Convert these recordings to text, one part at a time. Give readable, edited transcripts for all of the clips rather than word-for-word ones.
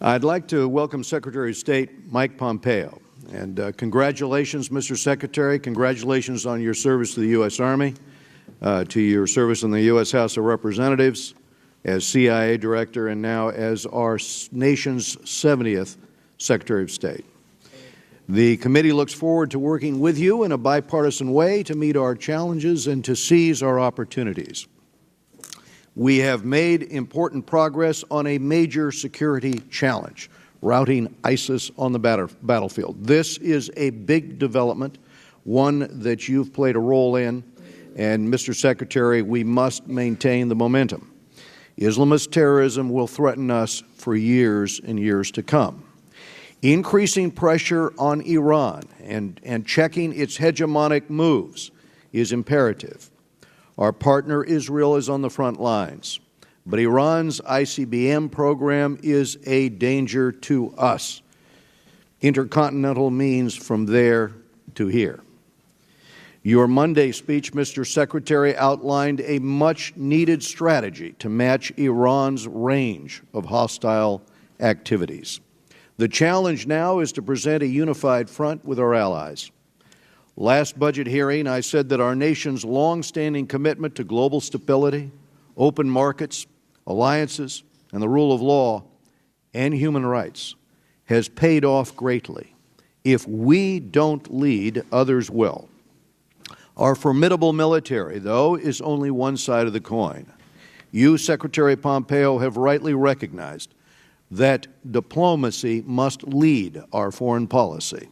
I'd like to welcome Secretary of State Mike Pompeo. And congratulations, Mr. Secretary. Congratulations on your service to the U.S. Army, to your service in the U.S. House of Representatives as CIA Director, and now as our nation's 70th Secretary of State. The committee looks forward to working with you in a bipartisan way to meet our challenges and to seize our opportunities. We have made important progress on a major security challenge, routing ISIS on the battlefield. This is a big development, one that you've played a role in, and Mr. Secretary, we must maintain the momentum. Islamist terrorism will threaten us for years and years to come. Increasing pressure on Iran and checking its hegemonic moves is imperative. Our partner Israel is on the front lines, but Iran's ICBM program is a danger to us. Intercontinental means from there to here. Your Monday speech, Mr. Secretary, outlined a much-needed strategy to match Iran's range of hostile activities. The challenge now is to present a unified front with our allies. Last budget hearing, I said that our nation's long-standing commitment to global stability, open markets, alliances, and the rule of law and human rights has paid off greatly. If we don't lead, others will. Our formidable military, though, is only one side of the coin. You, Secretary Pompeo, have rightly recognized that diplomacy must lead our foreign policy.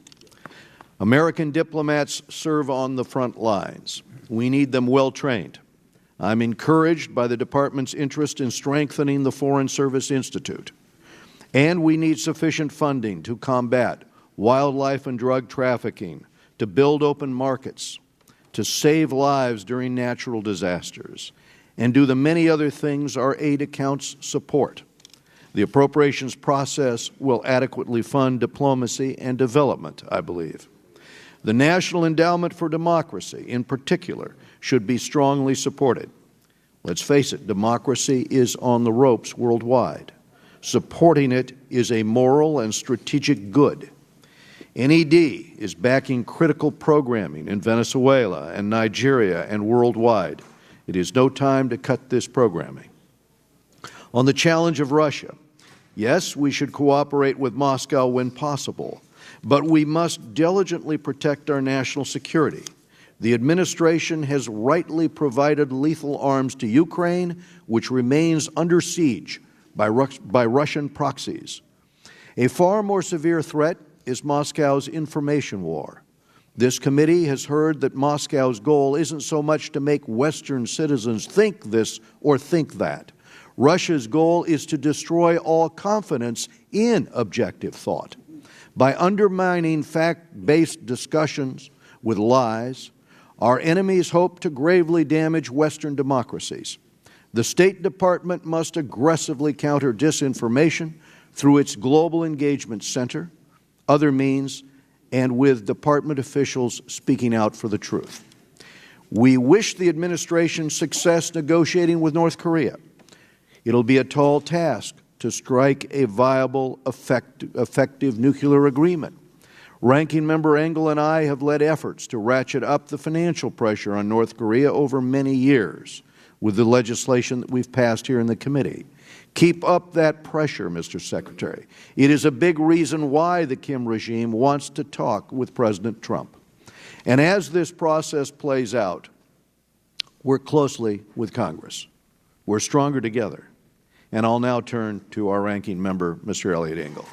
American diplomats serve on the front lines. We need them well-trained. I'm encouraged by the Department's interest in strengthening the Foreign Service Institute. And we need sufficient funding to combat wildlife and drug trafficking, to build open markets, to save lives during natural disasters, and do the many other things our aid accounts support. The appropriations process will adequately fund diplomacy and development, I believe. The National Endowment for Democracy, in particular, should be strongly supported. Let's face it, democracy is on the ropes worldwide. Supporting it is a moral and strategic good. NED is backing critical programming in Venezuela and Nigeria and worldwide. It is no time to cut this programming. On the challenge of Russia, yes, we should cooperate with Moscow when possible, but we must diligently protect our national security. The administration has rightly provided lethal arms to Ukraine, which remains under siege by Russian proxies. A far more severe threat is Moscow's information war. This committee has heard that Moscow's goal isn't so much to make Western citizens think this or think that. Russia's goal is to destroy all confidence in objective thought. By undermining fact-based discussions with lies, our enemies hope to gravely damage Western democracies. The State Department must aggressively counter disinformation through its Global Engagement Center, other means, and with Department officials speaking out for the truth. We wish the administration success negotiating with North Korea. It'll be a tall task to strike a viable, effective nuclear agreement. Ranking Member Engel and I have led efforts to ratchet up the financial pressure on North Korea over many years with the legislation that we've passed here in the committee. Keep up that pressure, Mr. Secretary. It is a big reason why the Kim regime wants to talk with President Trump. And as this process plays out, work closely with Congress. We're stronger together. And I'll now turn to our ranking member, Mr. Elliott Engel.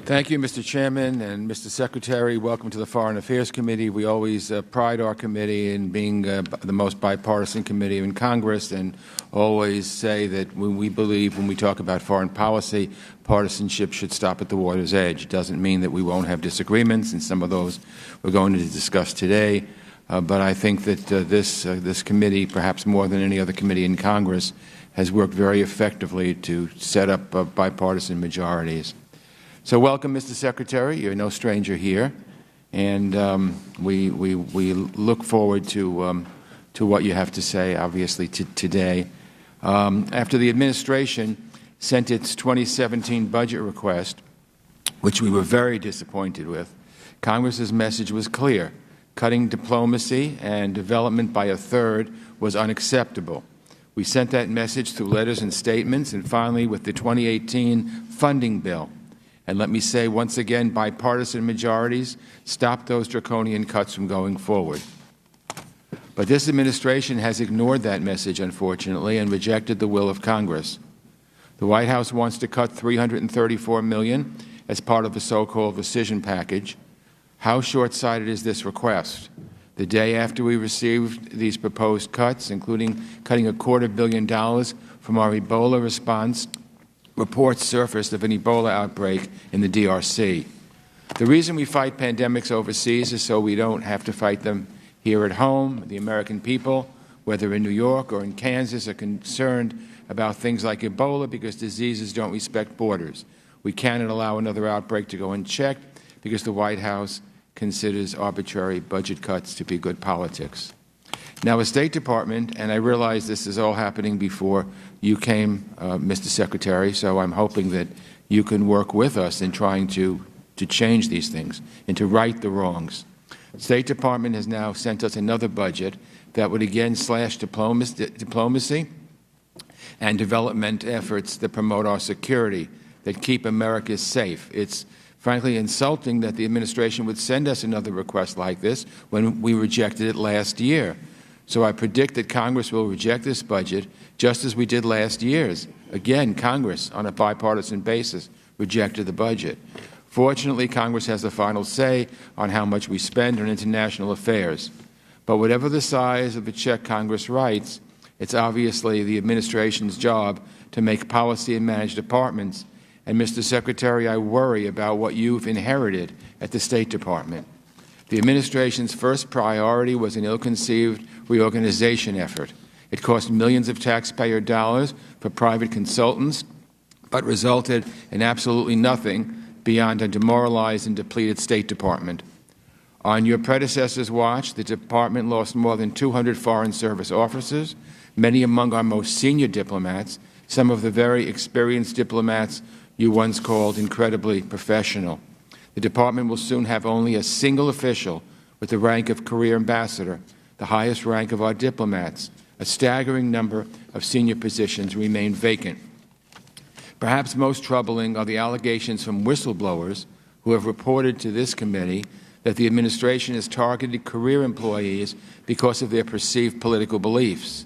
Thank you, Mr. Chairman and Mr. Secretary. Welcome to the Foreign Affairs Committee. We always pride our committee in being the most bipartisan committee in Congress, and always say that when we talk about foreign policy, partisanship should stop at the water's edge. It doesn't mean that we won't have disagreements, and some of those we're going to discuss today. But I think that this committee, perhaps more than any other committee in Congress, has worked very effectively to set up bipartisan majorities. So welcome, Mr. Secretary. You're no stranger here, and we look forward to what you have to say, obviously, today. After the administration sent its 2017 budget request, which we were very disappointed with, Congress's message was clear. Cutting diplomacy and development by a third was unacceptable. We sent that message through letters and statements, and finally with the 2018 funding bill. And let me say once again, bipartisan majorities stopped those draconian cuts from going forward. But this administration has ignored that message, unfortunately, and rejected the will of Congress. The White House wants to cut $334 million as part of the so-called rescission package. How short-sighted is this request? The day after we received these proposed cuts, including cutting $250 million from our Ebola response, reports surfaced of an Ebola outbreak in the DRC. The reason we fight pandemics overseas is so we don't have to fight them here at home. The American people, whether in New York or in Kansas, are concerned about things like Ebola because diseases don't respect borders. We cannot allow another outbreak to go unchecked because the White House considers arbitrary budget cuts to be good politics. Now, the State Department, and I realize this is all happening before you came, Mr. Secretary, so I'm hoping that you can work with us in trying to change these things and to right the wrongs. The State Department has now sent us another budget that would again slash diplomacy and development efforts that promote our security, that keep America safe. It's frankly insulting that the administration would send us another request like this when we rejected it last year. So I predict that Congress will reject this budget just as we did last year's. Again, Congress, on a bipartisan basis, rejected the budget. Fortunately, Congress has the final say on how much we spend on international affairs. But whatever the size of the check Congress writes, it's obviously the administration's job to make policy and manage departments. And, Mr. Secretary, I worry about what you've inherited at the State Department. The administration's first priority was an ill-conceived reorganization effort. It cost millions of taxpayer dollars for private consultants, but resulted in absolutely nothing beyond a demoralized and depleted State Department. On your predecessor's watch, the Department lost more than 200 Foreign Service officers, many among our most senior diplomats, some of the very experienced diplomats you once called incredibly professional. The Department will soon have only a single official with the rank of Career Ambassador, the highest rank of our diplomats. A staggering number of senior positions remain vacant. Perhaps most troubling are the allegations from whistleblowers who have reported to this committee that the administration has targeted career employees because of their perceived political beliefs.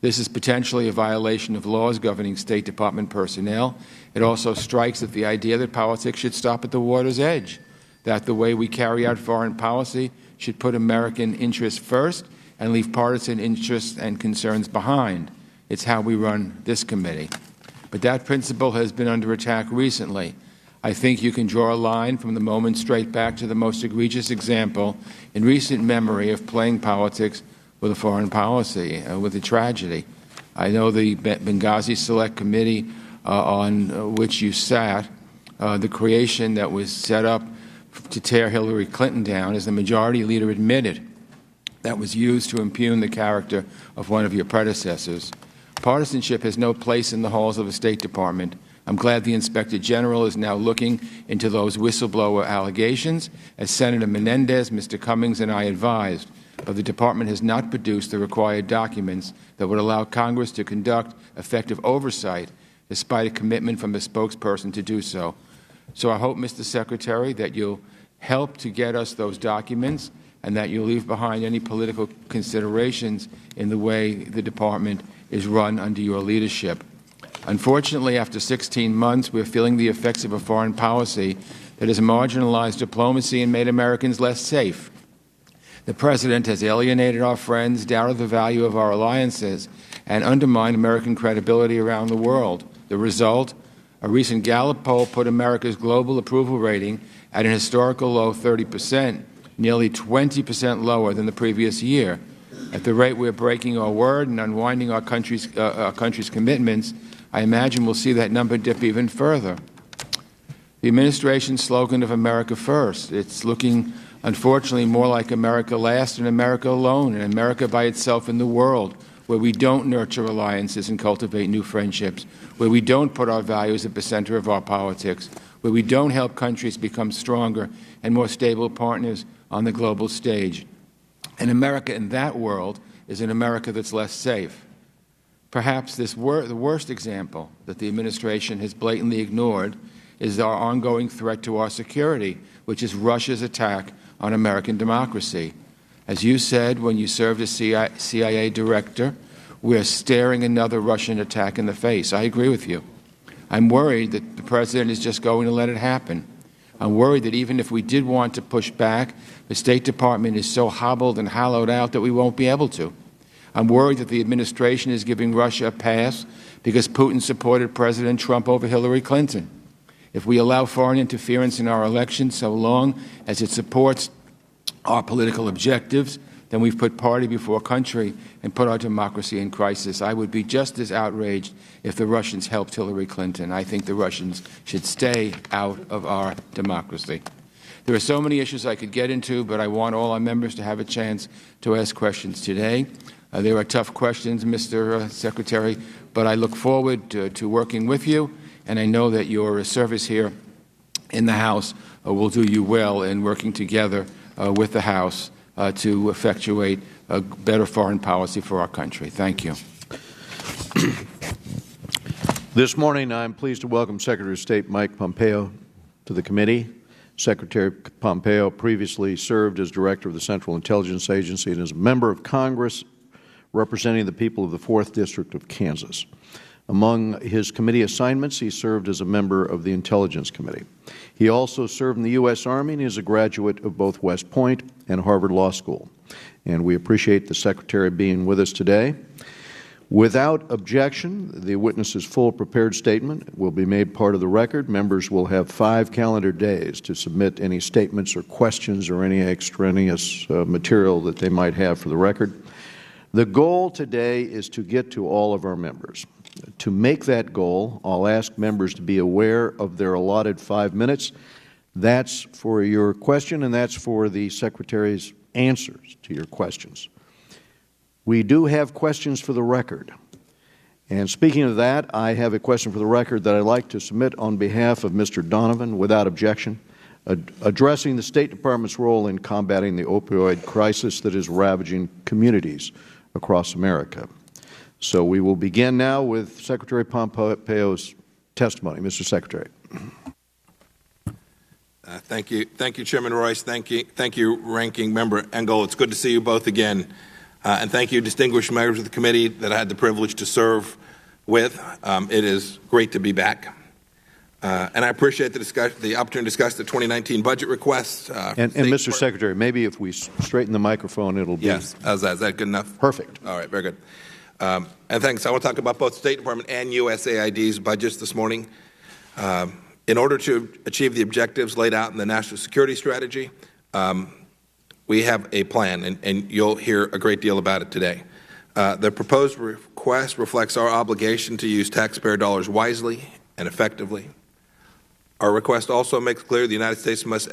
This is potentially a violation of laws governing State Department personnel. It also strikes at the idea that politics should stop at the water's edge, that the way we carry out foreign policy should put American interests first and leave partisan interests and concerns behind. It's how we run this committee. But that principle has been under attack recently. I think you can draw a line from the moment straight back to the most egregious example in recent memory of playing politics with a foreign policy, with a tragedy. I know the Benghazi Select Committee on which you sat, the creation that was set up to tear Hillary Clinton down, as the majority leader admitted, that was used to impugn the character of one of your predecessors. Partisanship has no place in the halls of the State Department. I'm glad the Inspector General is now looking into those whistleblower allegations, as Senator Menendez, Mr. Cummings, and I advised. But the Department has not produced the required documents that would allow Congress to conduct effective oversight, despite a commitment from the spokesperson to do so. So I hope, Mr. Secretary, that you'll help to get us those documents and that you'll leave behind any political considerations in the way the Department is run under your leadership. Unfortunately, after 16 months, we're feeling the effects of a foreign policy that has marginalized diplomacy and made Americans less safe. The President has alienated our friends, doubted the value of our alliances, and undermined American credibility around the world. The result? A recent Gallup poll put America's global approval rating at an historical low 30%, nearly 20% lower than the previous year. At the rate we're breaking our word and unwinding our country's commitments, I imagine we'll see that number dip even further. The administration's slogan of America First, it's looking, unfortunately, more like America Last and America Alone, and America by itself in the world, where we don't nurture alliances and cultivate new friendships, where we don't put our values at the center of our politics, where we don't help countries become stronger and more stable partners on the global stage. And America in that world is an America that's less safe. Perhaps the worst example that the administration has blatantly ignored is our ongoing threat to our security, which is Russia's attack on American democracy. As you said when you served as CIA director, we're staring another Russian attack in the face. I agree with you. I'm worried that the President is just going to let it happen. I'm worried that even if we did want to push back, the State Department is so hobbled and hollowed out that we won't be able to. I'm worried that the administration is giving Russia a pass because Putin supported President Trump over Hillary Clinton. If we allow foreign interference in our elections so long as it supports our political objectives, then we've put party before country and put our democracy in crisis. I would be just as outraged if the Russians helped Hillary Clinton. I think the Russians should stay out of our democracy. There are so many issues I could get into, but I want all our members to have a chance to ask questions today. There are tough questions, Mr. Secretary, but I look forward to working with you, and I know that your service here in the House will do you well in working together with the House to effectuate a better foreign policy for our country. Thank you. This morning, I'm pleased to welcome Secretary of State Mike Pompeo to the committee. Secretary Pompeo previously served as Director of the Central Intelligence Agency and is a member of Congress representing the people of the 4th District of Kansas. Among his committee assignments, he served as a member of the Intelligence Committee. He also served in the U.S. Army and is a graduate of both West Point and Harvard Law School. And we appreciate the Secretary being with us today. Without objection, the witness's full prepared statement will be made part of the record. Members will have 5 calendar days to submit any statements or questions or any extraneous material that they might have for the record. The goal today is to get to all of our members. To make that goal, I'll ask members to be aware of their allotted 5 minutes. That's for your question, and that's for the Secretary's answers to your questions. We do have questions for the record. And speaking of that, I have a question for the record that I'd like to submit on behalf of Mr. Donovan, without objection, addressing the State Department's role in combating the opioid crisis that is ravaging communities across America. So we will begin now with Secretary Pompeo's testimony. Mr. Secretary. Thank you, Chairman Royce. Thank you, Ranking Member Engel. It's good to see you both again. And thank you, distinguished members of the committee that I had the privilege to serve with. It is great to be back. And I appreciate the opportunity to discuss the 2019 budget request. And Mr. Secretary, maybe if we straighten the microphone, it'll be... Yes. Is that good enough? Perfect. All right. Very good. And thanks. I want to talk about both State Department and USAID's budgets this morning. In order to achieve the objectives laid out in the National Security Strategy, we have a plan, and you'll hear a great deal about it today. The proposed request reflects our obligation to use taxpayer dollars wisely and effectively. Our request also makes clear the United States must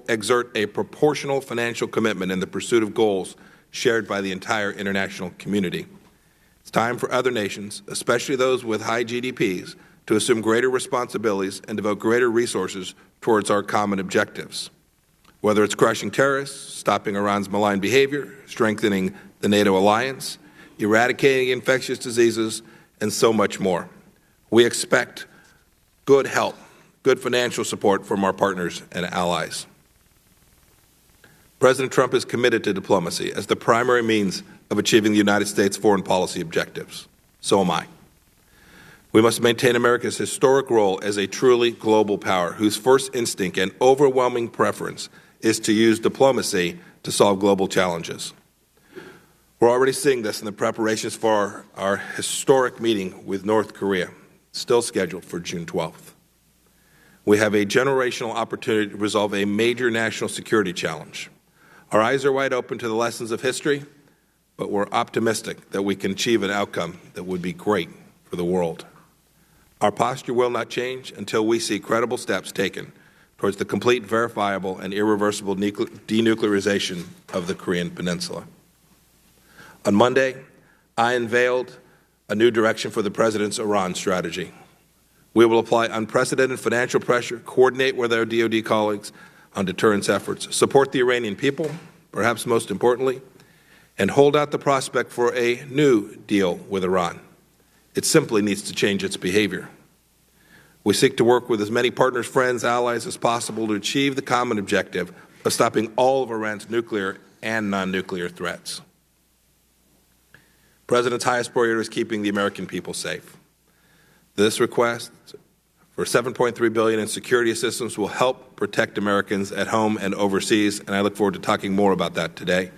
exert a proportional financial commitment in the pursuit of goals shared by the entire international community. It's time for other nations, especially those with high GDPs, to assume greater responsibilities and devote greater resources towards our common objectives. Whether it's crushing terrorists, stopping Iran's malign behavior, strengthening the NATO alliance, eradicating infectious diseases, and so much more. We expect good help, good financial support from our partners and allies. President Trump is committed to diplomacy as the primary means of achieving the United States' foreign policy objectives. So am I. We must maintain America's historic role as a truly global power whose first instinct and overwhelming preference is to use diplomacy to solve global challenges. We're already seeing this in the preparations for our historic meeting with North Korea, still scheduled for June 12th. We have a generational opportunity to resolve a major national security challenge. Our eyes are wide open to the lessons of history, but we're optimistic that we can achieve an outcome that would be great for the world. Our posture will not change until we see credible steps taken towards the complete, verifiable, and irreversible denuclearization of the Korean Peninsula. On Monday, I unveiled a new direction for the President's Iran strategy. We will apply unprecedented financial pressure, coordinate with our DoD colleagues on deterrence efforts, support the Iranian people, perhaps most importantly, and hold out the prospect for a new deal with Iran. It simply needs to change its behavior. We seek to work with as many partners, friends, allies as possible to achieve the common objective of stopping all of Iran's nuclear and non-nuclear threats. The President's highest priority is keeping the American people safe. This request for $7.3 billion in security assistance will help protect Americans at home and overseas, and I look forward to talking more about that today.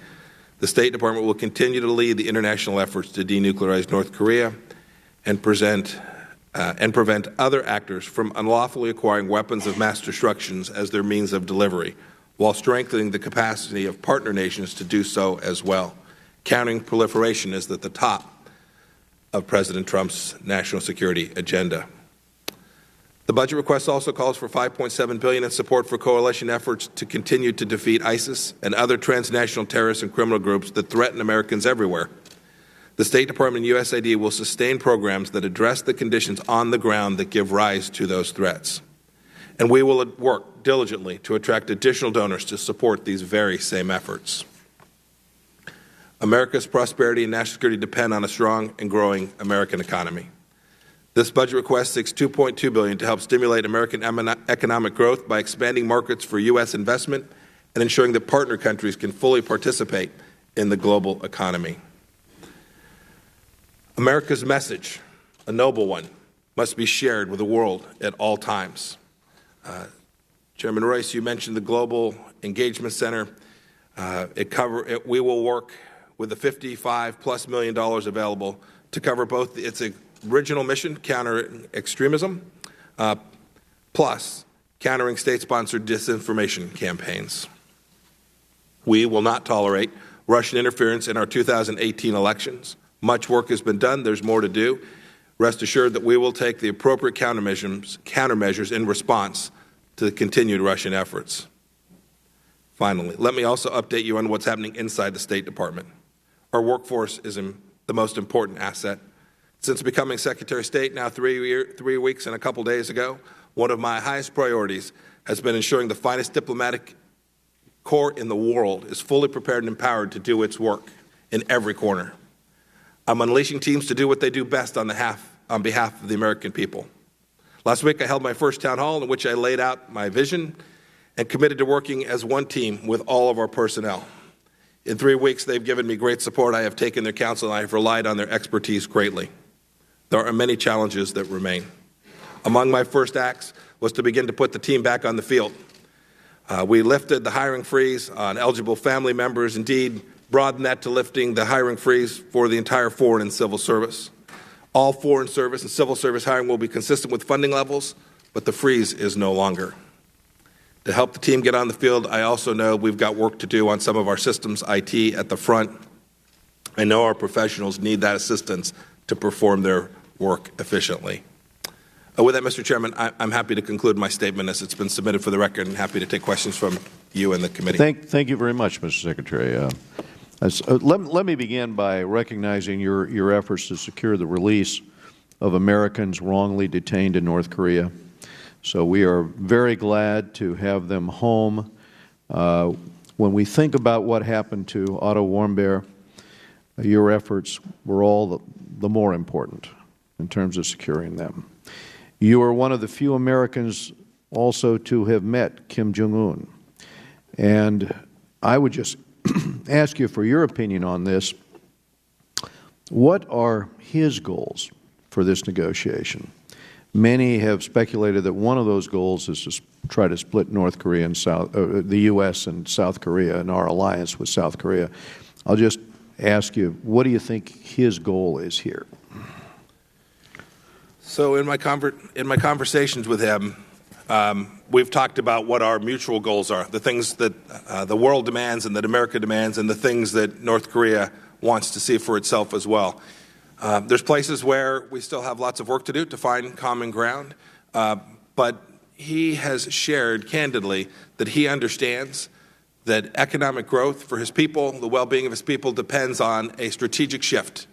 The State Department will continue to lead the international efforts to denuclearize North Korea and prevent other actors from unlawfully acquiring weapons of mass destruction as their means of delivery, while strengthening the capacity of partner nations to do so as well. Countering proliferation is at the top of President Trump's national security agenda. The budget request also calls for $5.7 billion in support for coalition efforts to continue to defeat ISIS and other transnational terrorists and criminal groups that threaten Americans everywhere. The State Department and USAID will sustain programs that address the conditions on the ground that give rise to those threats. And we will work diligently to attract additional donors to support these very same efforts. America's prosperity and national security depend on a strong and growing American economy. This budget request seeks $2.2 billion to help stimulate American economic growth by expanding markets for U.S. investment and ensuring that partner countries can fully participate in the global economy. America's message, a noble one, must be shared with the world at all times. Chairman Royce, you mentioned the Global Engagement Center. We will work with the $55+ million available to cover both its original mission, countering extremism, plus countering state-sponsored disinformation campaigns. We will not tolerate Russian interference in our 2018 elections. Much work has been done. There's more to do. Rest assured that we will take the appropriate countermeasures in response to the continued Russian efforts. Finally, let me also update you on what's happening inside the State Department. Our workforce is the most important asset. Since becoming Secretary of State now 3 weeks and a couple days ago, one of my highest priorities has been ensuring the finest diplomatic corps in the world is fully prepared and empowered to do its work in every corner. I'm unleashing teams to do what they do best on behalf of the American people. Last week, I held my first town hall in which I laid out my vision and committed to working as one team with all of our personnel. In 3 weeks, they've given me great support. I have taken their counsel, and I have relied on their expertise greatly. There are many challenges that remain. Among my first acts was to begin to put the team back on the field. We lifted the hiring freeze on eligible family members, indeed broadened that to lifting the hiring freeze for the entire foreign and civil service. All foreign service and civil service hiring will be consistent with funding levels, but the freeze is no longer. To help the team get on the field, I also know we've got work to do on some of our systems, IT at the front. I know our professionals need that assistance to perform their work efficiently. With that, Mr. Chairman, I'm happy to conclude my statement as it's been submitted for the record, and happy to take questions from you and the committee. Thank you very much, Mr. Secretary. Let me begin by recognizing your efforts to secure the release of Americans wrongly detained in North Korea. So we are very glad to have them home. When we think about what happened to Otto Warmbier, your efforts were all the more important in terms of securing them. You are one of the few Americans also to have met Kim Jong-un. And I would just ask you for your opinion on this. What are his goals for this negotiation? Many have speculated that one of those goals is to try to split North Korea and the U.S. and South Korea and our alliance with South Korea. I'll just ask you, what do you think his goal is here? So in my conversations with him, we've talked about what our mutual goals are, the things that the world demands and that America demands, and the things that North Korea wants to see for itself as well. There's places where we still have lots of work to do to find common ground, but he has shared candidly that he understands that economic growth for his people, the well-being of his people, depends on a strategic shift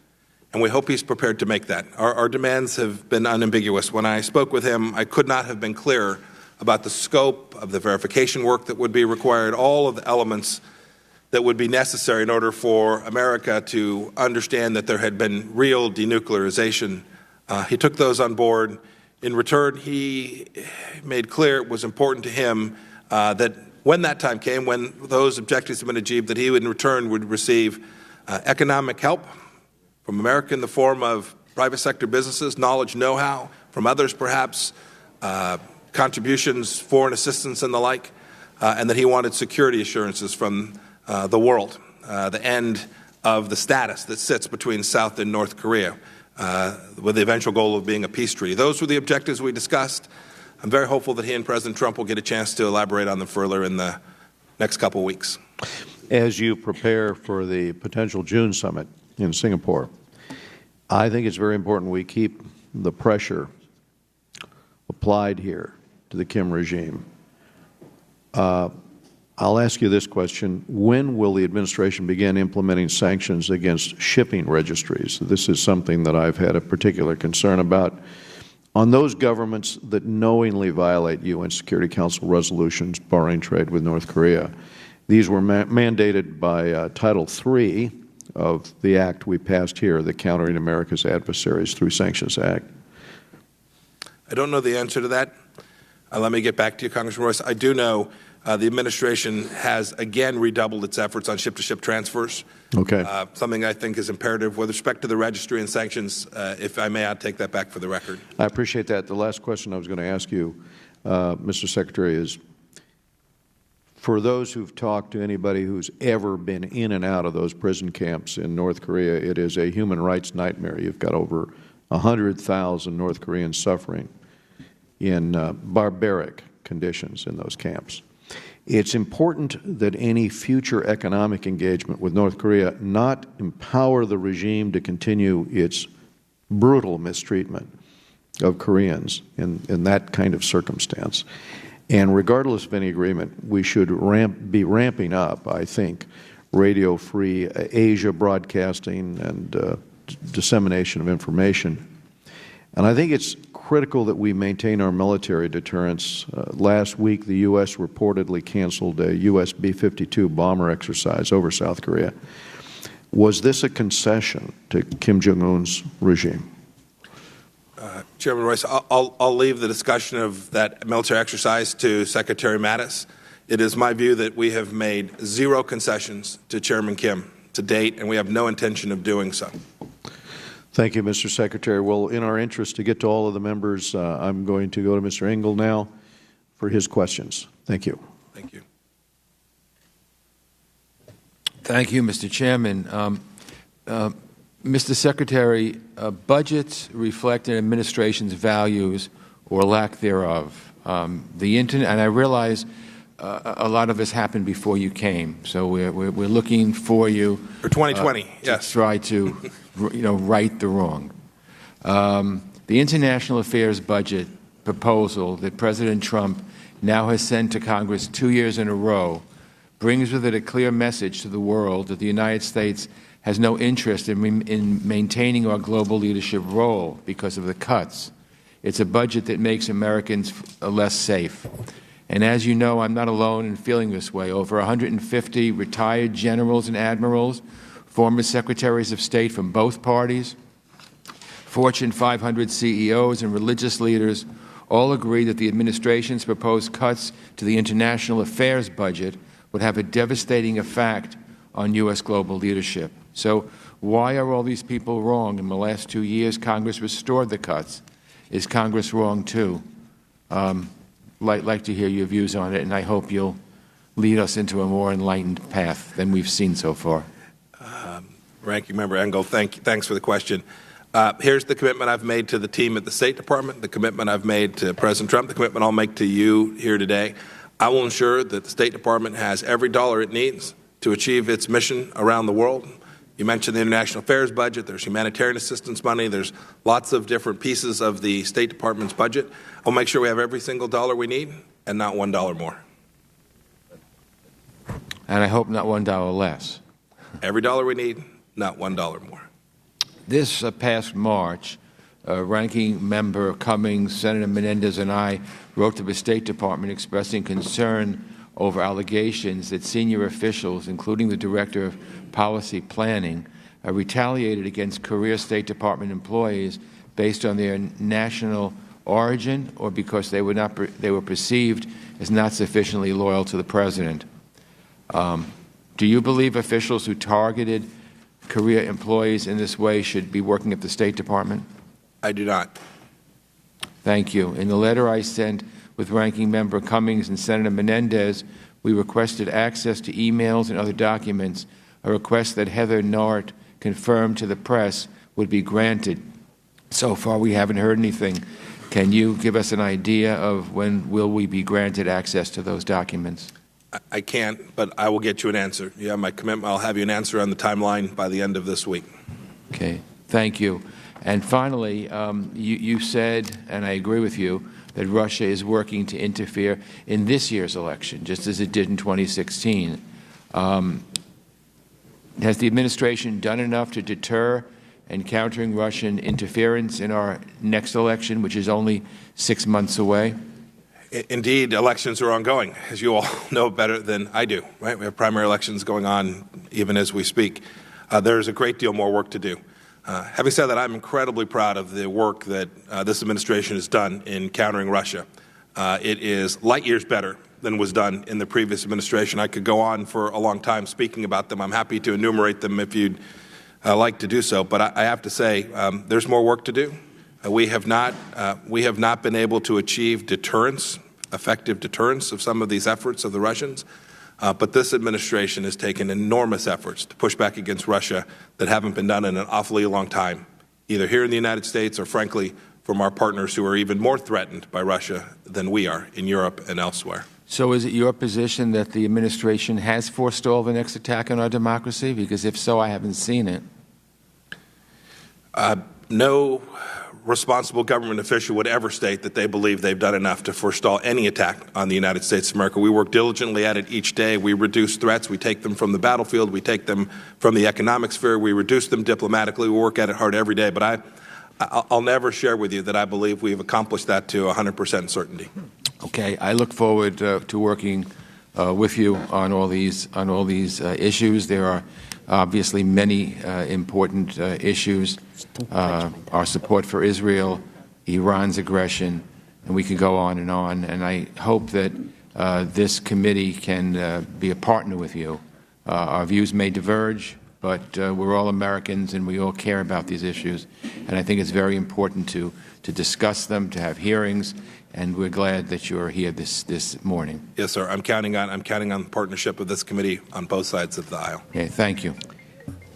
and we hope he's prepared to make that. Our demands have been unambiguous. When I spoke with him, I could not have been clearer about the scope of the verification work that would be required, all of the elements that would be necessary in order for America to understand that there had been real denuclearization. He took those on board. In return, he made clear it was important to him that when that time came, when those objectives had been achieved, that he in return would receive economic help from America in the form of private sector businesses, knowledge, know-how, from others perhaps, contributions, foreign assistance and the like, and that he wanted security assurances from the world, the end of the status that sits between South and North Korea, with the eventual goal of being a peace treaty. Those were the objectives we discussed. I'm very hopeful that he and President Trump will get a chance to elaborate on them further in the next couple of weeks. As you prepare for the potential June summit in Singapore, I think it's very important we keep the pressure applied here to the Kim regime. I'll ask you this question. When will the administration begin implementing sanctions against shipping registries? This is something that I've had a particular concern about. On those governments that knowingly violate UN Security Council resolutions barring trade with North Korea. These were mandated by Title III of the act we passed here, the Countering America's Adversaries Through Sanctions Act. I don't know the answer to that. Let me get back to you, Congressman Royce. I do know the administration has again redoubled its efforts on ship-to-ship transfers. Okay. Something I think is imperative with respect to the registry and sanctions. If I may, I'll take that back for the record. I appreciate that. The last question I was going to ask you, Mr. Secretary, is for those who've talked to anybody who's ever been in and out of those prison camps in North Korea, it is a human rights nightmare. You've got over 100,000 North Koreans suffering in barbaric conditions in those camps. It's important that any future economic engagement with North Korea not empower the regime to continue its brutal mistreatment of Koreans in that kind of circumstance. And regardless of any agreement, we should be ramping up, I think, radio-free Asia broadcasting and dissemination of information. And I think it's critical that we maintain our military deterrence. Last week, the U.S. reportedly canceled a U.S. B-52 bomber exercise over South Korea. Was this a concession to Kim Jong-un's regime? Chairman Royce, I'll leave the discussion of that military exercise to Secretary Mattis. It is my view that we have made zero concessions to Chairman Kim to date, and we have no intention of doing so. Thank you, Mr. Secretary. Well, in our interest to get to all of the members, I'm going to go to Mr. Engel now for his questions. Thank you. Thank you. Thank you, Mr. Chairman. Mr. Secretary, budgets reflect an administration's values or lack thereof. The Internet, and I realize a lot of this happened before you came, so we're looking for you for 2020. Yes, to try to right the wrong. The international affairs budget proposal that President Trump now has sent to Congress 2 years in a row brings with it a clear message to the world that the United States has no interest in maintaining our global leadership role because of the cuts. It's a budget that makes Americans less safe. And as you know, I'm not alone in feeling this way. Over 150 retired generals and admirals, former secretaries of state from both parties, Fortune 500 CEOs, and religious leaders all agree that the administration's proposed cuts to the international affairs budget would have a devastating effect on U.S. global leadership. So why are all these people wrong? In the last 2 years, Congress restored the cuts. Is Congress wrong, too? Like to hear your views on it, and I hope you'll lead us into a more enlightened path than we've seen so far. Ranking Member Engel, thanks for the question. Here's the commitment I've made to the team at the State Department, the commitment I've made to President Trump, the commitment I'll make to you here today. I will ensure that the State Department has every dollar it needs to achieve its mission around the world. You mentioned the international affairs budget. There's humanitarian assistance money. There's lots of different pieces of the State Department's budget. I'll make sure we have every single dollar we need and not $1 more. And I hope not $1 less. Every dollar we need, not $1 more. This past March, Ranking Member Cummings, Senator Menendez, and I wrote to the State Department expressing concern over allegations that senior officials, including the Director of Policy Planning, retaliated against career State Department employees based on their national origin or because they were perceived as not sufficiently loyal to the President. Do you believe officials who targeted career employees in this way should be working at the State Department? I do not. Thank you. In the letter I sent with Ranking Member Cummings and Senator Menendez, we requested access to emails and other documents, a request that Heather Nart confirmed to the press would be granted. So far, we haven't heard anything. Can you give us an idea of when will we be granted access to those documents? I can't, but I will get you an answer. You have my commitment. I'll have you an answer on the timeline by the end of this week. Okay. Thank you. And finally, you said, and I agree with you, that Russia is working to interfere in this year's election, just as it did in 2016. Has the administration done enough to deter and countering Russian interference in our next election, which is only 6 months away? Indeed, elections are ongoing, as you all know better than I do. Right? We have primary elections going on even as we speak. There's a great deal more work to do. Having said that, I'm incredibly proud of the work that this administration has done in countering Russia. It is light years better than was done in the previous administration. I could go on for a long time speaking about them. I'm happy to enumerate them if you'd like to do so. But I have to say, there's more work to do. We have not been able to achieve deterrence, effective deterrence of some of these efforts of the Russians. But this administration has taken enormous efforts to push back against Russia that haven't been done in an awfully long time, either here in the United States or, frankly, from our partners who are even more threatened by Russia than we are in Europe and elsewhere. So is it your position that the administration has forestalled the next attack on our democracy? Because if so, I haven't seen it. No responsible government official would ever state that they believe they've done enough to forestall any attack on the United States of America. We work diligently at it each day. We reduce threats. We take them from the battlefield. We take them from the economic sphere. We reduce them diplomatically. We work at it hard every day. But I'll never share with you that I believe we've accomplished that to 100% certainty. Okay. I look forward to working with you on all these issues. There are obviously many important issues. Our support for Israel, Iran's aggression, and we can go on. And I hope that this committee can be a partner with you. Our views may diverge, but we're all Americans and we all care about these issues. And I think it's very important to discuss them, to have hearings, and we're glad that you're here this morning. Yes, sir. I'm counting on the partnership of this committee on both sides of the aisle. Okay, thank you.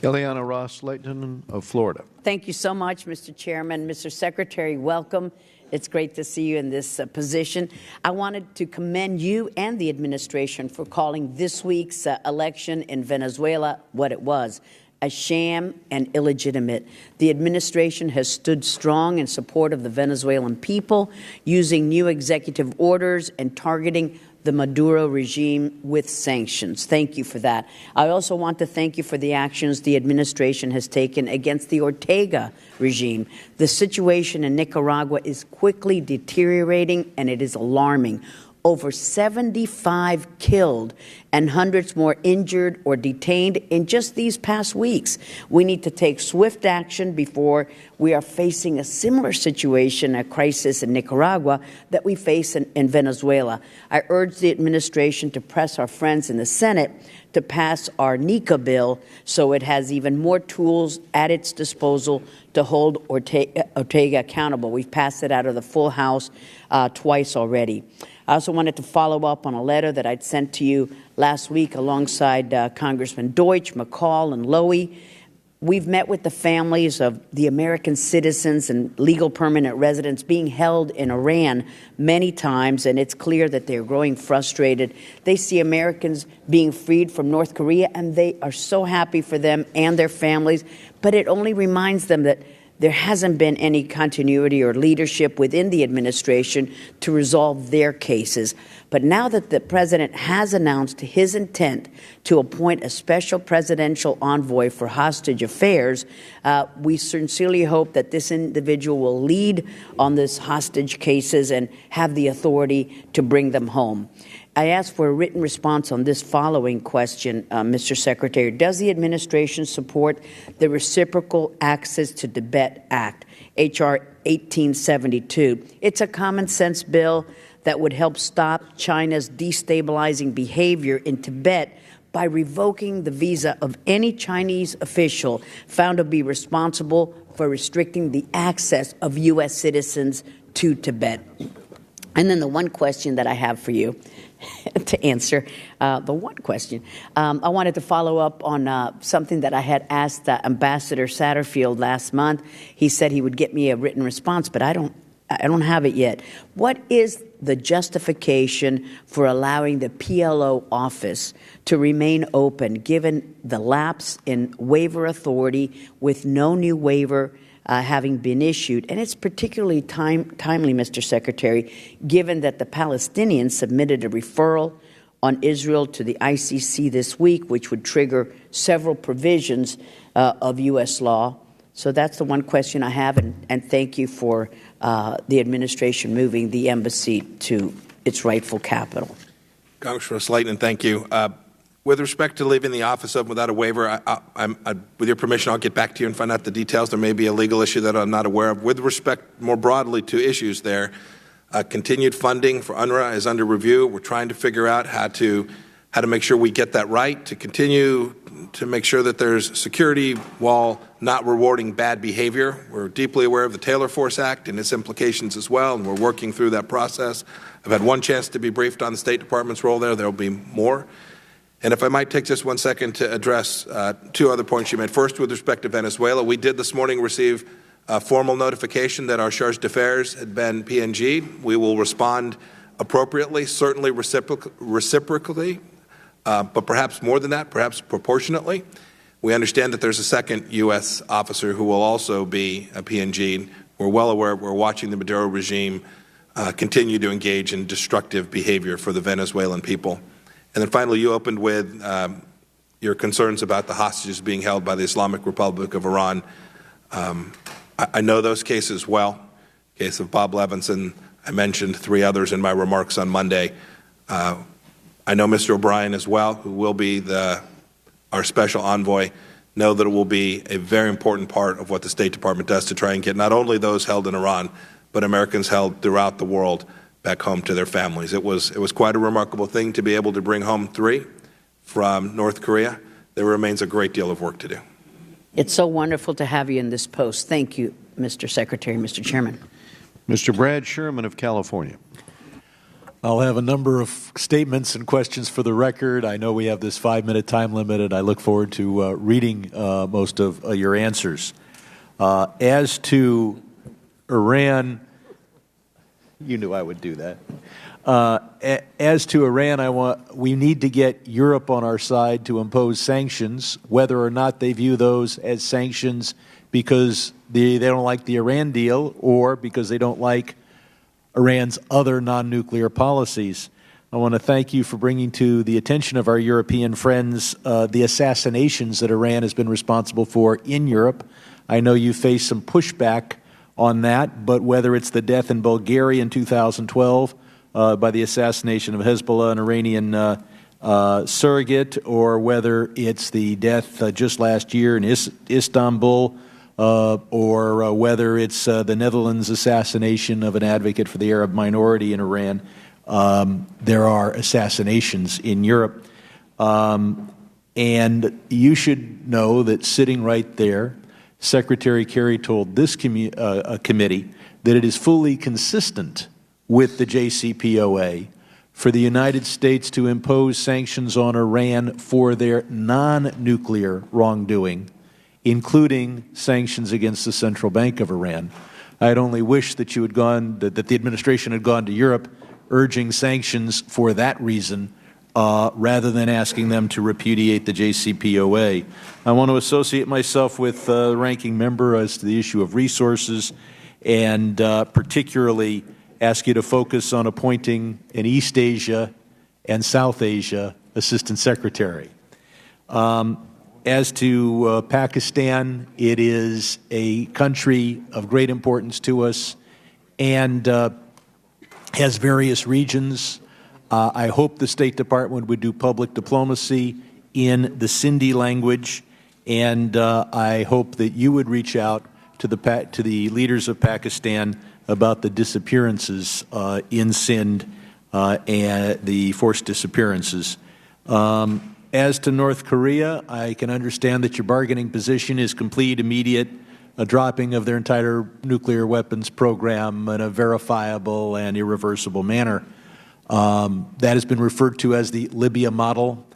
Ileana Ross-Layton of Florida. Thank you so much, Mr. Chairman. Mr. Secretary, welcome. It's great to see you in this position. I wanted to commend you and the administration for calling this week's election in Venezuela what it was, a sham and illegitimate. The administration has stood strong in support of the Venezuelan people, using new executive orders and targeting the Maduro regime with sanctions. Thank you for that. I also want to thank you for the actions the administration has taken against the Ortega regime. The situation in Nicaragua is quickly deteriorating, and it is alarming. Over 75 killed and hundreds more injured or detained in just these past weeks. We need to take swift action before we are facing a similar situation, a crisis in Nicaragua that we face in Venezuela. I urge the administration to press our friends in the Senate to pass our NICA bill so it has even more tools at its disposal to hold Ortega accountable. We've passed it out of the full House twice already. I also wanted to follow up on a letter that I'd sent to you last week alongside Congressman Deutsch, McCall, and Lowy. We've met with the families of the American citizens and legal permanent residents being held in Iran many times, and it's clear that they're growing frustrated. They see Americans being freed from North Korea, and they are so happy for them and their families, but it only reminds them that there hasn't been any continuity or leadership within the administration to resolve their cases. But now that the president has announced his intent to appoint a special presidential envoy for hostage affairs, we sincerely hope that this individual will lead on this hostage cases and have the authority to bring them home. I ask for a written response on this following question, Mr. Secretary. Does the administration support the Reciprocal Access to Tibet Act, H.R. 1872? It's a common-sense bill that would help stop China's destabilizing behavior in Tibet by revoking the visa of any Chinese official found to be responsible for restricting the access of U.S. citizens to Tibet. And then the one question that I have for you to answer, I wanted to follow up on something that I had asked Ambassador Satterfield last month. He said he would get me a written response, but I don't have it yet. What is the justification for allowing the PLO office to remain open, given the lapse in waiver authority with no new waiver having been issued? And it's particularly timely, Mr. Secretary, given that the Palestinians submitted a referral on Israel to the ICC this week, which would trigger several provisions of U.S. law. So that's the one question I have, and thank you for the administration moving the embassy to its rightful capital. Congressman Slayton, thank you. With respect to leaving the office open without a waiver, with your permission, I'll get back to you and find out the details. There may be a legal issue that I'm not aware of. With respect more broadly to issues there, continued funding for UNRWA is under review. We're trying to figure out how to make sure we get that right, to continue to make sure that there's security while not rewarding bad behavior. We're deeply aware of the Taylor Force Act and its implications as well, and we're working through that process. I've had one chance to be briefed on the State Department's role there. There will be more. And if I might take just 1 second to address two other points you made. First, with respect to Venezuela, we did this morning receive a formal notification that our charge d'affaires had been PNG'd. We will respond appropriately, certainly reciprocally, but perhaps more than that, perhaps proportionately. We understand that there's a second U.S. officer who will also be a PNG'd. We're well aware, we're watching the Maduro regime continue to engage in destructive behavior for the Venezuelan people. And then finally, you opened with your concerns about the hostages being held by the Islamic Republic of Iran. I know those cases well. The case of Bob Levinson, I mentioned 3 others in my remarks on Monday. I know Mr. O'Brien as well, who will be our special envoy. Know that it will be a very important part of what the State Department does to try and get not only those held in Iran, but Americans held throughout the world back home to their families. It was quite a remarkable thing to be able to bring home 3 from North Korea. There remains a great deal of work to do. It's so wonderful to have you in this post. Thank you, Mr. Secretary, Mr. Chairman. Mr. Brad Sherman of California. I'll have a number of statements and questions for the record. I know we have this 5-minute time limit, and I look forward to reading most of your answers. As to Iran, you knew I would do that. As to Iran, we need to get Europe on our side to impose sanctions, whether or not they view those as sanctions because they don't like the Iran deal or because they don't like Iran's other non-nuclear policies. I want to thank you for bringing to the attention of our European friends the assassinations that Iran has been responsible for in Europe. I know you face some pushback on that, but whether it's the death in Bulgaria in 2012 by the assassination of Hezbollah, an Iranian surrogate, or whether it's the death just last year in Istanbul, or whether it's the Netherlands' assassination of an advocate for the Arab minority in Iran, there are assassinations in Europe. And you should know that sitting right there, Secretary Kerry told this committee that it is fully consistent with the JCPOA for the United States to impose sanctions on Iran for their non-nuclear wrongdoing, including sanctions against the Central Bank of Iran. I'd only wish that you had that the administration had gone to Europe urging sanctions for that reason rather than asking them to repudiate the JCPOA. I want to associate myself with the ranking member as to the issue of resources, and particularly ask you to focus on appointing an East Asia and South Asia Assistant Secretary. As to Pakistan, it is a country of great importance to us and has various regions. I hope the State Department would do public diplomacy in the Sindhi language, and I hope that you would reach out to the leaders of Pakistan about the disappearances in Sindh and the forced disappearances. As to North Korea, I can understand that your bargaining position is complete, immediate, a dropping of their entire nuclear weapons program in a verifiable and irreversible manner. That has been referred to as the Libya model.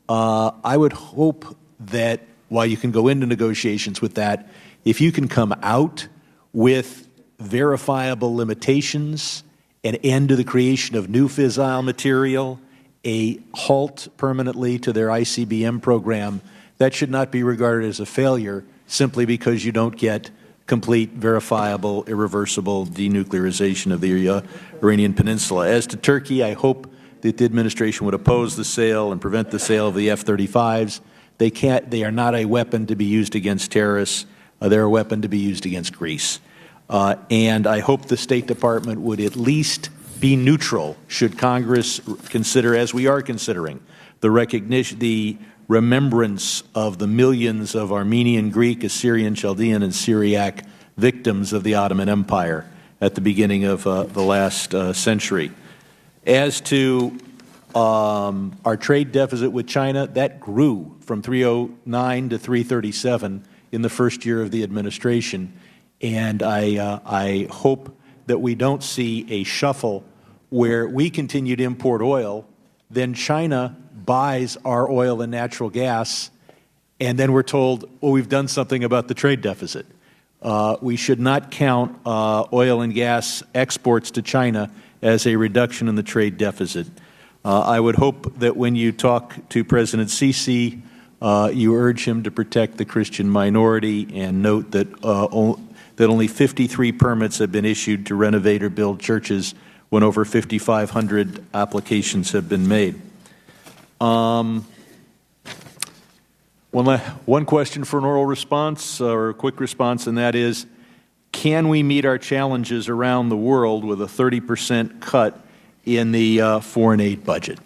I would hope that while you can go into negotiations with that, if you can come out with verifiable limitations, an end to the creation of new fissile material, a halt permanently to their ICBM program, that should not be regarded as a failure simply because you don't get complete, verifiable, irreversible denuclearization of the Iranian Peninsula. As to Turkey, I hope that the administration would oppose the sale and prevent the sale of the F-35s. They are not a weapon to be used against terrorists. They're a weapon to be used against Greece. And I hope the State Department would at least be neutral should Congress consider, as we are considering, the recognition, the remembrance of the millions of Armenian, Greek, Assyrian, Chaldean, and Syriac victims of the Ottoman Empire at the beginning of the last century. As to our trade deficit with China, that grew from 309 to 337 in the first year of the administration, and I hope that we don't see a shuffle where we continue to import oil, then China buys our oil and natural gas, and then we're told, well, we've done something about the trade deficit. We should not count oil and gas exports to China as a reduction in the trade deficit. I would hope that when you talk to President Sisi, you urge him to protect the Christian minority and note that only 53 permits have been issued to renovate or build churches when over 5,500 applications have been made. One question for an oral response or a quick response, and that is, can we meet our challenges around the world with a 30% cut in the foreign aid budget?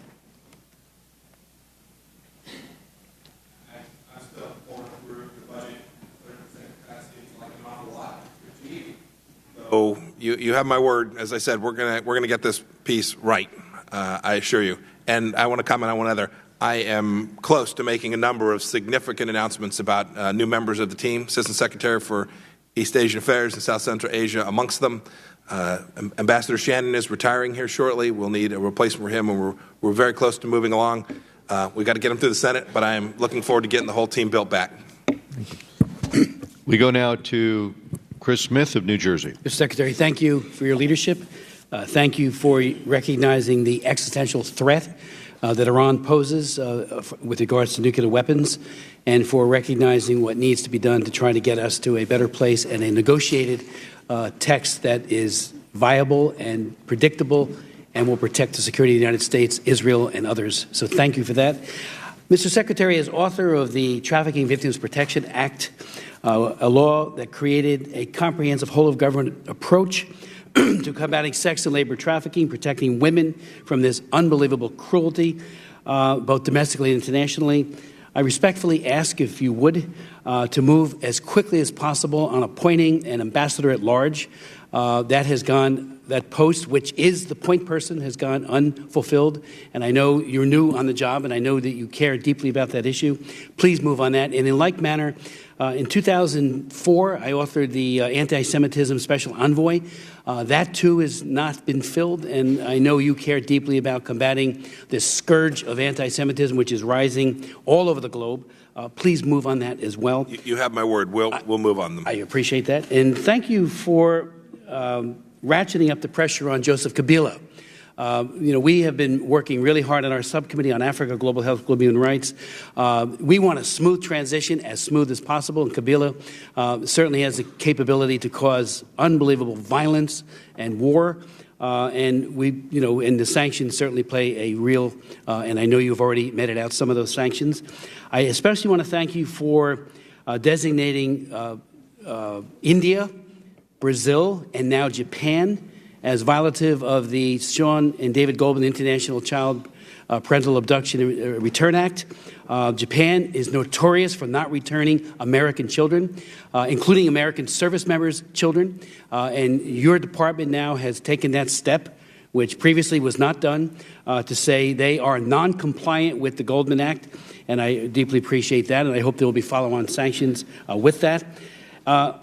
So you have my word. As I said, we're gonna get this piece right. I assure you. And I want to comment on one other. I am close to making a number of significant announcements about new members of the team. Assistant Secretary for East Asian Affairs and South Central Asia amongst them. Ambassador Shannon is retiring here shortly. We'll need a replacement for him, and we're very close to moving along. We've got to get him through the Senate, but I am looking forward to getting the whole team built back. We go now to Chris Smith of New Jersey. Mr. Secretary, thank you for your leadership. Thank you for recognizing the existential threat that Iran poses with regards to nuclear weapons, and for recognizing what needs to be done to try to get us to a better place and a negotiated text that is viable and predictable and will protect the security of the United States, Israel, and others. So thank you for that. Mr. Secretary, as author of the Trafficking Victims Protection Act, a law that created a comprehensive whole-of-government approach to combating sex and labor trafficking, protecting women from this unbelievable cruelty, both domestically and internationally, I respectfully ask if you would to move as quickly as possible on appointing an ambassador at large. That post, which is the point person, has gone unfulfilled. And I know you're new on the job, and I know that you care deeply about that issue. Please move on that. And in like manner, in 2004, I authored the Anti-Semitism Special Envoy. That, too, has not been filled, and I know you care deeply about combating this scourge of anti-Semitism, which is rising all over the globe. Please move on that as well. You have my word. We'll move on them. I appreciate that. And thank you for ratcheting up the pressure on Joseph Kabila. We have been working really hard on our subcommittee on Africa, global health, global human rights. We want a smooth transition, as smooth as possible, and Kabila certainly has the capability to cause unbelievable violence and war. And and the sanctions certainly play a real, and I know you've already meted out some of those sanctions. I especially want to thank you for designating India, Brazil, and now Japan as violative of the Sean and David Goldman International Child Parental Abduction and Return Act. Japan is notorious for not returning American children, including American service members' children. And your department now has taken that step, which previously was not done, to say they are non-compliant with the Goldman Act. And I deeply appreciate that, and I hope there will be follow-on sanctions with that.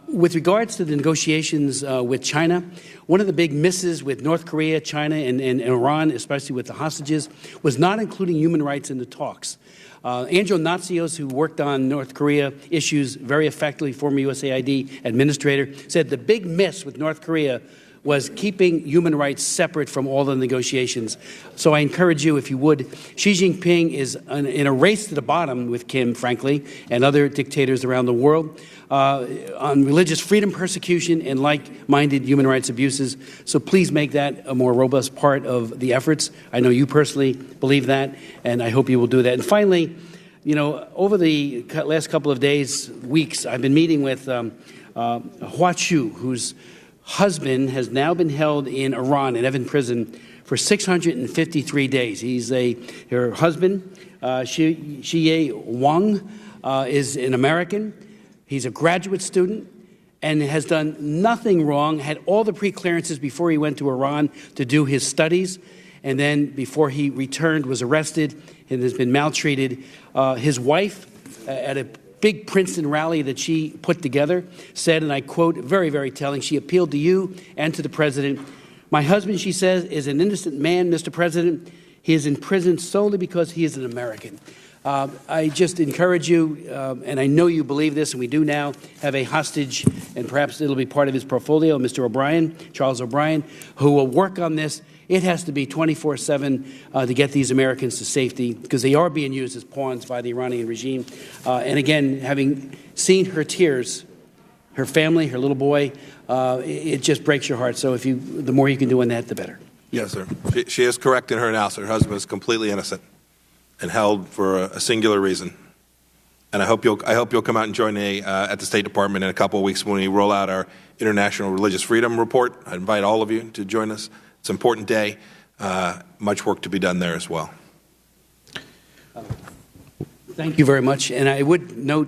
With regards to the negotiations with China, one of the big misses with North Korea, China, and Iran, especially with the hostages, was not including human rights in the talks. Angel Natsios, who worked on North Korea issues very effectively, former USAID administrator, said the big miss with North Korea was keeping human rights separate from all the negotiations. So I encourage you, if you would, Xi Jinping is in a race to the bottom with Kim, frankly, and other dictators around the world on religious freedom persecution and like-minded human rights abuses. So please make that a more robust part of the efforts. I know you personally believe that, and I hope you will do that. And finally, over the last couple of days, weeks, I've been meeting with Hua Chu, whose husband has now been held in Iran, in Evin prison, for 653 days. Her husband, Xie Wang, is an American. He's a graduate student and has done nothing wrong, had all the pre-clearances before he went to Iran to do his studies, and then before he returned was arrested and has been maltreated. His wife, at a big Princeton rally that she put together, said, and I quote, very, very telling, she appealed to you and to the president. My husband, she says, is an innocent man, Mr. President. He is in prison solely because he is an American. I just encourage you, and I know you believe this, and we do now have a hostage, and perhaps it'll be part of his portfolio, Mr. O'Brien, Charles O'Brien, who will work on this. It has to be 24/7 to get these Americans to safety, because they are being used as pawns by the Iranian regime. And again, having seen her tears, her family, her little boy, it just breaks your heart. So the more you can do on that, the better. Yes, sir. She is correct in her analysis. Her husband is completely innocent and held for a singular reason. And I hope you'll come out and join me at the State Department in a couple of weeks when we roll out our International Religious Freedom Report. I invite all of you to join us. It's an important day. Much work to be done there as well. Thank you very much. And I would note,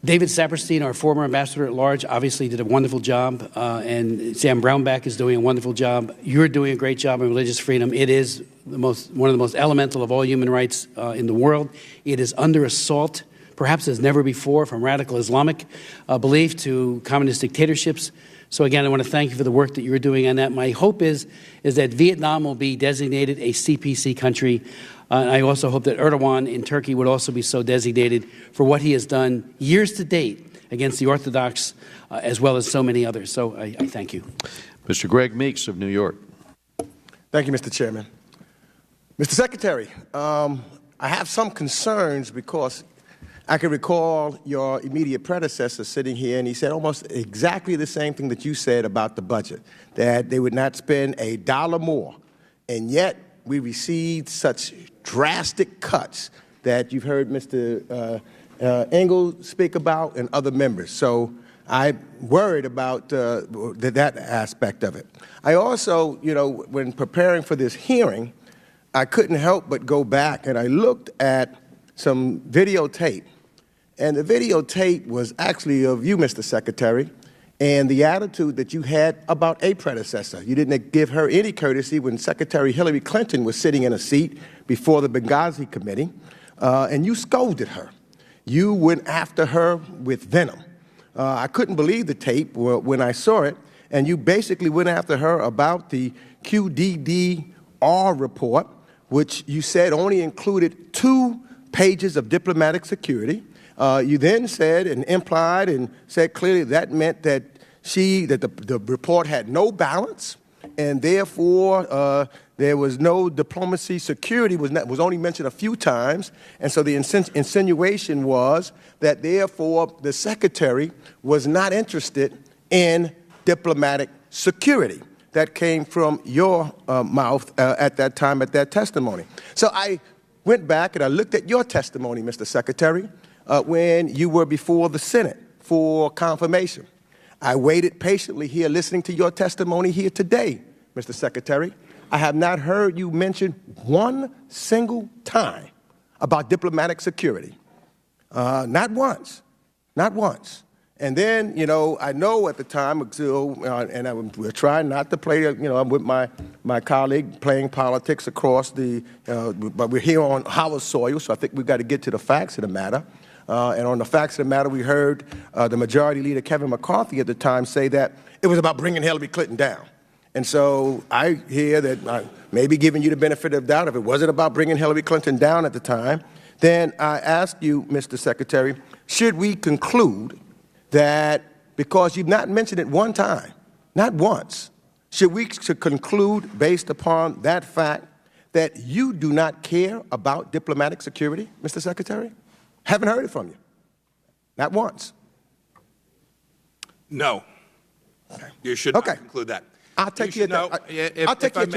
David Saperstein, our former ambassador at large, obviously did a wonderful job, and Sam Brownback is doing a wonderful job. You're doing a great job on religious freedom. It is one of the most elemental of all human rights in the world. It is under assault, perhaps as never before, from radical Islamic belief to communist dictatorships. So again, I want to thank you for the work that you're doing on that. My hope is that Vietnam will be designated a CPC country. I also hope that Erdogan in Turkey would also be so designated for what he has done years to date against the Orthodox, as well as so many others. So I thank you. Mr. Greg Meeks of New York. Thank you, Mr. Chairman. Mr. Secretary, I have some concerns because I can recall your immediate predecessor sitting here, and he said almost exactly the same thing that you said about the budget, that they would not spend a dollar more, and yet we received such drastic cuts that you've heard Mr. Engel speak about and other members. So I'm worried about that aspect of it. I also, when preparing for this hearing, I couldn't help but go back and I looked at some videotape. And the videotape was actually of you, Mr. Secretary, and the attitude that you had about a predecessor. You didn't give her any courtesy when Secretary Hillary Clinton was sitting in a seat before the Benghazi Committee, and you scolded her. You went after her with venom. I couldn't believe the tape when I saw it, and you basically went after her about the QDDR report, which you said only included 2 pages of diplomatic security. You then said and implied and said clearly that meant that the report had no balance and therefore there was no diplomacy. Security was only mentioned a few times, and so the insinuation was that therefore the Secretary was not interested in diplomatic security. That came from your mouth at that time, at that testimony. So I went back and I looked at your testimony, Mr. Secretary, when you were before the Senate for confirmation. I waited patiently here listening to your testimony here today, Mr. Secretary. I have not heard you mention one single time about diplomatic security. Not once. Not once. And then, you know, I know at the time, and we're trying not to play, you know, I'm with my colleague playing politics across but we're here on Howard soil, so I think we've got to get to the facts of the matter. And on the facts of the matter, we heard the Majority Leader Kevin McCarthy at the time say that it was about bringing Hillary Clinton down. And so I hear that maybe giving you the benefit of the doubt, if it wasn't about bringing Hillary Clinton down at the time, then I ask you, Mr. Secretary, should we conclude that because you've not mentioned it one time, not once, should we conclude based upon that fact that you do not care about diplomatic security, Mr. Secretary? Haven't heard it from you. Not once. No. You should not conclude that. I'll take you at your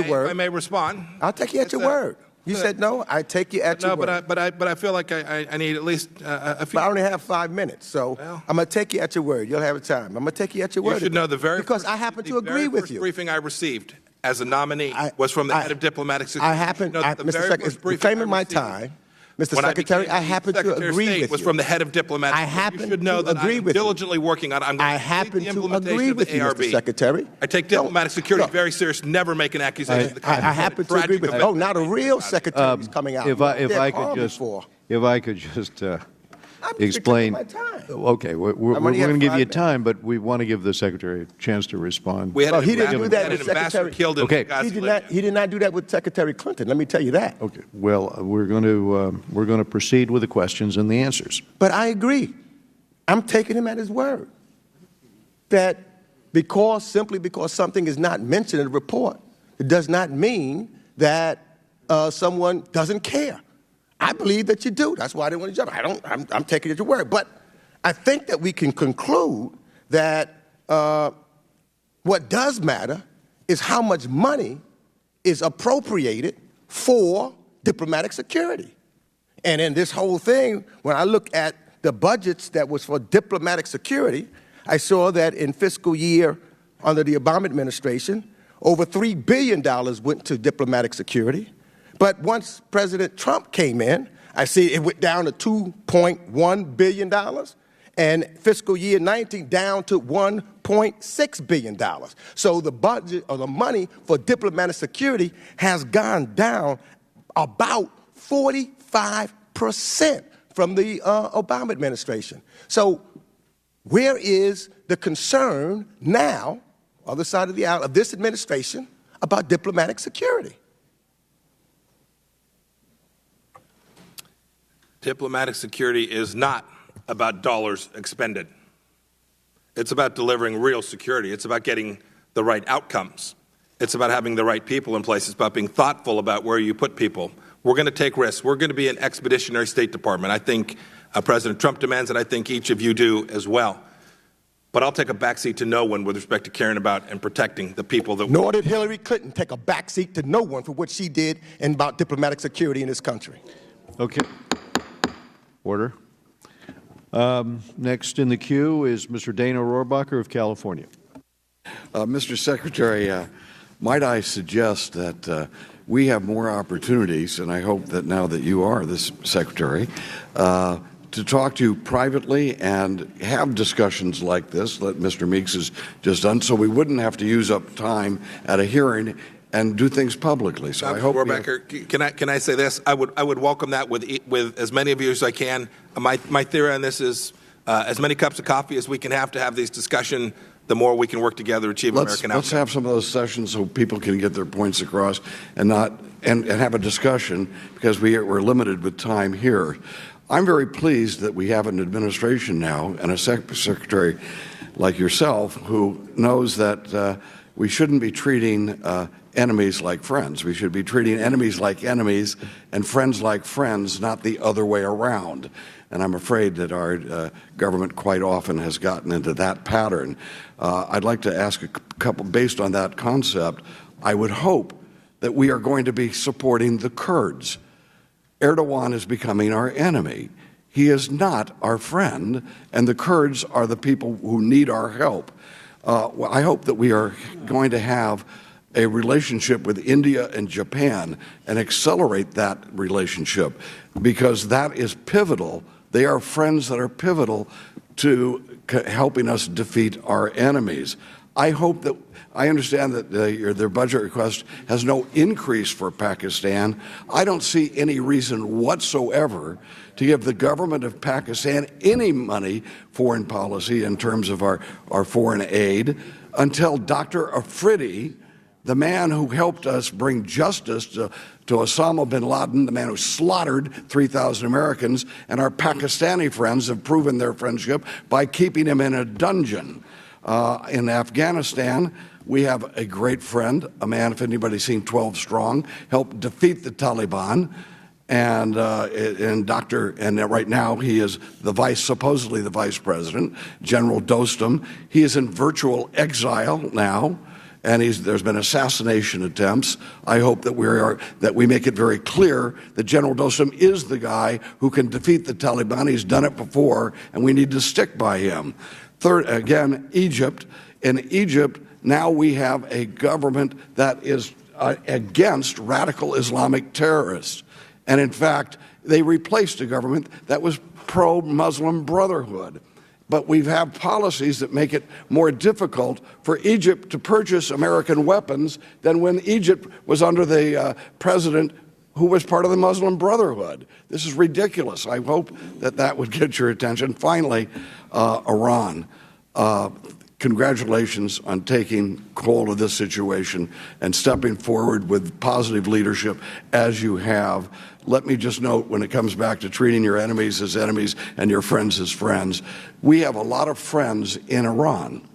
word. If I may respond. I'll take you at your word. You said no, I take you at your word. No, but I feel like I need at least a few. But I only have 5 minutes, so I'm going to take you at your word. You'll have time. I'm going to take you at your word. You should know the very because I happen to agree with you. The briefing I received as a nominee was from the head of diplomatic security. I happen, Mr. Secretary, claiming my time. Mr. Secretary, I happen to agree with you. Was from the head of diplomatic. I happen to know that agree I'm with diligently working on it. I'm going to happen the to implementation agree of with the you, ARB. Mr. Secretary. I take diplomatic security very serious. Never make an accusation. I happen to agree with you. Oh, now the real secretary is coming out. If I could just explain. Okay, we're going to give you time, but we want to give the Secretary a chance to respond. He didn't do that with Secretary. Okay. He did not do that with Secretary Clinton. Let me tell you that. Okay. Well, we're going to proceed with the questions and the answers. But I agree. I'm taking him at his word that simply because something is not mentioned in the report, it does not mean that someone doesn't care. I believe that you do. That's why I didn't want to jump. I'm taking it at your word. But I think that we can conclude that what does matter is how much money is appropriated for diplomatic security. And in this whole thing, when I look at the budgets that was for diplomatic security, I saw that in fiscal year under the Obama administration, over $3 billion went to diplomatic security. But once President Trump came in, I see it went down to $2.1 billion, and fiscal year 19 down to $1.6 billion. So the budget or the money for diplomatic security has gone down about 45% from the Obama administration. So where is the concern now, other side of the aisle, of this administration about diplomatic security? Diplomatic security is not about dollars expended. It's about delivering real security. It's about getting the right outcomes. It's about having the right people in place. It's about being thoughtful about where you put people. We're going to take risks. We're going to be an expeditionary State Department. I think President Trump demands it. I think each of you do as well. But I'll take a backseat to no one with respect to caring about and protecting the people that. Nor did Hillary Clinton take a backseat to no one for what she did and about diplomatic security in this country. Okay. Order. Next in the queue is Mr. Dana Rohrabacher of California. Mr. Secretary, might I suggest that we have more opportunities, and I hope that now that you are this Secretary, to talk to you privately and have discussions like this, that Mr. Meeks has just done, so we wouldn't have to use up time at a hearing and do things publicly. So I hope. Rohrabacher, can I say this? I would welcome that with as many of you as I can. My theory on this is as many cups of coffee as we can have these discussions. The more we can work together to achieve American outcomes. Let's have some of those sessions so people can get their points across and have a discussion, because we're limited with time here. I'm very pleased that we have an administration now and a secretary like yourself who knows that we shouldn't be treating enemies like friends. We should be treating enemies like enemies and friends like friends, not the other way around. And I'm afraid that our government quite often has gotten into that pattern. I'd like to ask a couple, based on that concept, I would hope that we are going to be supporting the Kurds. Erdogan is becoming our enemy. He is not our friend, and the Kurds are the people who need our help. I hope that we are going to have a relationship with India and Japan and accelerate that relationship, because that is pivotal. They are friends that are pivotal to helping us defeat our enemies. I hope that I understand that their budget request has no increase for Pakistan. I don't see any reason whatsoever to give the government of Pakistan any money, foreign policy, in terms of our foreign aid, until Dr. Afridi, the man who helped us bring justice to Osama bin Laden, the man who slaughtered 3,000 Americans, and our Pakistani friends have proven their friendship by keeping him in a dungeon. In Afghanistan, we have a great friend, a man, if anybody's seen 12 Strong, helped defeat the Taliban. And right now he is supposedly the vice president, General Dostum. He is in virtual exile now, and there's been assassination attempts. I hope that we make it very clear that General Dostum is the guy who can defeat the Taliban. He's done it before, and we need to stick by him. Third, again, Egypt. In Egypt, now we have a government that is against radical Islamic terrorists. And in fact, they replaced a government that was pro-Muslim Brotherhood. But we have policies that make it more difficult for Egypt to purchase American weapons than when Egypt was under the president who was part of the Muslim Brotherhood. This is ridiculous. I hope that that would get your attention. Finally, Iran. Congratulations on taking hold of this situation and stepping forward with positive leadership as you have. Let me just note, when it comes back to treating your enemies as enemies and your friends as friends, we have a lot of friends in Iran.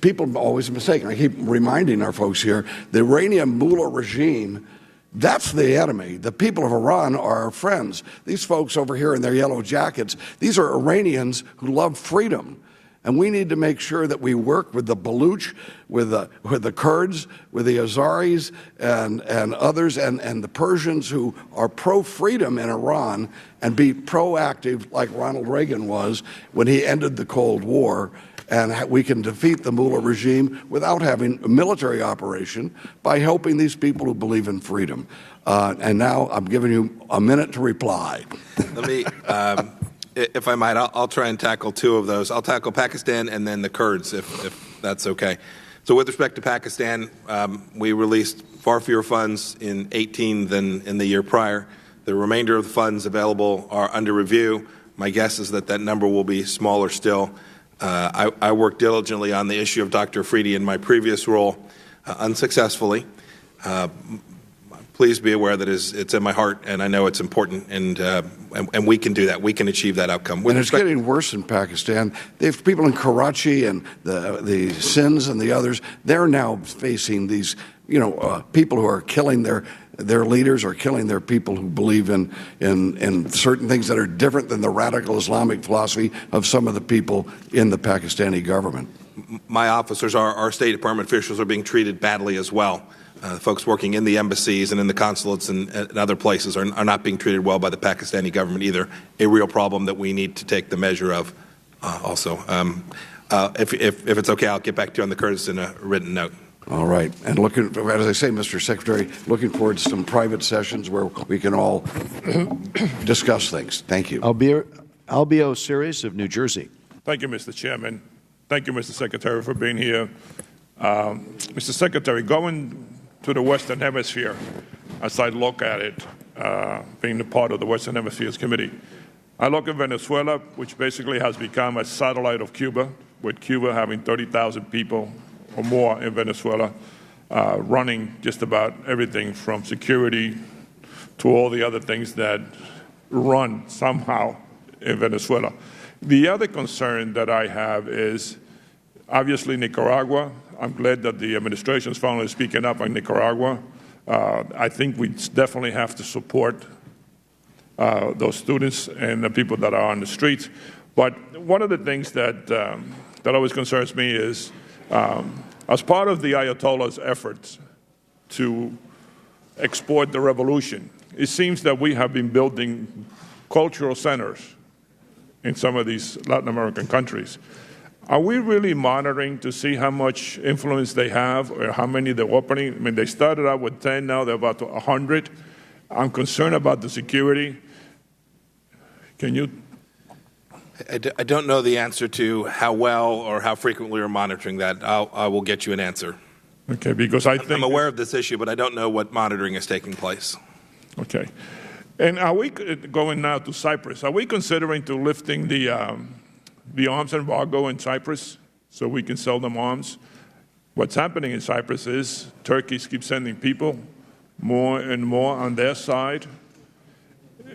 People are always mistaken. I keep reminding our folks here, the Iranian mullah regime, that's the enemy. The people of Iran are our friends. These folks over here in their yellow jackets, these are Iranians who love freedom. And we need to make sure that we work with the Baluch, with the Kurds, with the Azaris and others, and the Persians who are pro-freedom in Iran, and be proactive like Ronald Reagan was when he ended the Cold War. And we can defeat the mullah regime without having a military operation by helping these people who believe in freedom. And now I'm giving you a minute to reply. Let me, if I might, I'll try and tackle two of those. I'll tackle Pakistan and then the Kurds, if that's okay. So with respect to Pakistan, we released far fewer funds in 18 than in the year prior. The remainder of the funds available are under review. My guess is that that number will be smaller still. I worked diligently on the issue of Dr. Afridi in my previous role, unsuccessfully. Please be aware that it's in my heart, and I know it's important, and we can do that. We can achieve that outcome. And it's getting worse in Pakistan. They have people in Karachi and the Sinds and the others. They're now facing these, people who are killing their leaders, or killing their people who believe in certain things that are different than the radical Islamic philosophy of some of the people in the Pakistani government. My officers, our State Department officials, are being treated badly as well. Folks working in the embassies and in the consulates and other places are not being treated well by the Pakistani government either, a real problem that we need to take the measure of also. If it's okay, I'll get back to you on the Kurds in a written note. All right. And as I say, Mr. Secretary, looking forward to some private sessions where we can all discuss things. Thank you. Albio Series of New Jersey. Thank you, Mr. Chairman. Thank you, Mr. Secretary, for being here. Mr. Secretary, going to the Western Hemisphere, as I look at it, being a part of the Western Hemisphere's committee, I look at Venezuela, which basically has become a satellite of Cuba, with Cuba having 30,000 people or more in Venezuela, running just about everything from security to all the other things that run somehow in Venezuela. The other concern that I have is Obviously, Nicaragua. I'm glad that the administration is finally speaking up on Nicaragua. I think we definitely have to support those students and the people that are on the streets. But one of the things that always concerns me is, as part of the Ayatollah's efforts to export the revolution, it seems that we have been building cultural centers in some of these Latin American countries. Are we really monitoring to see how much influence they have or how many they're opening? I mean, they started out with 10, now they're about to 100. I'm concerned about the security. Can you? I don't know the answer to how well or how frequently we're monitoring that. I will get you an answer. Okay, because I think I'm aware of this issue, but I don't know what monitoring is taking place. Okay. And are we going now to Cyprus? Are we considering to lifting the arms embargo in Cyprus so we can sell them arms? What's happening in Cyprus is Turkey keeps sending people more and more on their side.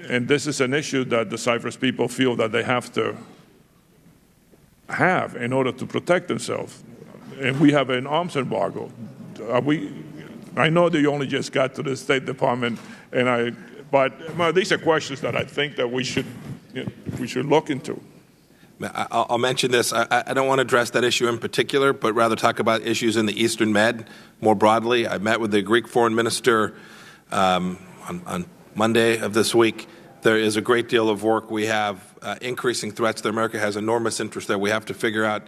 And this is an issue that the Cyprus people feel that they have to have in order to protect themselves. And we have an arms embargo. I know that you only just got to the State Department, but these are questions that I think that we should look into. I'll mention this. I don't want to address that issue in particular, but rather talk about issues in the Eastern Med more broadly. I met with the Greek foreign minister on Monday of this week. There is a great deal of work. We have increasing threats that America has enormous interest there. We have to figure out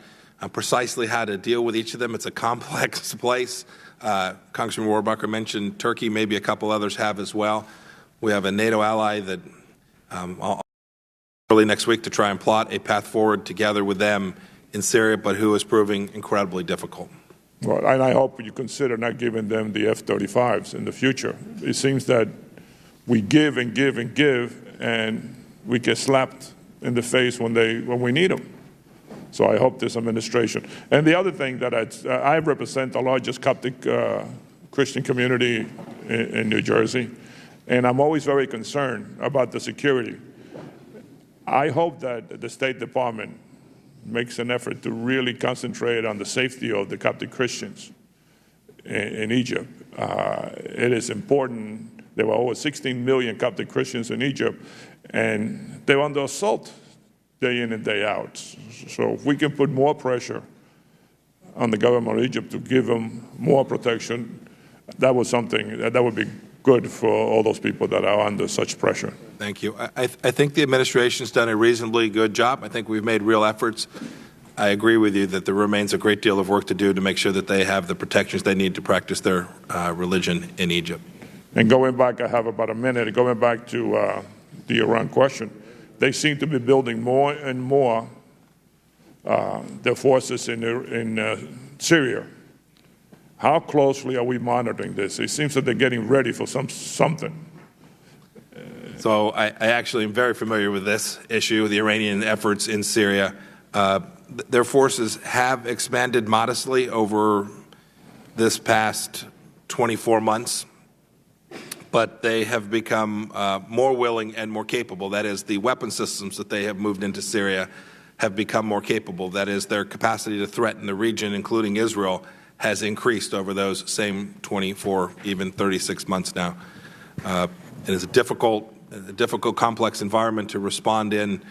precisely how to deal with each of them. It's a complex place. Congressman Rohrabacher mentioned Turkey, maybe a couple others have as well. We have a NATO ally that early next week to try and plot a path forward together with them in Syria, but who is proving incredibly difficult. Well, and I hope you consider not giving them the F-35s in the future. It seems that we give and give and give, and we get slapped in the face when we need them. So I hope this administration. And the other thing that I represent the largest Coptic Christian community in New Jersey, and I'm always very concerned about the security. I hope that the State Department makes an effort to really concentrate on the safety of the Coptic Christians in Egypt. It is important. There were over 16 million Coptic Christians in Egypt, and they're under assault day in and day out. So if we can put more pressure on the government of Egypt to give them more protection, that would be good for all those people that are under such pressure. Thank you. I think the administration's done a reasonably good job. I think we've made real efforts. I agree with you that there remains a great deal of work to do to make sure that they have the protections they need to practice their religion in Egypt. And going back, I have about a minute, going back to the Iran question, they seem to be building more and more their forces in Syria. How closely are we monitoring this? It seems that they're getting ready for something. So I actually am very familiar with this issue, the Iranian efforts in Syria. Their forces have expanded modestly over this past 24 months, but they have become more willing and more capable. That is, the weapon systems that they have moved into Syria have become more capable. That is, their capacity to threaten the region, including Israel, has increased over those same 24, even 36 months now. It is a difficult, complex environment to respond in.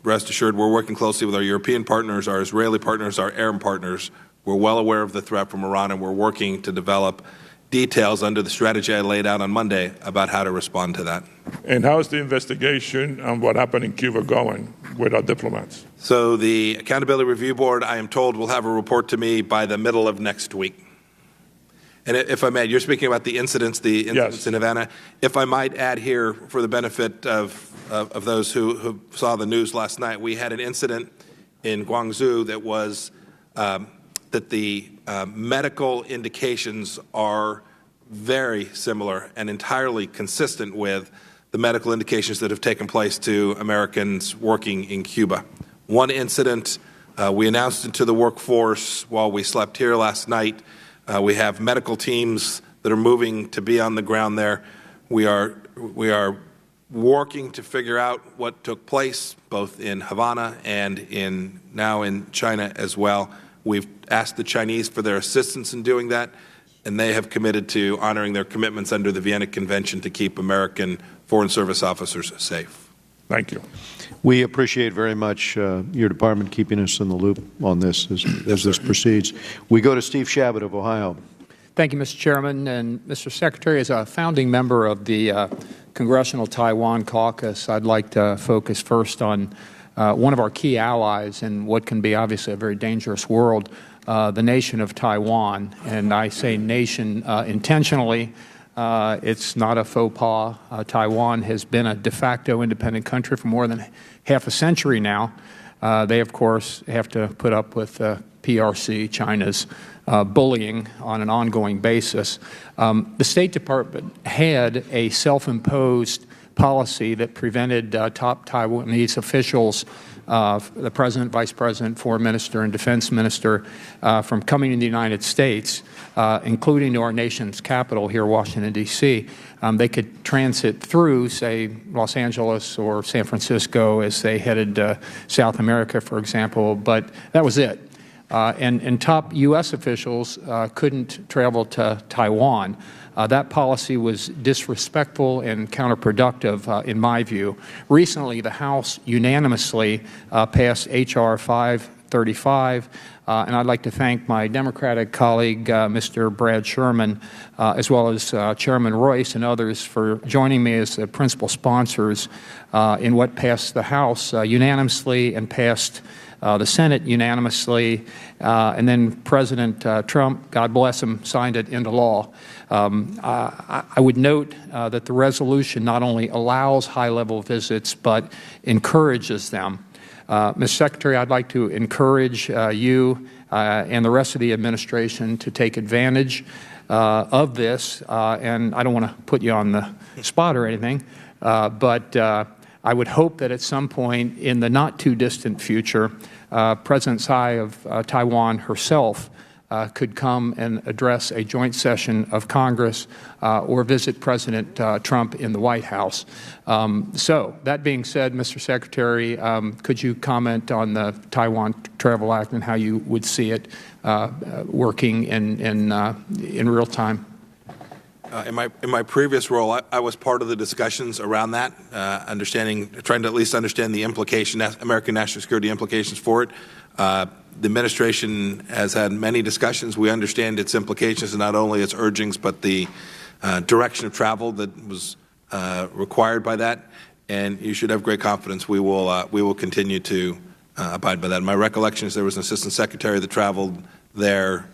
Rest assured, we're working closely with our European partners, our Israeli partners, our Arab partners. We're well aware of the threat from Iran, and we're working to develop details under the strategy I laid out on Monday about how to respond to that. And how is the investigation on what happened in Cuba going with our diplomats? So the Accountability Review Board, I am told, will have a report to me by the middle of next week. And if I may, you're speaking about the incidents Yes. in Havana. If I might add here, for the benefit of those who saw the news last night, we had an incident in Guangzhou that was that the medical indications are very similar and entirely consistent with the medical indications that have taken place to Americans working in Cuba. One incident we announced it to the workforce while we slept here last night. We have medical teams that are moving to be on the ground there. We are working to figure out what took place both in Havana and now in China as well. We've asked the Chinese for their assistance in doing that, and they have committed to honoring their commitments under the Vienna Convention to keep American Foreign Service officers safe. Thank you. We appreciate very much your department keeping us in the loop on this as this proceeds. We go to Steve Shabbat of Ohio. Thank you, Mr. Chairman. And Mr. Secretary, as a founding member of the Congressional Taiwan Caucus, I'd like to focus first on one of our key allies in what can be obviously a very dangerous world, the nation of Taiwan. And I say nation intentionally. It's not a faux pas. Taiwan has been a de facto independent country for more than half a century now. They, of course, have to put up with PRC, China's bullying on an ongoing basis. The State Department had a self-imposed policy that prevented top Taiwanese officials, the President, Vice President, Foreign Minister, and Defense Minister, from coming to the United States, including to our nation's capital here, Washington, D.C. They could transit through, say, Los Angeles or San Francisco as they headed to South America, for example, but that was it. And top U.S. officials couldn't travel to Taiwan. That policy was disrespectful and counterproductive, in my view. Recently, the House unanimously passed H.R. 535, and I'd like to thank my Democratic colleague, Mr. Brad Sherman, as well as Chairman Royce and others for joining me as the principal sponsors in what passed the House unanimously and passed the Senate unanimously, and then President Trump, God bless him, signed it into law. I would note that the resolution not only allows high-level visits, but encourages them. Mr. Secretary, I'd like to encourage you and the rest of the administration to take advantage of this, and I don't want to put you on the spot or anything, but I would hope that at some point in the not-too-distant future, President Tsai of Taiwan herself could come and address a joint session of Congress or visit President Trump in the White House. So, that being said, Mr. Secretary, could you comment on the Taiwan Travel Act and how you would see it working in real time? In my previous role, I was part of the discussions around that, trying to at least understand the American national security implications for it. The administration has had many discussions. We understand its implications, and not only its urgings, but the direction of travel that was required by that. And you should have great confidence we will continue to abide by that. My recollection is there was an assistant secretary that traveled there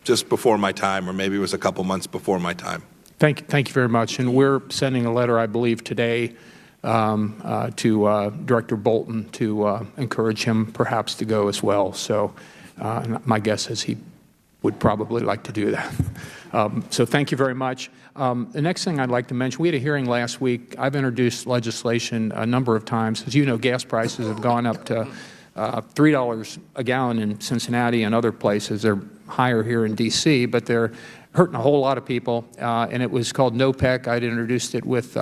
just before my time, or maybe it was a couple months before my time. Thank you very much. And we're sending a letter, I believe, today to Director Bolton to encourage him perhaps to go as well. So my guess is he would probably like to do that. So thank you very much. The next thing I'd like to mention, we had a hearing last week. I've introduced legislation a number of times. As you know, gas prices have gone up to $3 a gallon in Cincinnati and other places. They're higher here in D.C., but they're hurting a whole lot of people. And it was called NOPEC. I'd introduced it with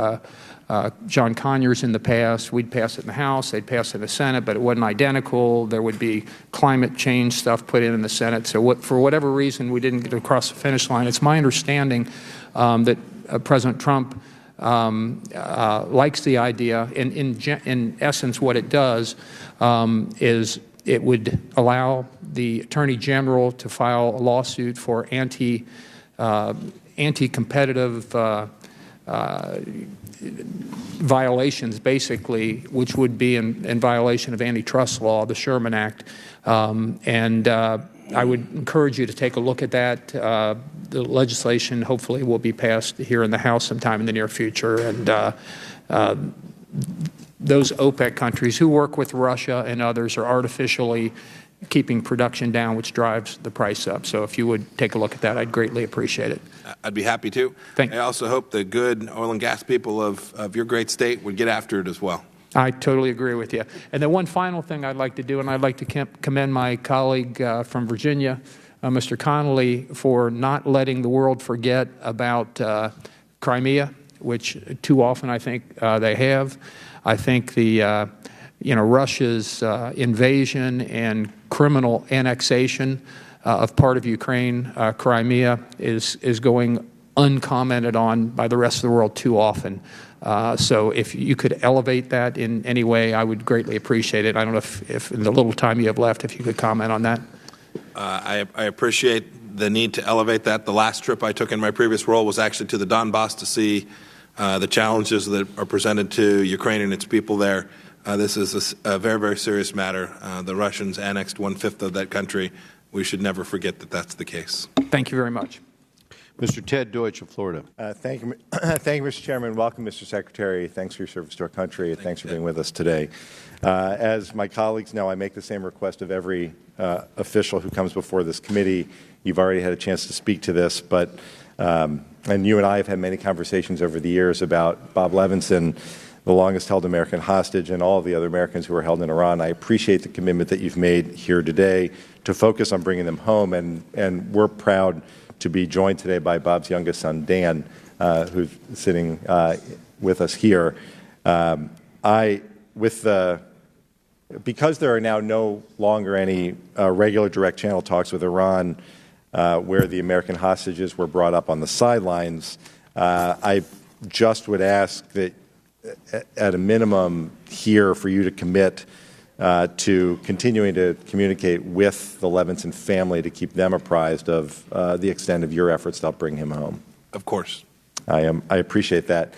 John Conyers in the past. We'd pass it in the House. They'd pass it in the Senate, but it wasn't identical. There would be climate change stuff put in the Senate. So for whatever reason, we didn't get across the finish line. It's my understanding that President Trump likes the idea. In essence, what it does is it would allow the Attorney General to file a lawsuit for anti-competitive violations, basically, which would be in violation of antitrust law, the Sherman Act. And I would encourage you to take a look at that. The legislation hopefully will be passed here in the House sometime in the near future. And those OPEC countries who work with Russia and others are artificially keeping production down, which drives the price up. So if you would take a look at that, I'd greatly appreciate it. I'd be happy to. Thank you. I also hope the good oil and gas people of your great state would get after it as well. I totally agree with you. And then one final thing I'd like to do, and I'd like to commend my colleague from Virginia, Mr. Connolly, for not letting the world forget about Crimea. which too often I think they have. I think the Russia's invasion and criminal annexation of part of Ukraine, Crimea, is going uncommented on by the rest of the world too often. So if you could elevate that in any way, I would greatly appreciate it. I don't know if in the little time you have left, if you could comment on that. I appreciate the need to elevate that. The last trip I took in my previous role was actually to the Donbass to see the challenges that are presented to Ukraine and its people there. This is a very, very serious matter. The Russians annexed 1/5 of that country. We should never forget that that's the case. Thank you very much. Mr. Ted Deutsch of Florida. Thank you, Mr. Chairman. Welcome, Mr. Secretary. Thanks for your service to our country, and thanks for being with us today. As my colleagues know, I make the same request of every official who comes before this committee. You've already had a chance to speak to this, but and you and I have had many conversations over the years about Bob Levinson, the longest-held American hostage, and all of the other Americans who are held in Iran. I appreciate the commitment that you've made here today to focus on bringing them home, and we're proud to be joined today by Bob's youngest son, Dan, who's sitting with us here. Because there are now no longer any regular direct channel talks with Iran where the American hostages were brought up on the sidelines, I just would ask that at a minimum here for you to commit to continuing to communicate with the Levinson family to keep them apprised of the extent of your efforts to help bring him home. Of course. I appreciate that.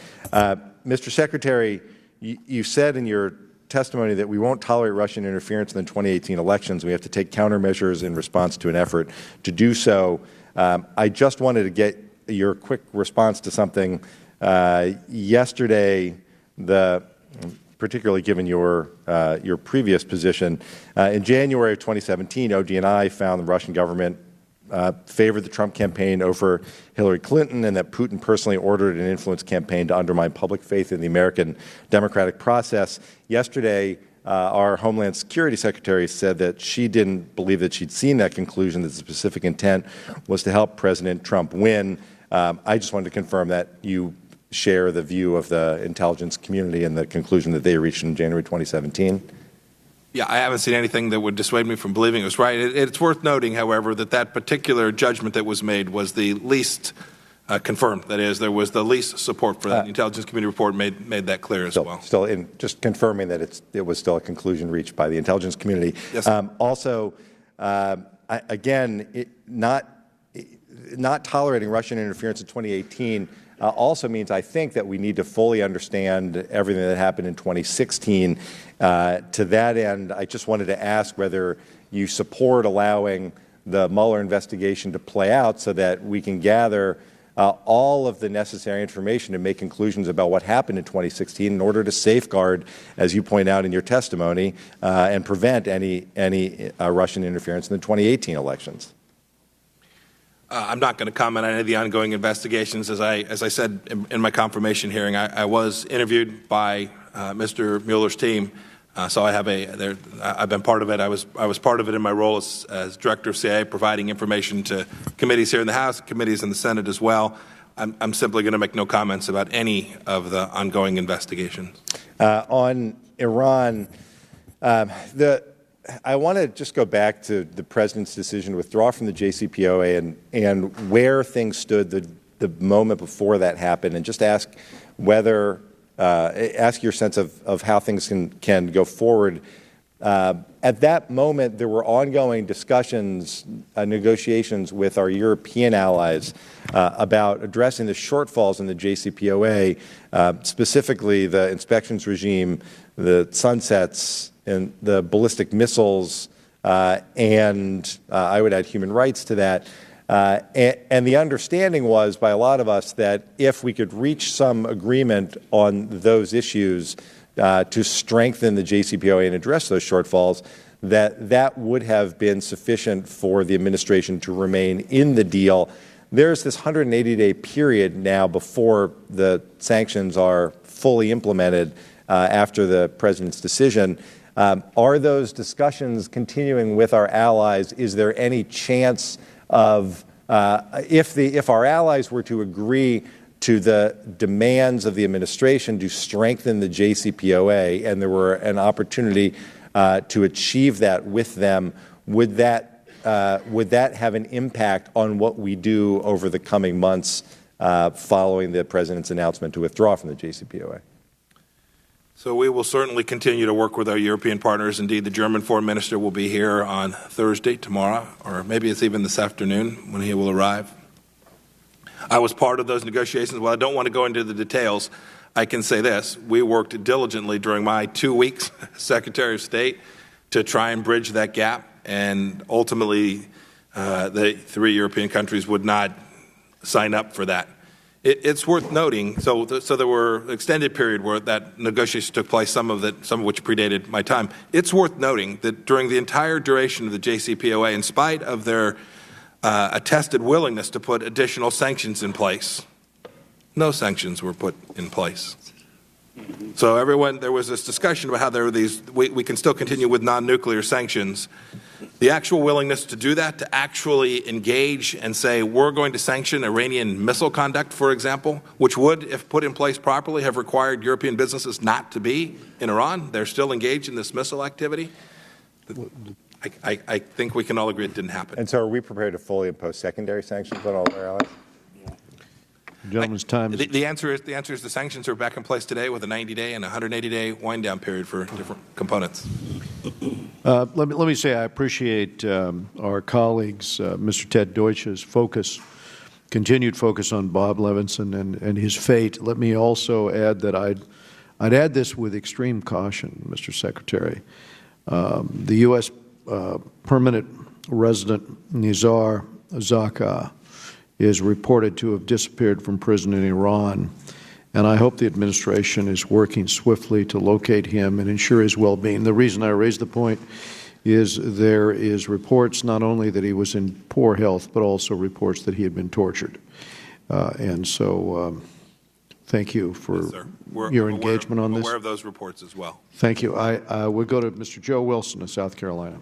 Mr. Secretary, you said in your testimony that we won't tolerate Russian interference in the 2018 elections. We have to take countermeasures in response to an effort to do so. I just wanted to get your quick response to something. Yesterday, particularly given your previous position, in January of 2017, ODNI found the Russian government favored the Trump campaign over Hillary Clinton, and that Putin personally ordered an influence campaign to undermine public faith in the American democratic process. Yesterday, our Homeland Security Secretary said that she didn't believe that she'd seen that conclusion, that the specific intent was to help President Trump win. I just wanted to confirm that you share the view of the intelligence community and the conclusion that they reached in January 2017. Yeah, I haven't seen anything that would dissuade me from believing it was right. It's worth noting, however, that that particular judgment that was made was the least confirmed. That is, there was the least support for that. The intelligence community report made that clear as well. Still, just confirming that it was still a conclusion reached by the intelligence community. Yes. Also, again, not tolerating Russian interference in 2018 also means, I think, that we need to fully understand everything that happened in 2016. To that end, I just wanted to ask whether you support allowing the Mueller investigation to play out so that we can gather all of the necessary information to make conclusions about what happened in 2016 in order to safeguard, as you point out in your testimony, and prevent any Russian interference in the 2018 elections. I'm not going to comment on any of the ongoing investigations. As I said in my confirmation hearing, I was interviewed by Mr. Mueller's team, so I've been part of it. I was part of it in my role as director of CIA, providing information to committees here in the House, committees in the Senate as well. I'm simply going to make no comments about any of the ongoing investigations. On Iran, I want to just go back to the President's decision to withdraw from the JCPOA and where things stood the moment before that happened, and just ask your sense of how things can go forward. At that moment, there were ongoing discussions, negotiations with our European allies about addressing the shortfalls in the JCPOA, specifically the inspections regime, the sunsets, and the ballistic missiles, and I would add human rights to that. And the understanding was by a lot of us that if we could reach some agreement on those issues to strengthen the JCPOA and address those shortfalls, that would have been sufficient for the administration to remain in the deal. There's this 180-day period now before the sanctions are fully implemented after the President's decision. Are those discussions continuing with our allies? Is there any chance of, if our allies were to agree to the demands of the administration to strengthen the JCPOA, and there were an opportunity to achieve that with them, would that have an impact on what we do over the coming months following the President's announcement to withdraw from the JCPOA? So we will certainly continue to work with our European partners. Indeed, the German foreign minister will be here on Thursday, tomorrow, or maybe it's even this afternoon when he will arrive. I was part of those negotiations. While I don't want to go into the details, I can say this. We worked diligently during my 2 weeks as Secretary of State to try and bridge that gap, and ultimately the 3 European countries would not sign up for that. It's worth noting, so there were an extended period where that negotiation took place, some of which predated my time. It's worth noting that during the entire duration of the JCPOA, in spite of their attested willingness to put additional sanctions in place, no sanctions were put in place. So there was this discussion about how there were we can still continue with non-nuclear sanctions. The actual willingness to do that, to actually engage and say, we're going to sanction Iranian missile conduct, for example, which would, if put in place properly, have required European businesses not to be in Iran. They're still engaged in this missile activity. I think we can all agree it didn't happen. And so are we prepared to fully impose secondary sanctions on all of our allies? Gentleman's time. The answer is the sanctions are back in place today with a 90-day and 180-day wind-down period for different components. Let me say I appreciate our colleagues, Mr. Ted Deutsch's continued focus on Bob Levinson and his fate. Let me also add that I'd add this with extreme caution, Mr. Secretary. The U.S. Permanent resident Nizar Zakah is reported to have disappeared from prison in Iran, and I hope the administration is working swiftly to locate him and ensure his well-being. The reason I raise the point is there is reports not only that he was in poor health, but also reports that he had been tortured. And so thank you for your engagement on this. I'm aware of those reports as well. Thank you. I would go to Mr. Joe Wilson of South Carolina.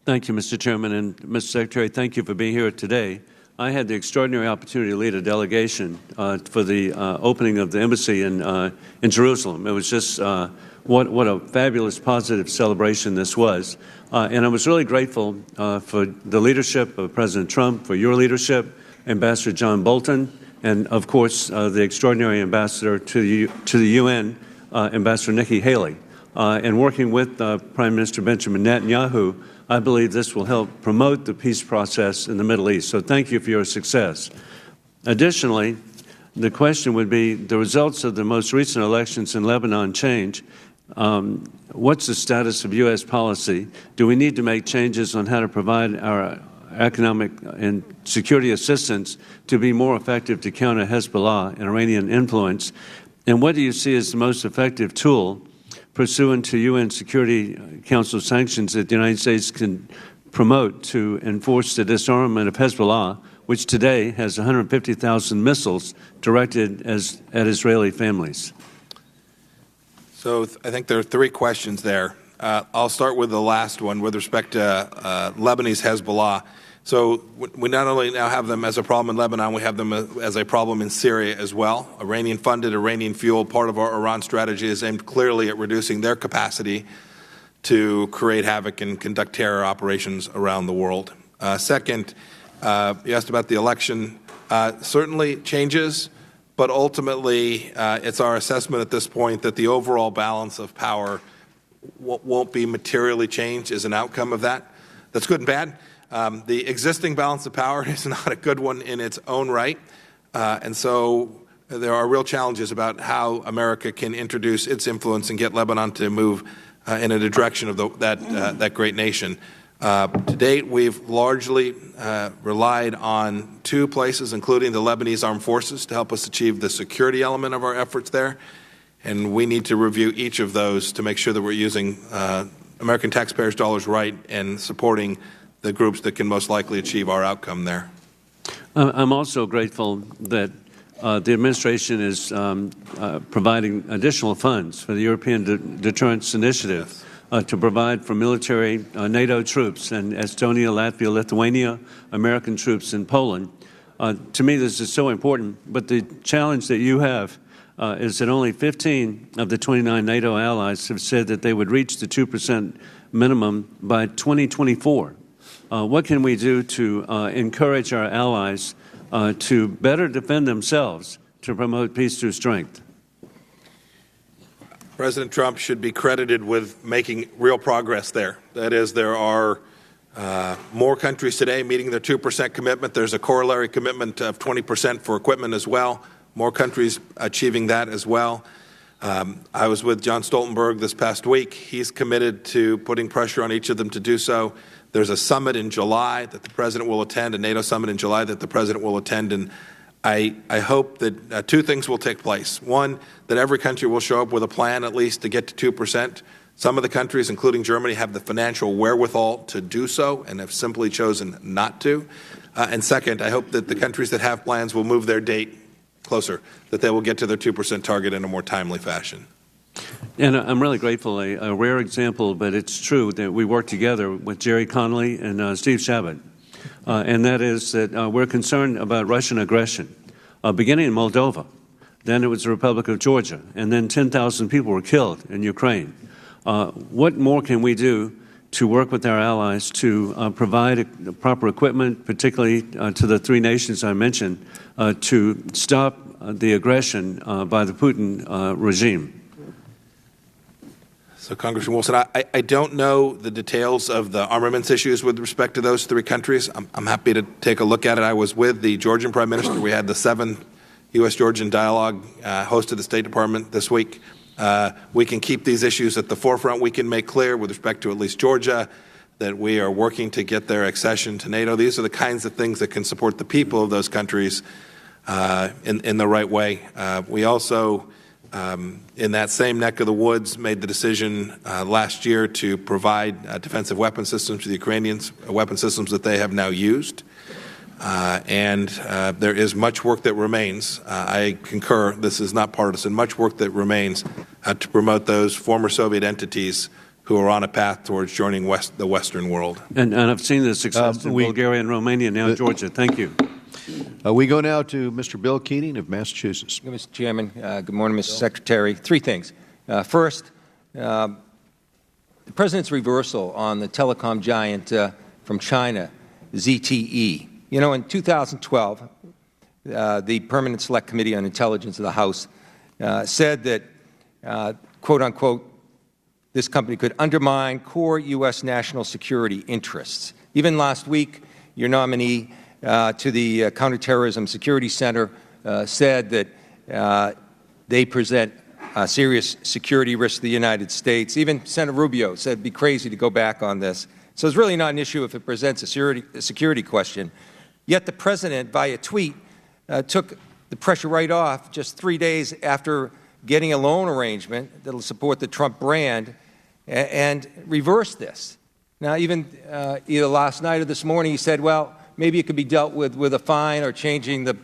Thank you, Mr. Chairman. And Mr. Secretary, thank you for being here today. I had the extraordinary opportunity to lead a delegation for the opening of the embassy in Jerusalem. It was just what a fabulous, positive celebration this was. And I was really grateful for the leadership of President Trump, for your leadership, Ambassador John Bolton, and, of course, the extraordinary ambassador to the UN, Ambassador Nikki Haley. And working with Prime Minister Benjamin Netanyahu, I believe this will help promote the peace process in the Middle East. So thank you for your success. Additionally, the question would be, the results of the most recent elections in Lebanon change. What's the status of U.S. policy? Do we need to make changes on how to provide our economic and security assistance to be more effective to counter Hezbollah and Iranian influence? And what do you see as the most effective tool pursuant to UN Security Council sanctions that the United States can promote to enforce the disarmament of Hezbollah, which today has 150,000 missiles directed at Israeli families? So I think there are 3 questions there. I'll start with the last one with respect to Lebanese Hezbollah. So we not only now have them as a problem in Lebanon, we have them as a problem in Syria as well. Iranian-funded, Iranian fuel, part of our Iran strategy is aimed clearly at reducing their capacity to create havoc and conduct terror operations around the world. Second, you asked about the election. Certainly changes, but ultimately it's our assessment at this point that the overall balance of power won't be materially changed as an outcome of that. That's good and bad. The existing balance of power is not a good one in its own right, and so there are real challenges about how America can introduce its influence and get Lebanon to move in a direction of that great nation. To date, we've largely relied on 2 places, including the Lebanese Armed Forces, to help us achieve the security element of our efforts there, and we need to review each of those to make sure that we're using American taxpayers' dollars right and supporting the groups that can most likely achieve our outcome there. I'm also grateful that the administration is providing additional funds for the European Deterrence Initiative to provide for military NATO troops in Estonia, Latvia, Lithuania, American troops in Poland. To me, this is so important, but the challenge that you have is that only 15 of the 29 NATO allies have said that they would reach the 2% minimum by 2024. What can we do to encourage our allies to better defend themselves, to promote peace through strength? President Trump should be credited with making real progress there. That is, there are more countries today meeting their 2% commitment. There's a corollary commitment of 20% for equipment as well. More countries achieving that as well. I was with John Stoltenberg this past week. He's committed to putting pressure on each of them to do so. There's a summit in July that the President will attend, a NATO summit in July that the President will attend, and I hope that two things will take place. One, that every country will show up with a plan at least to get to 2%. Some of the countries, including Germany, have the financial wherewithal to do so and have simply chosen not to. And second, I hope that the countries that have plans will move their date closer, that they will get to their 2% target in a more timely fashion. And I'm really grateful, a rare example, but it's true, that we work together with Jerry Connolly and Steve Chabot. And that is that we're concerned about Russian aggression, beginning in Moldova. Then it was the Republic of Georgia. And then 10,000 people were killed in Ukraine. What more can we do to work with our allies to provide proper equipment, particularly to the three nations I mentioned, to stop the aggression by the Putin regime? So, Congressman Wilson, I don't know the details of the armaments issues with respect to those three countries. I'm happy to take a look at it. I was with the Georgian Prime Minister. We had the 7th U.S.-Georgian dialogue hosted the State Department this week. We can keep these issues at the forefront. We can make clear with respect to at least Georgia that we are working to get their accession to NATO. These are the kinds of things that can support the people of those countries in the right way. We also, in that same neck of the woods, made the decision last year to provide defensive weapon systems to the Ukrainians, weapon systems that they have now used. And there is much work that remains. I concur, this is not partisan, much work that remains to promote those former Soviet entities who are on a path towards joining the Western world. And I've seen the success in Bulgaria and Romania, now Georgia. Thank you. We go now to Mr. Bill Keating of Massachusetts. Mr. Chairman, good morning, Mr. Secretary. Three things. First, the President's reversal on the telecom giant from China, ZTE. You know, in 2012, the Permanent Select Committee on Intelligence of the House said that, quote unquote, this company could undermine core U.S. national security interests. Even last week, your nominee to the Counterterrorism Security Center said that they present serious security risks to the United States. Even Senator Rubio said it'd be crazy to go back on this. So it's really not an issue if it presents a security question. Yet the President, via tweet, took the pressure right off just 3 days after getting a loan arrangement that will support the Trump brand and reversed this. Now, even either last night or this morning, he said, well, maybe it could be dealt with a fine or changing the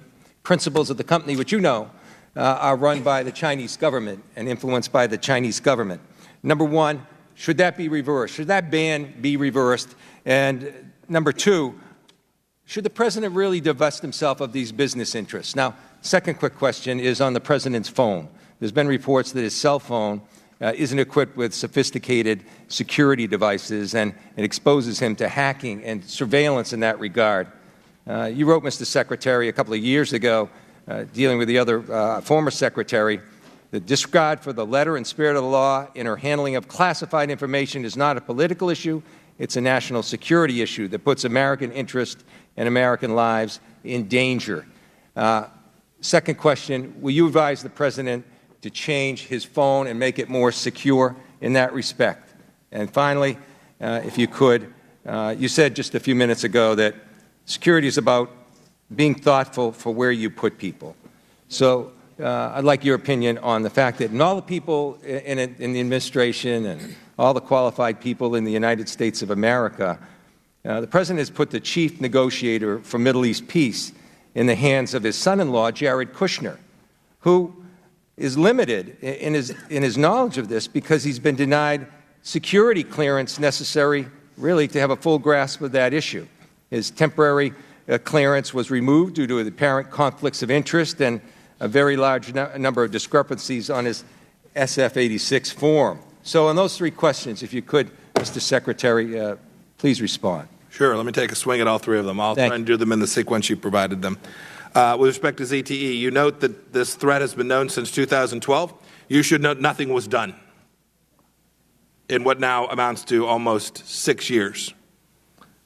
principles of the company, which you know are run by the Chinese government and influenced by the Chinese government. Number one, should that be reversed? Should that ban be reversed? And number two, should the President really divest himself of these business interests? Now, second quick question is on the President's phone. There's been reports that his cell phone isn't equipped with sophisticated security devices, and it exposes him to hacking and surveillance in that regard. You wrote, Mr. Secretary, a couple of years ago, dealing with the other former Secretary, the disregard for the letter and spirit of the law in her handling of classified information is not a political issue. It's a national security issue that puts American interest and American lives in danger. Second question, will you advise the President to change his phone and make it more secure in that respect? And finally, if you could, you said just a few minutes ago that security is about being thoughtful for where you put people. So I'd like your opinion on the fact that all the people in the administration and all the qualified people in the United States of America, the President has put the chief negotiator for Middle East peace in the hands of his son-in-law, Jared Kushner, who is limited in his knowledge of this because he's been denied security clearance necessary really to have a full grasp of that issue. His temporary clearance was removed due to the apparent conflicts of interest and a very large number of discrepancies on his SF-86 form. So on those three questions, if you could, Mr. Secretary, please respond. Sure. Let me take a swing at all three of them. I'll try and do them in the sequence you provided them. With respect to ZTE, you note that this threat has been known since 2012. You should note nothing was done in what now amounts to almost 6 years.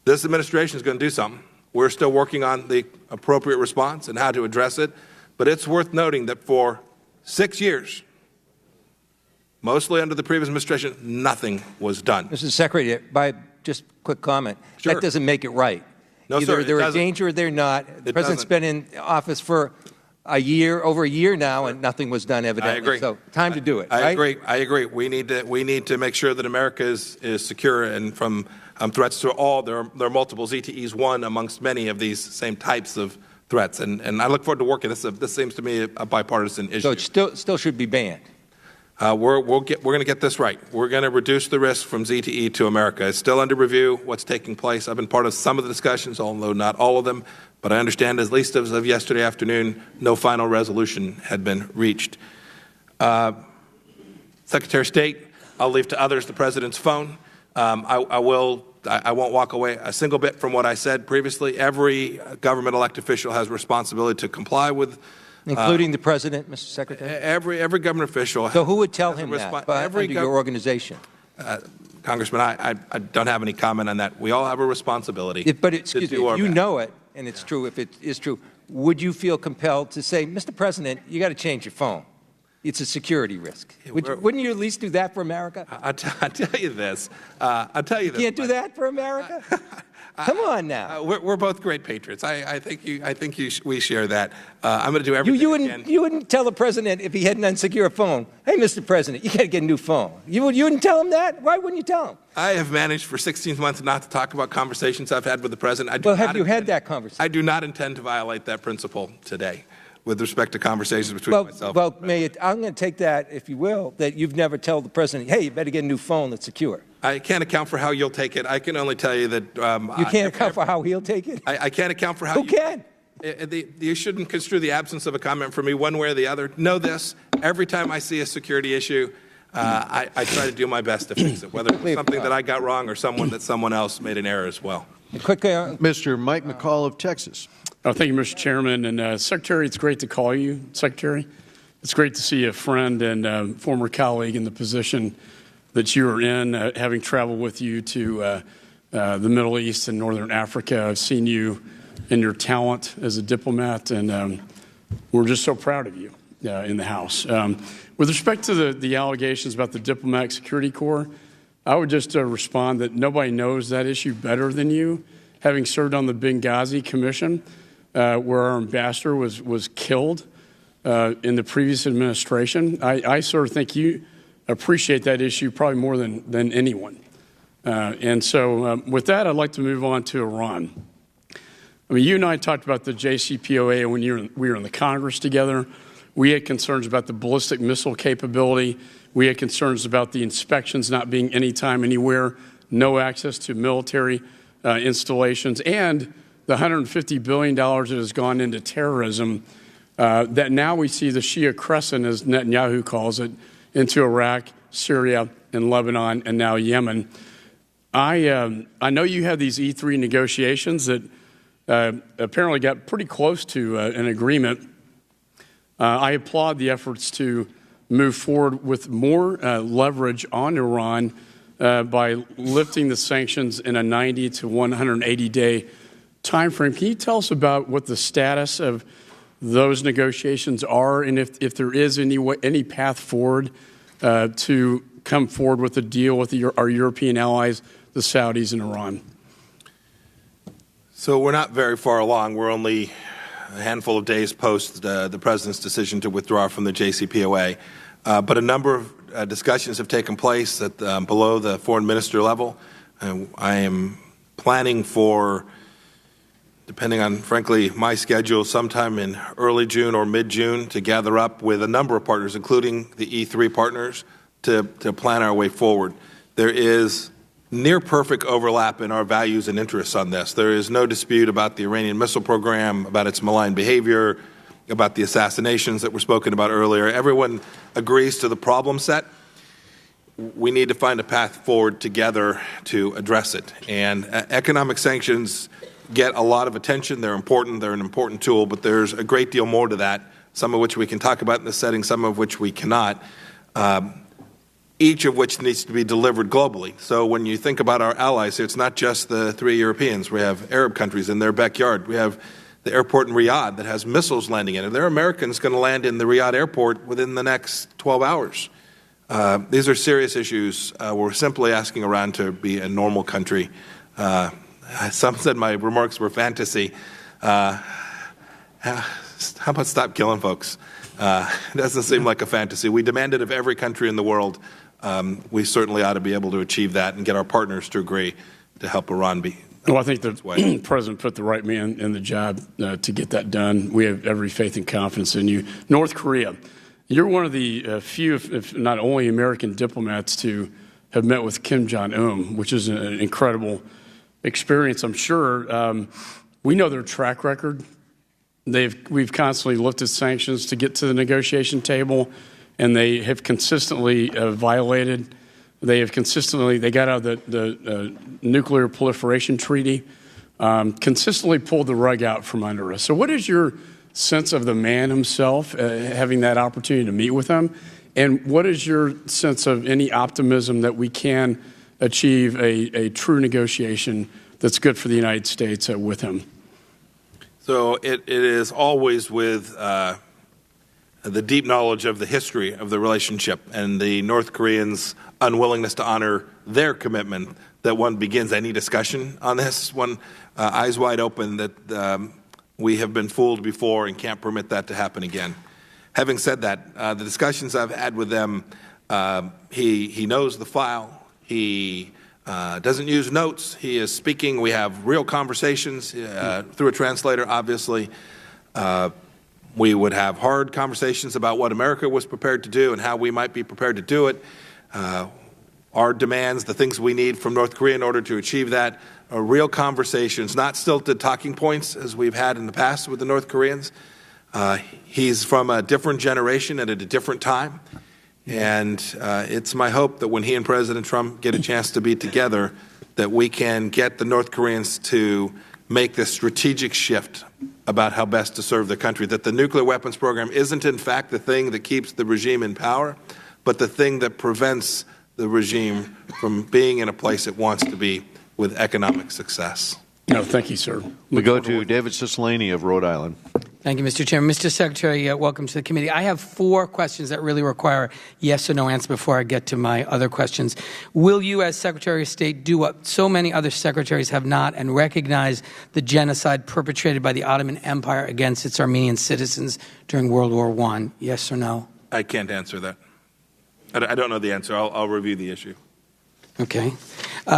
This administration is going to do something. We're still working on the appropriate response and how to address it, but it's worth noting that for 6 years, mostly under the previous administration, nothing was done. Mr. Secretary, by just quick comment, Sure. that doesn't make it right. No, Either sir, they're a danger or they're not. The President's been in office for over a year now, and nothing was done, evidently. I agree. So time to do it. I right? agree. I agree. We need to make sure that America is secure and from threats to all. There are multiple ZTEs, one amongst many of these same types of threats, and I look forward to working. This seems to me a bipartisan issue. So it still should be banned. We're going to get this right. We're going to reduce the risk from ZTE to America. It's still under review what's taking place. I've been part of some of the discussions, although not all of them. But I understand, at least as of yesterday afternoon, no final resolution had been reached. Secretary of State, I'll leave to others the President's phone. I won't walk away a single bit from what I said previously. Every government elected official has responsibility to comply with. Including the President, Mr. Secretary? Every government official. So who would tell him that under your organization? Congressman, I don't have any comment on that. We all have a responsibility. But excuse me, if you know it, and it's true, if it is true, would you feel compelled to say, Mr. President, you got to change your phone? It's a security risk. Wouldn't you at least do that for America? I'll tell you this. You can't do that for America? Come on now. We're both great patriots. I think we share that. I'm going to do everything I can. You wouldn't tell the President if he had an unsecure phone, hey, Mr. President, you got to get a new phone. You wouldn't tell him that? Why wouldn't you tell him? I have managed for 16 months not to talk about conversations I've had with the President. Well, have you had that conversation? I do not intend to violate that principle today with respect to conversations between myself and the President. I'm going to take that, if you will, that you've never told the President, hey, you better get a new phone that's secure. I can't account for how you'll take it. I can only tell you that... you can't account for how he'll take it? I can't account for how... Who can? You shouldn't construe the absence of a comment from me one way or the other. Know this, every time I see a security issue, I try to do my best to fix it, whether it's something that I got wrong or someone else made an error as well. Mr. Mike McCall of Texas. Thank you, Mr. Chairman. And Secretary, it's great to call you, Secretary. It's great to see a friend and former colleague in the position that you are in, having traveled with you to the Middle East and Northern Africa. I've seen you and your talent as a diplomat, and we're just so proud of you in the House. With respect to the allegations about the Diplomatic Security Corps, I would just respond that nobody knows that issue better than you, having served on the Benghazi Commission, where our ambassador was killed in the previous administration. I sort of think you appreciate that issue probably more than anyone. And so with that, I'd like to move on to Iran. I mean, you and I talked about the JCPOA when we were in the Congress together. We had concerns about the ballistic missile capability. We had concerns about the inspections not being anytime, anywhere, no access to military installations, and the $150 billion that has gone into terrorism, that now we see the Shia crescent, as Netanyahu calls it, into Iraq, Syria, and Lebanon, and now Yemen. I know you have these E3 negotiations that apparently got pretty close to an agreement. I applaud the efforts to move forward with more leverage on Iran by lifting the sanctions in a 90 to 180-day time frame. Can you tell us about what the status of those negotiations are, and if there is any path forward to come forward with a deal with our European allies, the Saudis and Iran? So we're not very far along. We're only a handful of days post the President's decision to withdraw from the JCPOA. But a number of discussions have taken place at below the foreign minister level. I am planning for, depending on, frankly, my schedule, sometime in early June or mid-June to gather up with a number of partners, including the E3 partners, to plan our way forward. There is near perfect overlap in our values and interests on this. There is no dispute about the Iranian missile program, about its malign behavior, about the assassinations that were spoken about earlier. Everyone agrees to the problem set. We need to find a path forward together to address it. And economic sanctions get a lot of attention. They're important. They're an important tool, but there's a great deal more to that, some of which we can talk about in this setting, some of which we cannot, each of which needs to be delivered globally. So when you think about our allies here, it's not just the 3 Europeans. We have Arab countries in their backyard. We have the airport in Riyadh that has missiles landing in it. There are Americans going to land in the Riyadh airport within the next 12 hours. These are serious issues. We're simply asking Iran to be a normal country. Some said my remarks were fantasy. How about stop killing folks? It doesn't seem like a fantasy. We demand it of every country in the world. We certainly ought to be able to achieve that and get our partners to agree to help Iran be. Well, I think the President put the right man in the job to get that done. We have every faith and confidence in you. North Korea, you're one of the few, if not only American diplomats to have met with Kim Jong-un, which is an incredible experience, I'm sure. We know their track record. We've constantly looked at sanctions to get to the negotiation table, and they have consistently violated. They got out of the nuclear proliferation treaty, consistently pulled the rug out from under us. So what is your sense of the man himself, having that opportunity to meet with him? And what is your sense of any optimism that we can achieve a true negotiation that's good for the United States with him? So it is always with the deep knowledge of the history of the relationship and the North Koreans' unwillingness to honor their commitment that one begins any discussion on this. One eyes wide open that we have been fooled before and can't permit that to happen again. Having said that, the discussions I've had with them, he knows the file. He doesn't use notes. He is speaking. We have real conversations through a translator, obviously. We would have hard conversations about what America was prepared to do and how we might be prepared to do it. Our demands, the things we need from North Korea in order to achieve that, are real conversations, not stilted talking points as we've had in the past with the North Koreans. He's from a different generation and at a different time. And it's my hope that when he and President Trump get a chance to be together, that we can get the North Koreans to make this strategic shift about how best to serve the country, that the nuclear weapons program isn't in fact the thing that keeps the regime in power, but the thing that prevents the regime from being in a place it wants to be with economic success. No, thank you, sir. We go to David Cicilline of Rhode Island. Thank you, Mr. Chairman. Mr. Secretary, welcome to the committee. I have 4 questions that really require yes or no answer before I get to my other questions. Will you, as Secretary of State, do what so many other secretaries have not and recognize the genocide perpetrated by the Ottoman Empire against its Armenian citizens during World War I? Yes or no? I can't answer that. I don't know the answer. I'll review the issue. Okay.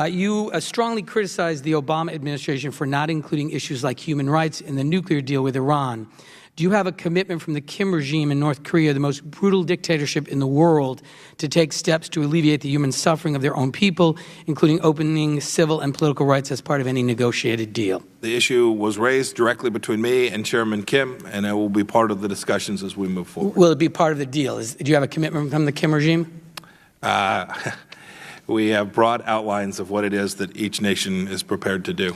You strongly criticized the Obama administration for not including issues like human rights in the nuclear deal with Iran. Do you have a commitment from the Kim regime in North Korea, the most brutal dictatorship in the world, to take steps to alleviate the human suffering of their own people, including opening civil and political rights as part of any negotiated deal? The issue was raised directly between me and Chairman Kim, and it will be part of the discussions as we move forward. Will it be part of the deal? Do you have a commitment from the Kim regime? We have broad outlines of what it is that each nation is prepared to do.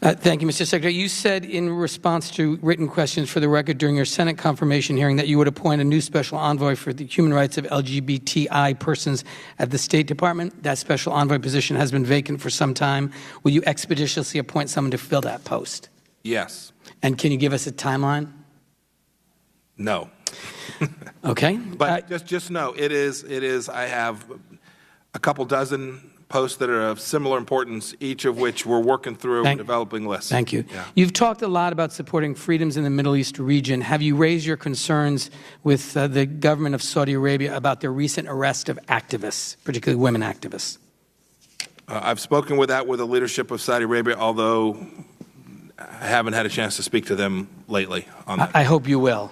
Thank you, Mr. Secretary. You said in response to written questions for the record during your Senate confirmation hearing that you would appoint a new special envoy for the human rights of LGBTI persons at the State Department. That special envoy position has been vacant for some time. Will you expeditiously appoint someone to fill that post? Yes. And can you give us a timeline? No. Okay. But just know, it is, I have a couple dozen posts that are of similar importance, each of which we're working through developing lists. Thank you. Yeah. You've talked a lot about supporting freedoms in the Middle East region. Have you raised your concerns with the government of Saudi Arabia about their recent arrest of activists, particularly women activists? I've spoken with the leadership of Saudi Arabia, although I haven't had a chance to speak to them lately on that. I hope you will.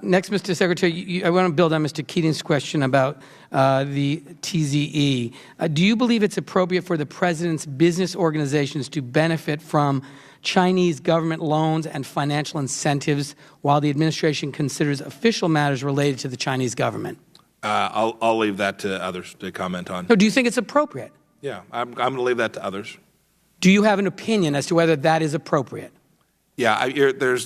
Next, Mr. Secretary, I want to build on Mr. Keating's question about the TZE. Do you believe it's appropriate for the President's business organizations to benefit from Chinese government loans and financial incentives while the administration considers official matters related to the Chinese government? I'll leave that to others to comment on. No, do you think it's appropriate? Yeah, I'm going to leave that to others. Do you have an opinion as to whether that is appropriate? Yeah,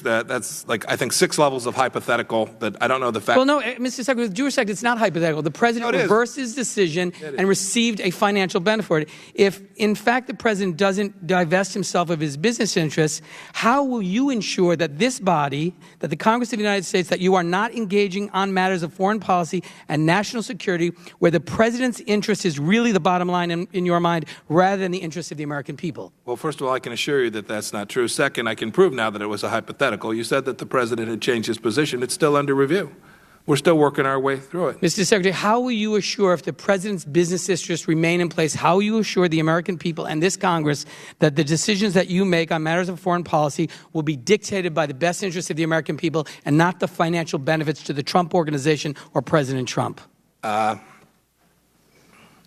that's like, I think, 6 levels of hypothetical that I don't know the fact. Well, no, Mr. Secretary, with due respect, it's not hypothetical. The President reversed his decision and received a financial benefit for it. If, in fact, the President doesn't divest himself of his business interests, how will you ensure that this body, that the Congress of the United States, that you are not engaging on matters of foreign policy and national security where the President's interest is really the bottom line in your mind rather than the interest of the American people? Well, first of all, I can assure you that that's not true. Second, I can prove now that it was a hypothetical. You said that the President had changed his position. It's still under review. We're still working our way through it. Mr. Secretary, how will you assure, if the President's business interests remain in place, how will you assure the American people and this Congress that the decisions that you make on matters of foreign policy will be dictated by the best interests of the American people and not the financial benefits to the Trump organization or President Trump?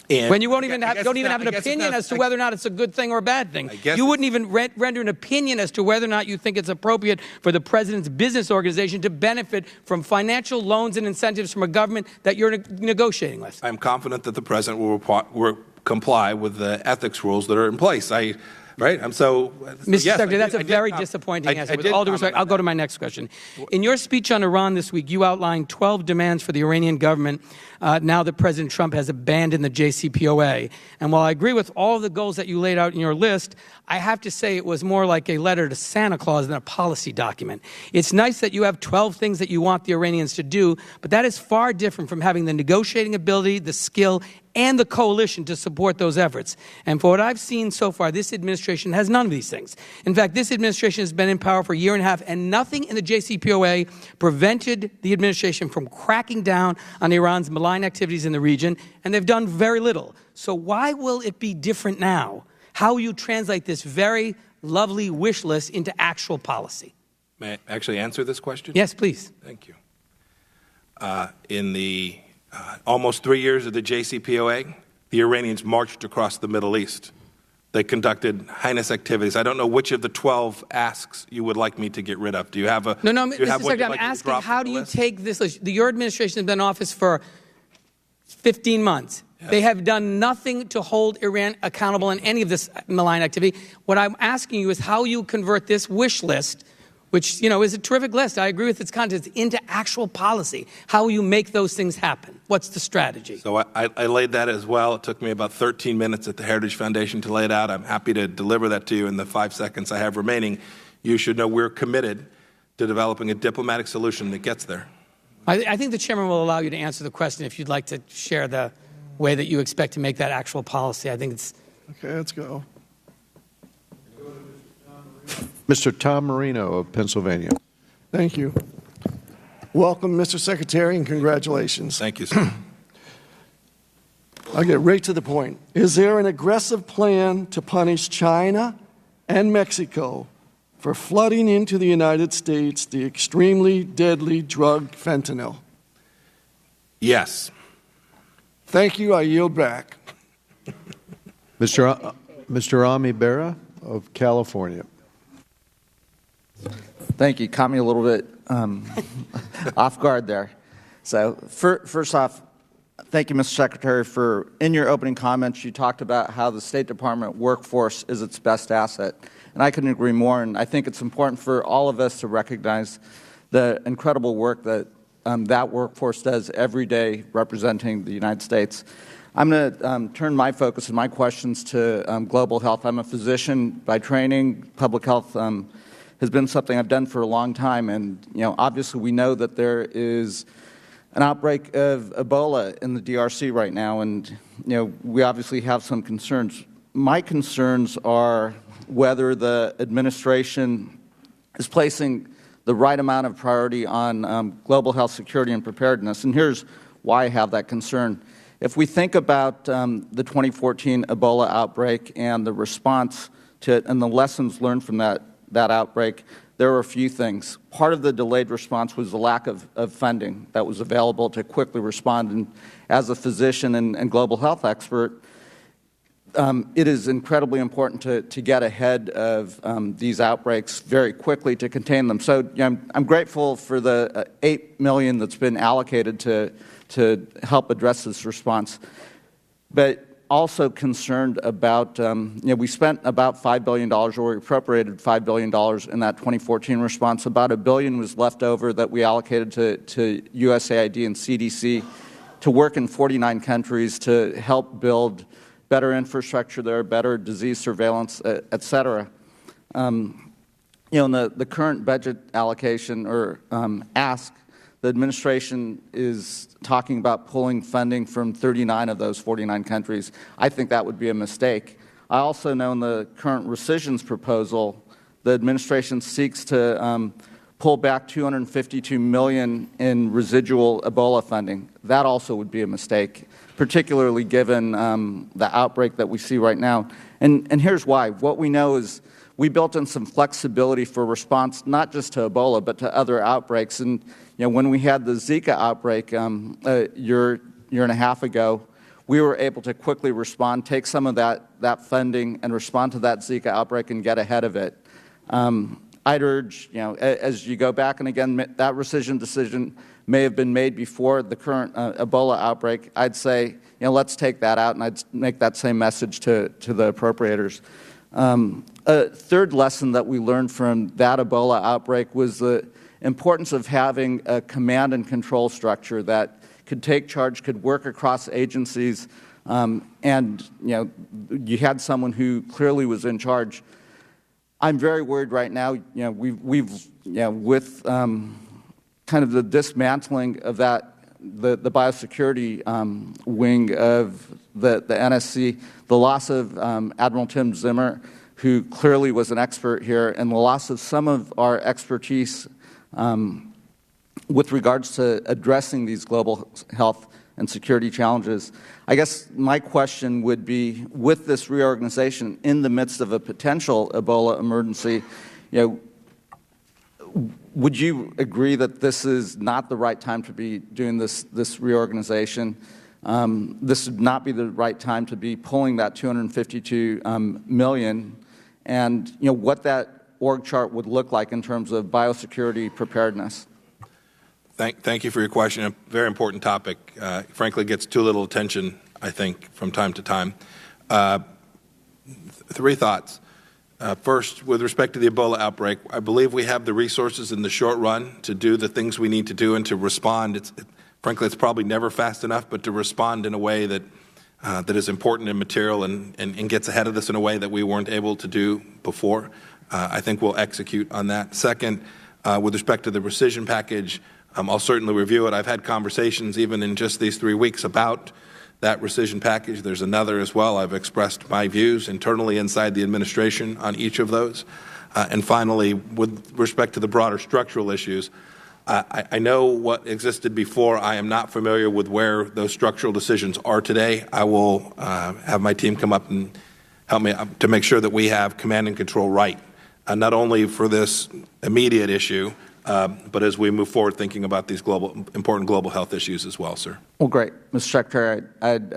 When you don't even have an opinion as to whether or not it's a good thing or a bad thing. You wouldn't even render an opinion as to whether or not you think it's appropriate for the President's business organization to benefit from financial loans and incentives from a government that you're negotiating with. I'm confident that the President will comply with the ethics rules that are in place. Right? Mr. Secretary, that's a very disappointing answer. With all due respect, I'll go to my next question. In your speech on Iran this week, you outlined 12 demands for the Iranian government now that President Trump has abandoned the JCPOA. And while I agree with all of the goals that you laid out in your list, I have to say it was more like a letter to Santa Claus than a policy document. It's nice that you have 12 things that you want the Iranians to do, but that is far different from having the negotiating ability, the skill, and the coalition to support those efforts. And for what I've seen so far, this administration has none of these things. In fact, this administration has been in power for a year and a half, and nothing in the JCPOA prevented the administration from cracking down on Iran's malign activities in the region, and they've done very little. So why will it be different now? How will you translate this very lovely wish list into actual policy? May I actually answer this question? Yes, please. Thank you. In the almost 3 years of the JCPOA, the Iranians marched across the Middle East. They conducted heinous activities. I don't know which of the 12 asks you would like me to get rid of. Do you have a... No, Mr. Secretary, I'm asking, how do you take this list? Your administration has been in office for 15 months. Yes. They have done nothing to hold Iran accountable in any of this malign activity. What I'm asking you is how you convert this wish list, which, is a terrific list, I agree with its contents, into actual policy. How will you make those things happen? What's the strategy? So I laid that as well. It took me about 13 minutes at the Heritage Foundation to lay it out. I'm happy to deliver that to you in the 5 seconds I have remaining. You should know we're committed to developing a diplomatic solution that gets there. I think the chairman will allow you to answer the question if you'd like to share the way that you expect to make that actual policy. I think it's... Okay, let's go. Mr. Tom Marino of Pennsylvania. Thank you. Welcome, Mr. Secretary, and congratulations. Thank you, sir. I'll get right to the point. Is there an aggressive plan to punish China and Mexico for flooding into the United States the extremely deadly drug fentanyl? Yes. Thank you. I yield back. Mr. Ami Berra of California. Thank you. Caught me a little bit off guard there. So first off, thank you, Mr. Secretary, for in your opening comments you talked about how the State Department workforce is its best asset. And I couldn't agree more. And I think it's important for all of us to recognize the incredible work that that workforce does every day representing the United States. I'm going to turn my focus and my questions to global health. I'm a physician by training. Public health has been something I've done for a long time. And, obviously we know that there is an outbreak of Ebola in the DRC right now. And, we obviously have some concerns. My concerns are whether the administration is placing the right amount of priority on global health security and preparedness. And here's why I have that concern. If we think about the 2014 Ebola outbreak and the response to it and the lessons learned from that outbreak, there were a few things. Part of the delayed response was the lack of funding that was available to quickly respond. And as a physician and global health expert, it is incredibly important to get ahead of these outbreaks very quickly to contain them. So I'm grateful for the $8 million that's been allocated to help address this response, but also concerned about, we spent about $5 billion, or we appropriated $5 billion in that 2014 response. About $1 billion was left over that we allocated to USAID and CDC to work in 49 countries to help build better infrastructure there, better disease surveillance, et cetera. In the current budget allocation or ask, the administration is talking about pulling funding from 39 of those 49 countries. I think that would be a mistake. I also know in the current rescissions proposal, the administration seeks to pull back $252 million in residual Ebola funding. That also would be a mistake, particularly given the outbreak that we see right now. And here's why. What we know is we built in some flexibility for response, not just to Ebola, but to other outbreaks. And when we had the Zika outbreak a year and a half ago, we were able to quickly respond, take some of that funding and respond to that Zika outbreak and get ahead of it. I'd urge, as you go back, and again, that rescission decision may have been made before the current Ebola outbreak. I'd say, let's take that out, and I'd make that same message to the appropriators. A third lesson that we learned from that Ebola outbreak was the importance of having a command and control structure that could take charge, could work across agencies, and you had someone who clearly was in charge. I'm very worried right now. With kind of the dismantling of the biosecurity wing of the NSC, the loss of Admiral Tim Zimmer, who clearly was an expert here, and the loss of some of our expertise with regards to addressing these global health and security challenges. I guess my question would be, with this reorganization in the midst of a potential Ebola emergency, would you agree that this is not the right time to be doing this reorganization? This would not be the right time to be pulling that $252 million, and what that org chart would look like in terms of biosecurity preparedness. Thank you for your question. A very important topic. Frankly, gets too little attention, I think, from time to time. Three thoughts. First, with respect to the Ebola outbreak, I believe we have the resources in the short run to do the things we need to do and to respond. Frankly, it's probably never fast enough, but to respond in a way that is important and material and gets ahead of this in a way that we weren't able to do before. I think we'll execute on that. Second, with respect to the rescission package, I'll certainly review it. I've had conversations even in just these 3 weeks about that rescission package. There's another as well. I've expressed my views internally inside the administration on each of those. And finally, with respect to the broader structural issues, I know what existed before. I am not familiar with where those structural decisions are today. I will have my team come up and help me to make sure that we have command and control right, not only for this immediate issue, but as we move forward thinking about these important global health issues as well, sir. Well, great. Mr. Secretary, I'd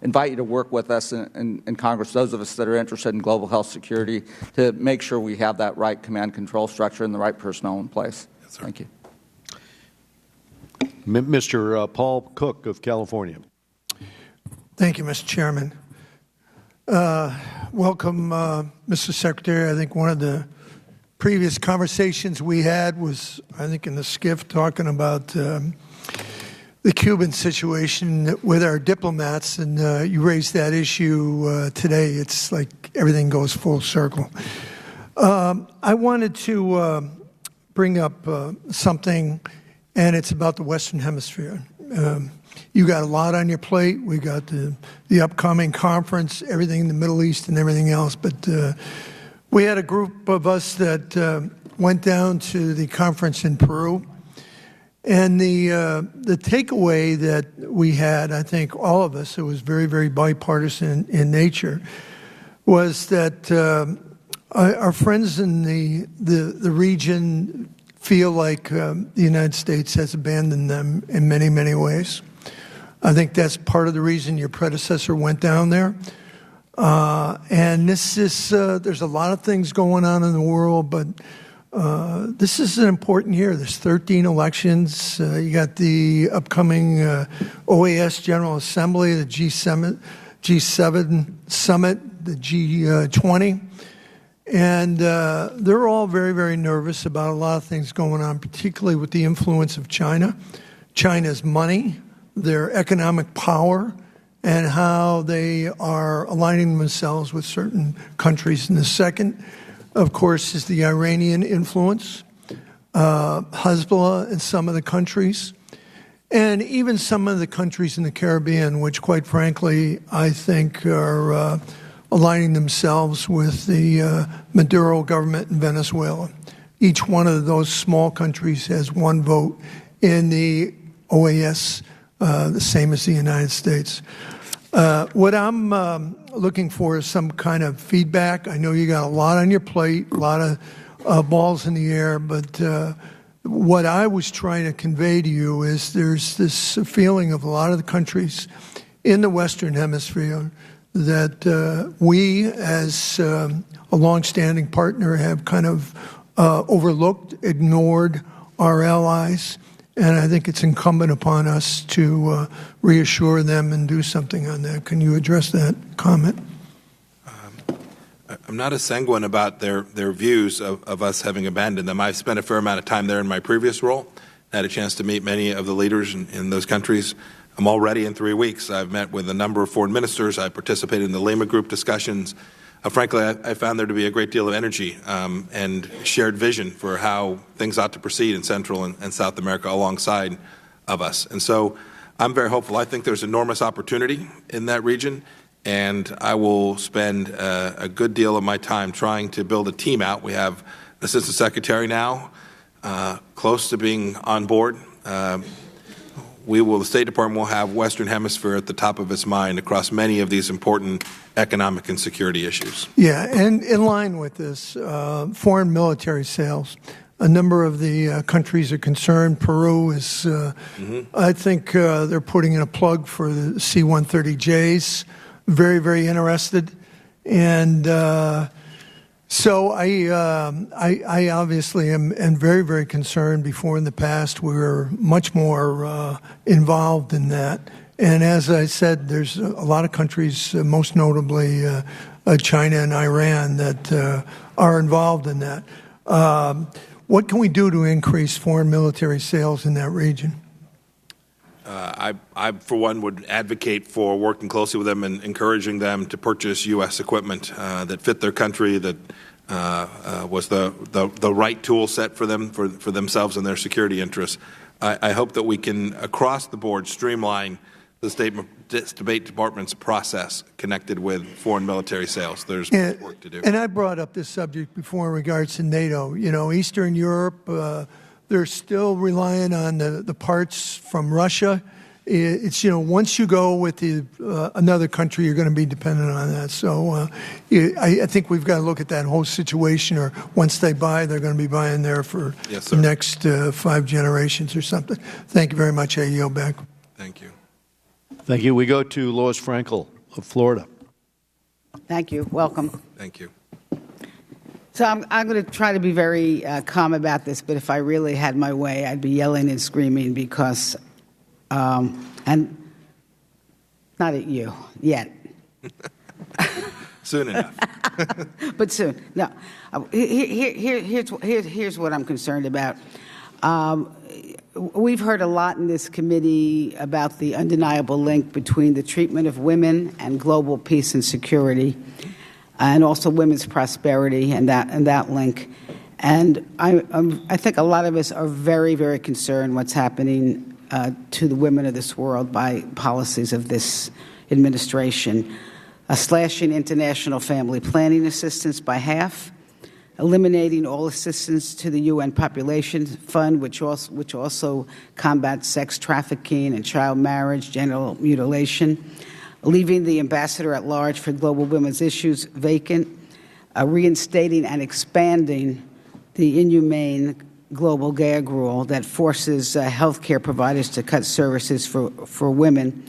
invite you to work with us in Congress, those of us that are interested in global health security, to make sure we have that right command control structure and the right personnel in place. Yes, sir. Thank you. Mr. Paul Cook of California. Thank you, Mr. Chairman. Welcome, Mr. Secretary. I think one of the previous conversations we had was, I think, in the skiff talking about the Cuban situation with our diplomats, and you raised that issue today. It's like everything goes full circle. I wanted to bring up something, and it's about the Western Hemisphere. You got a lot on your plate. We got the upcoming conference, everything in the Middle East and everything else, but we had a group of us that went down to the conference in Peru, and the takeaway that we had, I think all of us, it was very, very bipartisan in nature, was that our friends in the region feel like the United States has abandoned them in many, many ways. I think that's part of the reason your predecessor went down there. And this is, there's a lot of things going on in the world, but this is an important year. There's 13 elections. You got the upcoming OAS General Assembly, the G7 Summit, the G20. And they're all very, very nervous about a lot of things going on, particularly with the influence of China, China's money, their economic power, and how they are aligning themselves with certain countries. And the second, of course, is the Iranian influence, Hezbollah in some of the countries, and even some of the countries in the Caribbean, which, quite frankly, I think are aligning themselves with the Maduro government in Venezuela. Each one of those small countries has one vote in the OAS, the same as the United States. What I'm looking for is some kind of feedback. I know you got a lot on your plate, a lot of balls in the air, but what I was trying to convey to you is there's this feeling of a lot of the countries in the Western Hemisphere that we, as a longstanding partner, have kind of overlooked, ignored our allies. And I think it's incumbent upon us to reassure them and do something on that. Can you address that comment? I'm not as sanguine about their views of us having abandoned them. I've spent a fair amount of time there in my previous role. I had a chance to meet many of the leaders in those countries. I'm already in 3 weeks. I've met with a number of foreign ministers. I participated in the Lima Group discussions. Frankly, I found there to be a great deal of energy and shared vision for how things ought to proceed in Central and South America alongside of us. And so I'm very hopeful. I think there's enormous opportunity in that region, and I will spend a good deal of my time trying to build a team out. We have an Assistant Secretary now, close to being on board. The State Department will have Western Hemisphere at the top of its mind across many of these important economic and security issues. Yeah, and in line with this, foreign military sales. A number of the countries are concerned. Peru is, I think they're putting in a plug for the C-130Js. Very, very interested. And so I obviously am very, very concerned. Before in the past, we were much more involved in that. And as I said, there's a lot of countries, most notably China and Iran, that are involved in that. What can we do to increase foreign military sales in that region? I, for one, would advocate for working closely with them and encouraging them to purchase U.S. equipment that fit their country, that was the right tool set for them, for themselves and their security interests. I hope that we can, across the board, streamline the State Department's process connected with foreign military sales. There's much work to do. And I brought up this subject before in regards to NATO. You know, Eastern Europe, they're still relying on the parts from Russia. It's, you know, once you go with another country, you're going to be dependent on that. So I think we've got to look at that whole situation, or once they buy, they're going to be buying there for the next 5 generations or something. Thank you very much. I yield back. Thank you. Thank you. We go to Lois Frankel of Florida. Thank you. Welcome. Thank you. So I'm going to try to be very calm about this, but if I really had my way, I'd be yelling and screaming because, and not at you yet. Soon enough. But soon. No. Here's what I'm concerned about. We've heard a lot in this committee about the undeniable link between the treatment of women and global peace and security, and also women's prosperity and that link. And I think a lot of us are very, very concerned what's happening to the women of this world by policies of this administration. Slashing international family planning assistance by half, eliminating all assistance to the UN Population Fund, which also combats sex trafficking and child marriage, genital mutilation, leaving the ambassador at large for global women's issues vacant, reinstating and expanding the inhumane global gag rule that forces health care providers to cut services for women,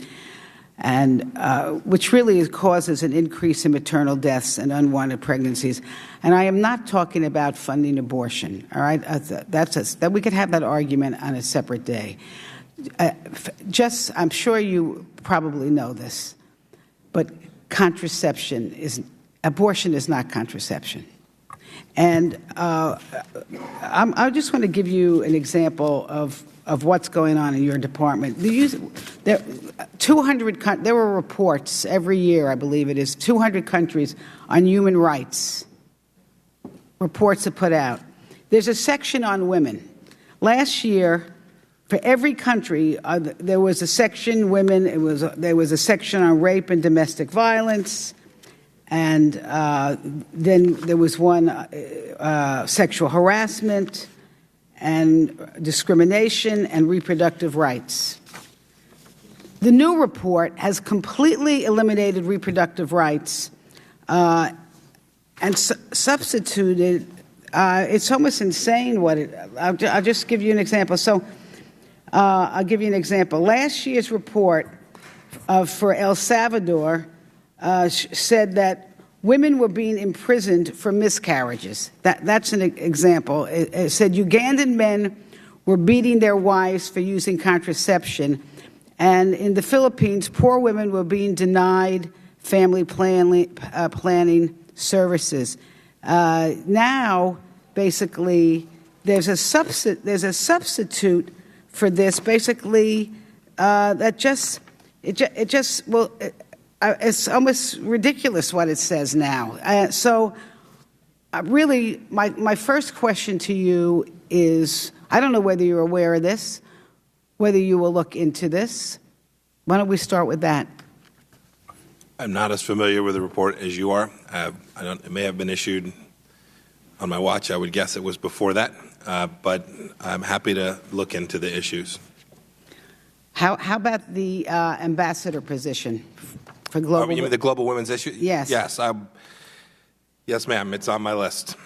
and which really causes an increase in maternal deaths and unwanted pregnancies. And I am not talking about funding abortion, all right? That we could have that argument on a separate day. I'm sure you probably know this, but abortion is not contraception. And I just want to give you an example of what's going on in your department. There were reports every year, I believe it is, 200 countries on human rights, reports are put out. There's a section on women. Last year, for every country, there was a section, women, there was a section on rape and domestic violence, and then there was one, sexual harassment and discrimination and reproductive rights. The new report has completely eliminated reproductive rights and substituted, it's almost insane I'll just give you an example. So I'll give you an example. Last year's report for El Salvador said that women were being imprisoned for miscarriages. That's an example. It said Ugandan men were beating their wives for using contraception. And in the Philippines, poor women were being denied family planning services. Now, basically, there's a substitute for this. Basically, it's almost ridiculous what it says now. Really, my first question to you is, I don't know whether you're aware of this, whether you will look into this. Why don't we start with that? I'm not as familiar with the report as you are. It may have been issued on my watch. I would guess it was before that, but I'm happy to look into the issues. How about the ambassador position for global? You mean the global women's issue? Yes. Yes, ma'am. It's on my list.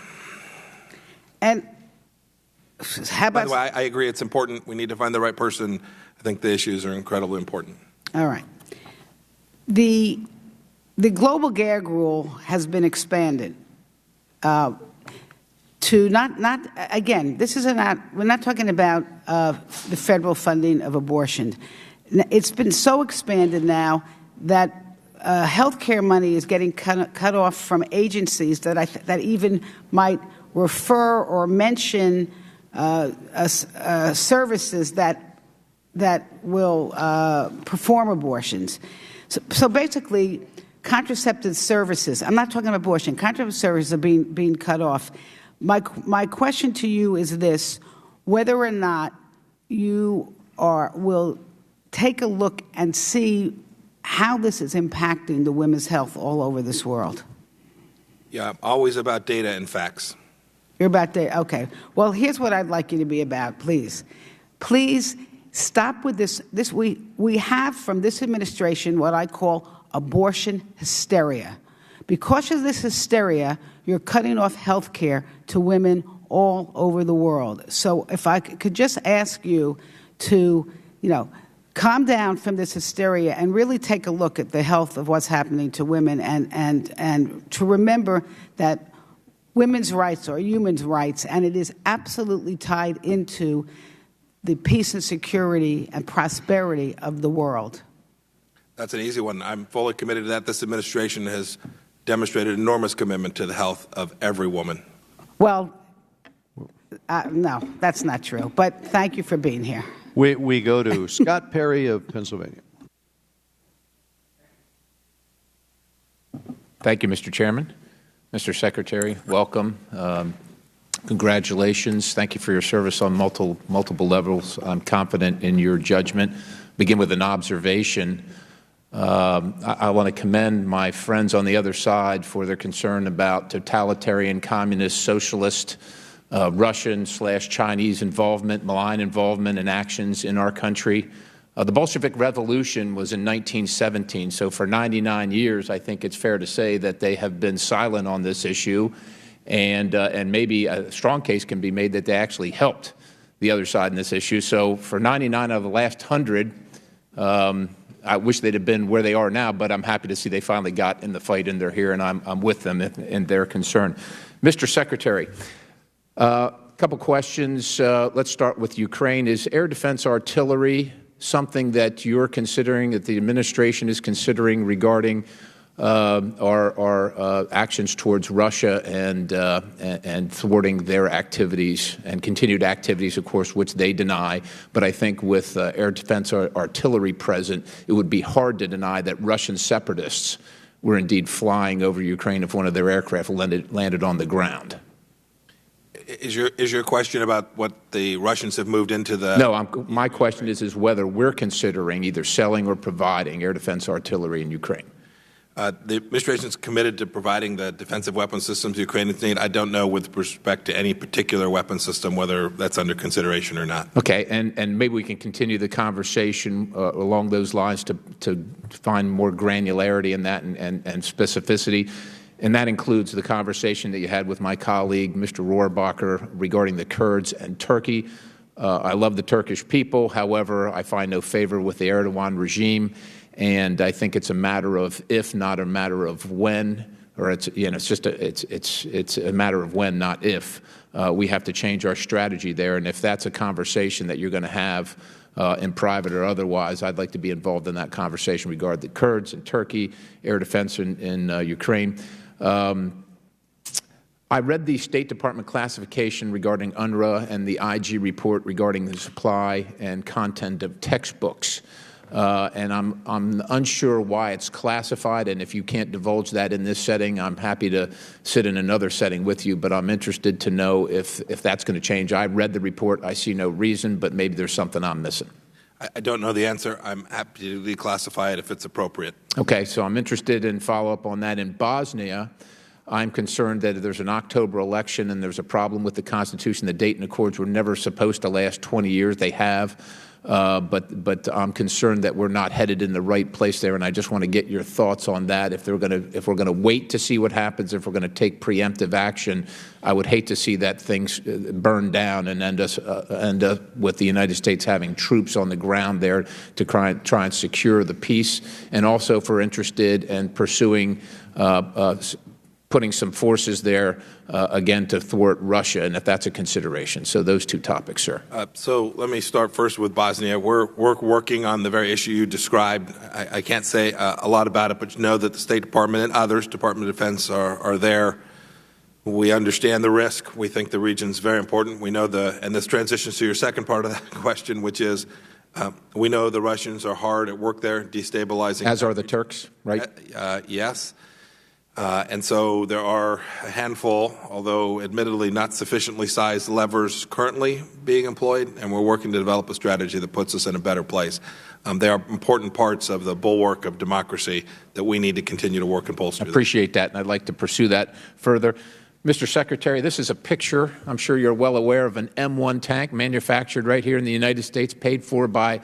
And how about? By the way, I agree. It's important. We need to find the right person. I think the issues are incredibly important. All right. The global gag rule has been expanded to not again. We're not talking about the federal funding of abortion. It's been so expanded now that health care money is getting cut off from agencies that even might refer or mention services that will perform abortions. So basically, contraceptive services, I'm not talking about abortion, contraceptive services are being cut off. My question to you is this: whether or not you will take a look and see how this is impacting the women's health all over this world. Yeah, I'm always about data and facts. You're about data, okay. Well, here's what I'd like you to be about, please. Please stop with this. We have from this administration what I call abortion hysteria. Because of this hysteria, you're cutting off health care to women all over the world. So if I could just ask you to, calm down from this hysteria and really take a look at the health of what's happening to women and to remember that women's rights are human rights, and it is absolutely tied into the peace and security and prosperity of the world. That's an easy one. I'm fully committed to that. This administration has demonstrated enormous commitment to the health of every woman. Well, no, that's not true. But thank you for being here. We go to Scott Perry of Pennsylvania. Thank you, Mr. Chairman. Mr. Secretary, welcome. Congratulations. Thank you for your service on multiple levels. I'm confident in your judgment. Begin with an observation. I want to commend my friends on the other side for their concern about totalitarian, communist, socialist, Russian/Chinese involvement, malign involvement and actions in our country. The Bolshevik Revolution was in 1917, so for 99 years, I think it's fair to say that they have been silent on this issue, and maybe a strong case can be made that they actually helped the other side in this issue. So for 99 out of the last 100, I wish they'd have been where they are now, but I'm happy to see they finally got in the fight and they're here, and I'm with them in their concern. Mr. Secretary, a couple questions. Let's start with Ukraine. Is air defense artillery something that you're considering, that the administration is considering regarding our actions towards Russia and thwarting their activities and continued activities, of course, which they deny. But I think with air defense artillery present, it would be hard to deny that Russian separatists were indeed flying over Ukraine if one of their aircraft landed on the ground. Is your question about what the Russians have moved into the... No, my question is whether we're considering either selling or providing air defense artillery in Ukraine. The administration is committed to providing the defensive weapon systems the Ukrainians need. I don't know with respect to any particular weapon system whether that's under consideration or not. Okay, and maybe we can continue the conversation along those lines to find more granularity in that and specificity. And that includes the conversation that you had with my colleague, Mr. Rohrbacher, regarding the Kurds and Turkey. I love the Turkish people. However, I find no favor with the Erdogan regime. And I think it's a matter of if, not a matter of when, or it's a matter of when, not if. We have to change our strategy there, and if that's a conversation that you're going to have in private or otherwise, I'd like to be involved in that conversation regarding the Kurds and Turkey, air defense in Ukraine. I read the State Department classification regarding UNRWA and the IG report regarding the supply and content of textbooks. And I'm unsure why it's classified, and if you can't divulge that in this setting, I'm happy to sit in another setting with you, but I'm interested to know if that's going to change. I read the report. I see no reason, but maybe there's something I'm missing. I don't know the answer. I'm happy to declassify it if it's appropriate. Okay, so I'm interested in follow-up on that. In Bosnia, I'm concerned that there's an October election and there's a problem with the Constitution. The Dayton Accords were never supposed to last 20 years. They have. But I'm concerned that we're not headed in the right place there, and I just want to get your thoughts on that. If we're going to wait to see what happens, if we're going to take preemptive action, I would hate to see that thing burn down and end up with the United States having troops on the ground there to try and secure the peace. And also, if we're interested in pursuing putting some forces there, again, to thwart Russia, and if that's a consideration. So those two topics, sir. So let me start first with Bosnia. We're working on the very issue you described. I can't say a lot about it, but you know that the State Department and others, Department of Defense, are there. We understand the risk. We think the region's very important. We know and this transitions to your second part of that question, which is we know the Russians are hard at work there, destabilizing. As are the Turks, right? Yes. And so there are a handful, although admittedly not sufficiently sized levers currently being employed, and we're working to develop a strategy that puts us in a better place. They are important parts of the bulwark of democracy that we need to continue to work and bolster. I appreciate that, and I'd like to pursue that further. Mr. Secretary, this is a picture, I'm sure you're well aware, of an M1 tank manufactured right here in the United States, paid for by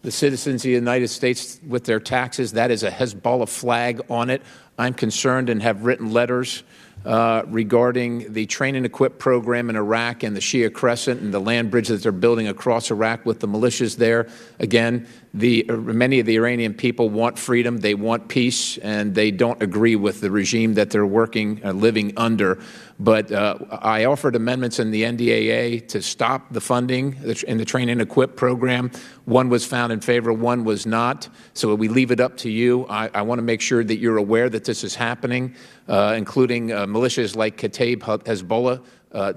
the citizens of the United States with their taxes. That is a Hezbollah flag on it. I'm concerned and have written letters regarding the train and equip program in Iraq and the Shia Crescent and the land bridge that they're building across Iraq with the militias there. Again, many of the Iranian people want freedom, they want peace, and they don't agree with the regime that they're living under. But I offered amendments in the NDAA to stop the funding in the train and equip program. One was found in favor, one was not. So we leave it up to you. I want to make sure that you're aware that this is happening, including militias like Kataib Hezbollah,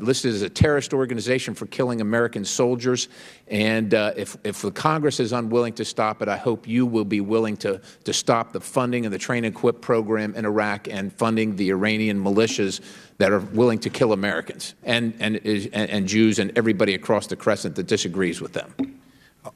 listed as a terrorist organization for killing American soldiers. And if the Congress is unwilling to stop it, I hope you will be willing to stop the funding of the train and equip program in Iraq and funding the Iranian militias that are willing to kill Americans and Jews and everybody across the crescent that disagrees with them.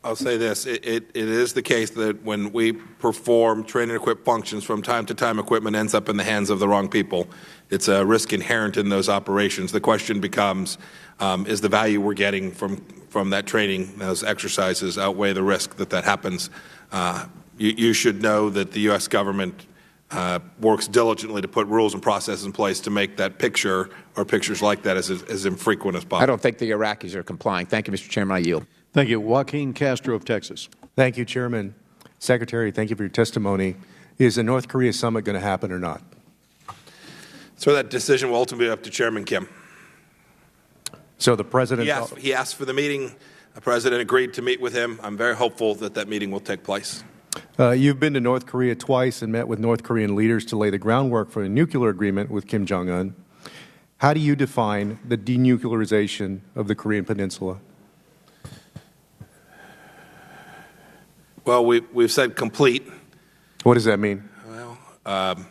I'll say this. It is the case that when we perform train and equip functions, from time to time equipment ends up in the hands of the wrong people. It's a risk inherent in those operations. The question becomes, is the value we're getting from that training, those exercises, outweigh the risk that happens? You should know that the U.S. government works diligently to put rules and processes in place to make that picture or pictures like that as infrequent as possible. I don't think the Iraqis are complying. Thank you, Mr. Chairman. I yield. Thank you. Joaquin Castro of Texas. Thank you, Chairman. Secretary, thank you for your testimony. Is the North Korea summit going to happen or not? So that decision will ultimately be up to Chairman Kim. So the President... He asked for the meeting. The President agreed to meet with him. I'm very hopeful that meeting will take place. You've been to North Korea twice and met with North Korean leaders to lay the groundwork for a nuclear agreement with Kim Jong-un. How do you define the denuclearization of the Korean Peninsula? Well, we've said complete. What does that mean? Well,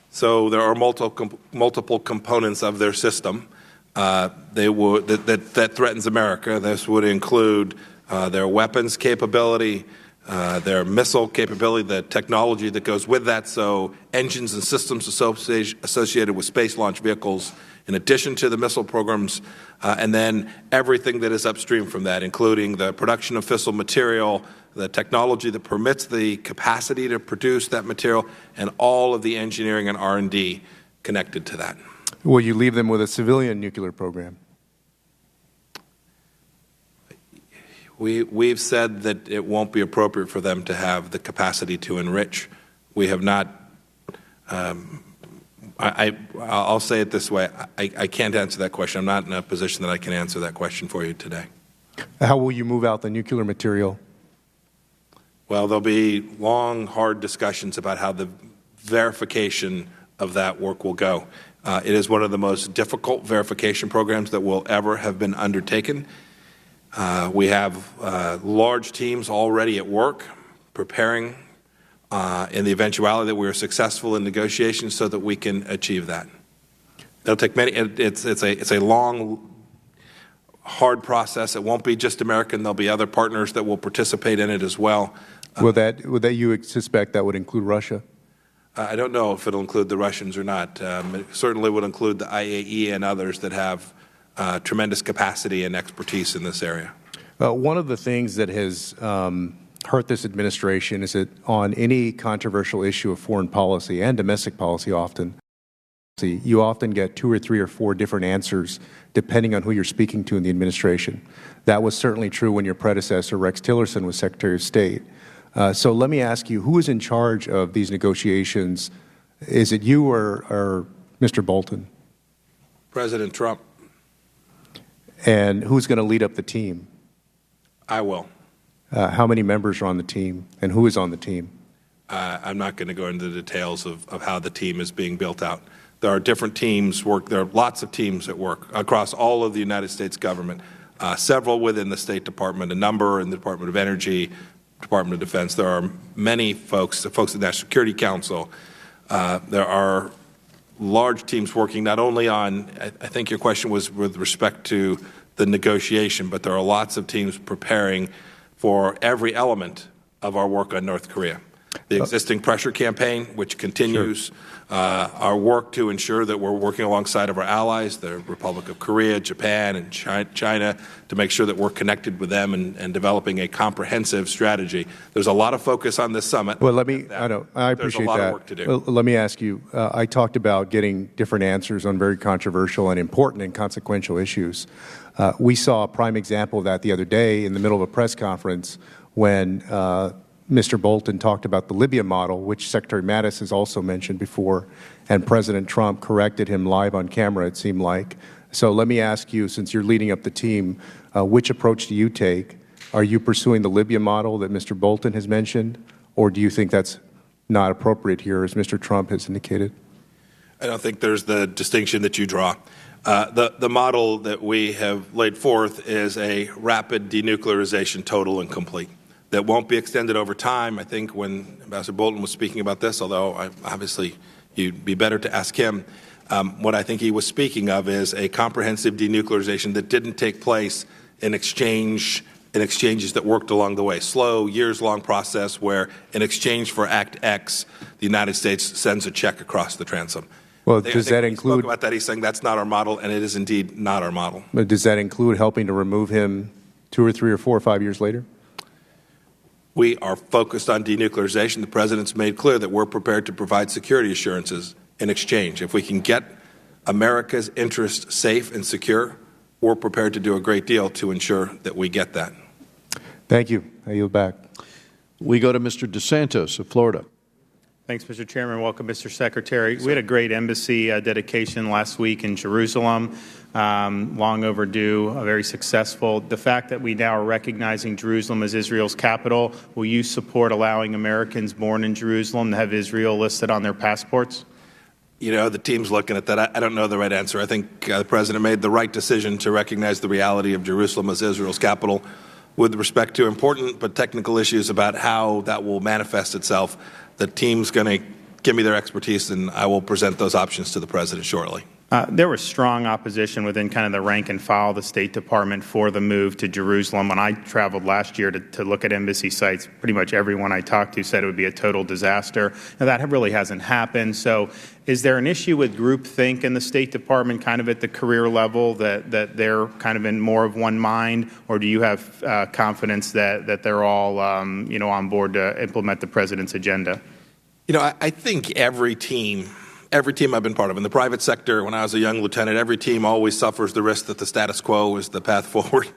so there are multiple components of their system that threatens America. This would include their weapons capability, their missile capability, the technology that goes with that, so engines and systems associated with space launch vehicles, in addition to the missile programs, and then everything that is upstream from that, including the production of fissile material, the technology that permits the capacity to produce that material, and all of the engineering and R&D connected to that. Will you leave them with a civilian nuclear program? We've said that it won't be appropriate for them to have the capacity to enrich. We have not. I'll say it this way. I can't answer that question. I'm not in a position that I can answer that question for you today. How will you move out the nuclear material? Well, there'll be long, hard discussions about how the verification of that work will go. It is one of the most difficult verification programs that will ever have been undertaken. We have large teams already at work preparing in the eventuality that we are successful in negotiations so that we can achieve that. It'll take many. It's a long, hard process. It won't be just American. There'll be other partners that will participate in it as well. Would that you suspect that would include Russia? I don't know if it'll include the Russians or not. It certainly would include the IAEA and others that have tremendous capacity and expertise in this area. One of the things that has hurt this administration is that on any controversial issue of foreign policy and domestic policy you often get 2 or 3 or 4 different answers depending on who you're speaking to in the administration. That was certainly true when your predecessor, Rex Tillerson, was Secretary of State. So let me ask you, who is in charge of these negotiations? Is it you or Mr. Bolton? President Trump. And who's going to lead up the team? I will. How many members are on the team, and who is on the team? I'm not going to go into the details of how the team is being built out. There are different teams work. There are lots of teams at work across all of the United States government, several within the State Department, a number in the Department of Energy, Department of Defense. There are many folks, the folks at the National Security Council. There are large teams working not only on, I think your question was with respect to the negotiation, but there are lots of teams preparing for every element of our work on North Korea. The existing pressure campaign, which continues, sure. Our work to ensure that we're working alongside of our allies, the Republic of Korea, Japan, and China, to make sure that we're connected with them and developing a comprehensive strategy. There's a lot of focus on this summit. Well, I appreciate that. There's a lot of work to do. Well, let me ask you, I talked about getting different answers on very controversial and important and consequential issues. We saw a prime example of that the other day in the middle of a press conference when Mr. Bolton talked about the Libya model, which Secretary Mattis has also mentioned before, and President Trump corrected him live on camera, it seemed like. So let me ask you, since you're leading up the team, which approach do you take? Are you pursuing the Libya model that Mr. Bolton has mentioned, or do you think that's not appropriate here, as Mr. Trump has indicated? I don't think there's the distinction that you draw. The model that we have laid forth is a rapid denuclearization, total and complete, that won't be extended over time. I think when Ambassador Bolton was speaking about this, although obviously you'd be better to ask him, what I think he was speaking of is a comprehensive denuclearization that didn't take place in exchange in exchanges that worked along the way. Slow, years-long process where, in exchange for Act X, the United States sends a check across the transom. Well, does that include? Spoke about that. He's saying that's not our model, and it is indeed not our model. But does that include helping to remove him 2 or 3 or 4 or 5 years later? We are focused on denuclearization. The President's made clear that we're prepared to provide security assurances in exchange. If we can get America's interests safe and secure, we're prepared to do a great deal to ensure that we get that. Thank you. I yield back. We go to Mr. DeSantis of Florida. Thanks, Mr. Chairman. Welcome, Mr. Secretary. We had a great embassy dedication last week in Jerusalem, long overdue, very successful. The fact that we now are recognizing Jerusalem as Israel's capital, will you support allowing Americans born in Jerusalem to have Israel listed on their passports? You know, the team's looking at that. I don't know the right answer. I think the President made the right decision to recognize the reality of Jerusalem as Israel's capital. With respect to important but technical issues about how that will manifest itself, the team's going to give me their expertise, and I will present those options to the President shortly. There was strong opposition within kind of the rank and file of the State Department for the move to Jerusalem. When I traveled last year to look at embassy sites, pretty much everyone I talked to said it would be a total disaster. Now, that really hasn't happened. So is there an issue with groupthink in the State Department kind of at the career level that they're kind of in more of one mind, or do you have confidence that they're all on board to implement the President's agenda? You know, I think every team I've been part of, in the private sector, when I was a young lieutenant, every team always suffers the risk that the status quo is the path forward.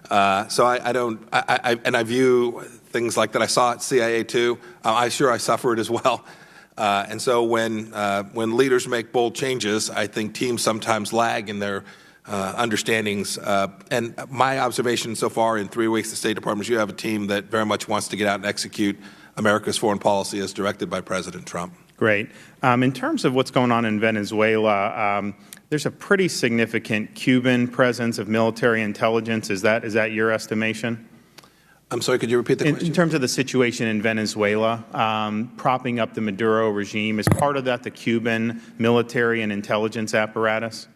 So I view things like that. I saw at CIA too. I suffer it as well. And so when leaders make bold changes, I think teams sometimes lag in their understandings. And my observation so far in 3 weeks, the State Department, is you have a team that very much wants to get out and execute America's foreign policy as directed by President Trump. Great. In terms of what's going on in Venezuela, there's a pretty significant Cuban presence of military intelligence. Is that your estimation? I'm sorry, could you repeat the question? In terms of the situation in Venezuela, propping up the Maduro regime, is part of that the Cuban military and intelligence apparatus?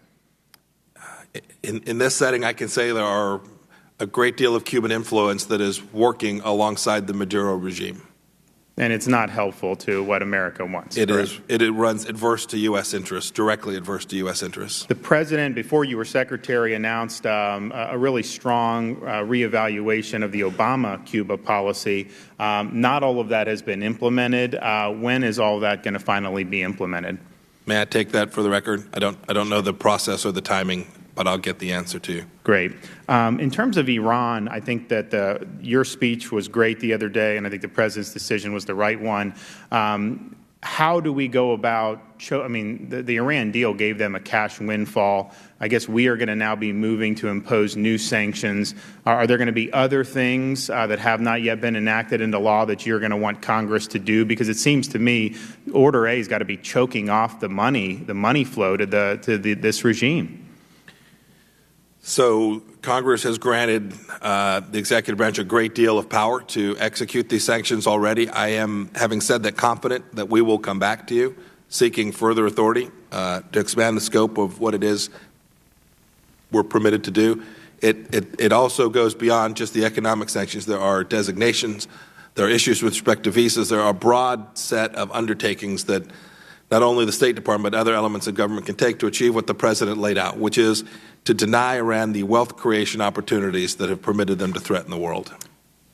In this setting, I can say there are a great deal of Cuban influence that is working alongside the Maduro regime. And it's not helpful to what America wants. It is. It runs adverse to U.S. interests, directly adverse to U.S. interests. The President, before you were Secretary, announced a really strong reevaluation of the Obama-Cuba policy. Not all of that has been implemented. When is all of that going to finally be implemented? May I take that for the record? I don't know the process or the timing, but I'll get the answer to you. Great. In terms of Iran, I think that your speech was great the other day, and I think the President's decision was the right one. How do we go about the Iran deal gave them a cash windfall. I guess we are going to now be moving to impose new sanctions. Are there going to be other things that have not yet been enacted into law that you're going to want Congress to do? Because it seems to me Order A has got to be choking off the money flow to this regime. So Congress has granted the executive branch a great deal of power to execute these sanctions already. I am, having said that, confident that we will come back to you seeking further authority to expand the scope of what it is we're permitted to do. It also goes beyond just the economic sanctions. There are designations. There are issues with respect to visas. There are a broad set of undertakings that not only the State Department but other elements of government can take to achieve what the President laid out, which is to deny Iran the wealth creation opportunities that have permitted them to threaten the world.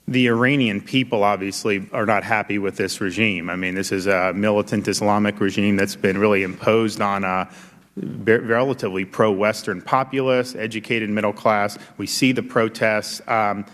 The Iranian people obviously are not happy with this regime. I mean, this is a militant Islamic regime that's been really imposed on a relatively pro-Western populace, educated middle class. We see the protests.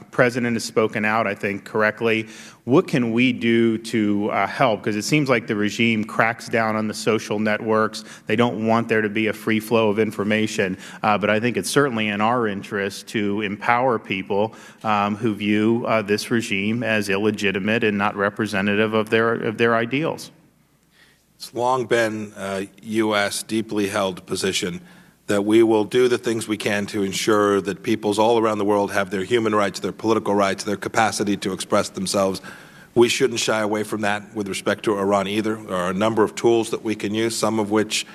President has spoken out, I think, correctly. What can we do to help? Because it seems like the regime cracks down on the social networks. They don't want there to be a free flow of information. But I think it's certainly in our interest to empower people who view this regime as illegitimate and not representative of their ideals. It's long been a U.S. deeply held position that we will do the things we can to ensure that peoples all around the world have their human rights, their political rights, their capacity to express themselves. We shouldn't shy away from that with respect to Iran either. There are a number of tools that we can use, some of which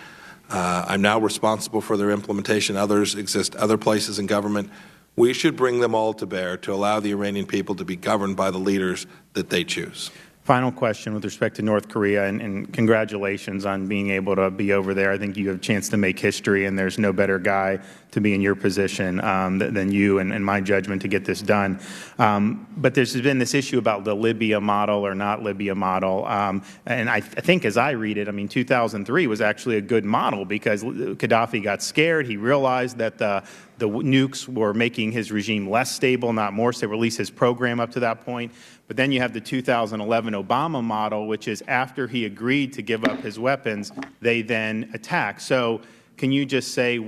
I'm now responsible for their implementation. Others exist other places in government. We should bring them all to bear to allow the Iranian people to be governed by the leaders that they choose. Final question with respect to North Korea, and congratulations on being able to be over there. I think you have a chance to make history, and there's no better guy to be in your position than you, and my judgment, to get this done. But there's been this issue about the Libya model or not Libya model, and I think as I read it, I mean, 2003 was actually a good model because Gaddafi got scared. He realized that the nukes were making his regime less stable, not more stable, at least his program up to that point. But then you have the 2011 Obama model, which is after he agreed to give up his weapons, they then attack. So can you just say,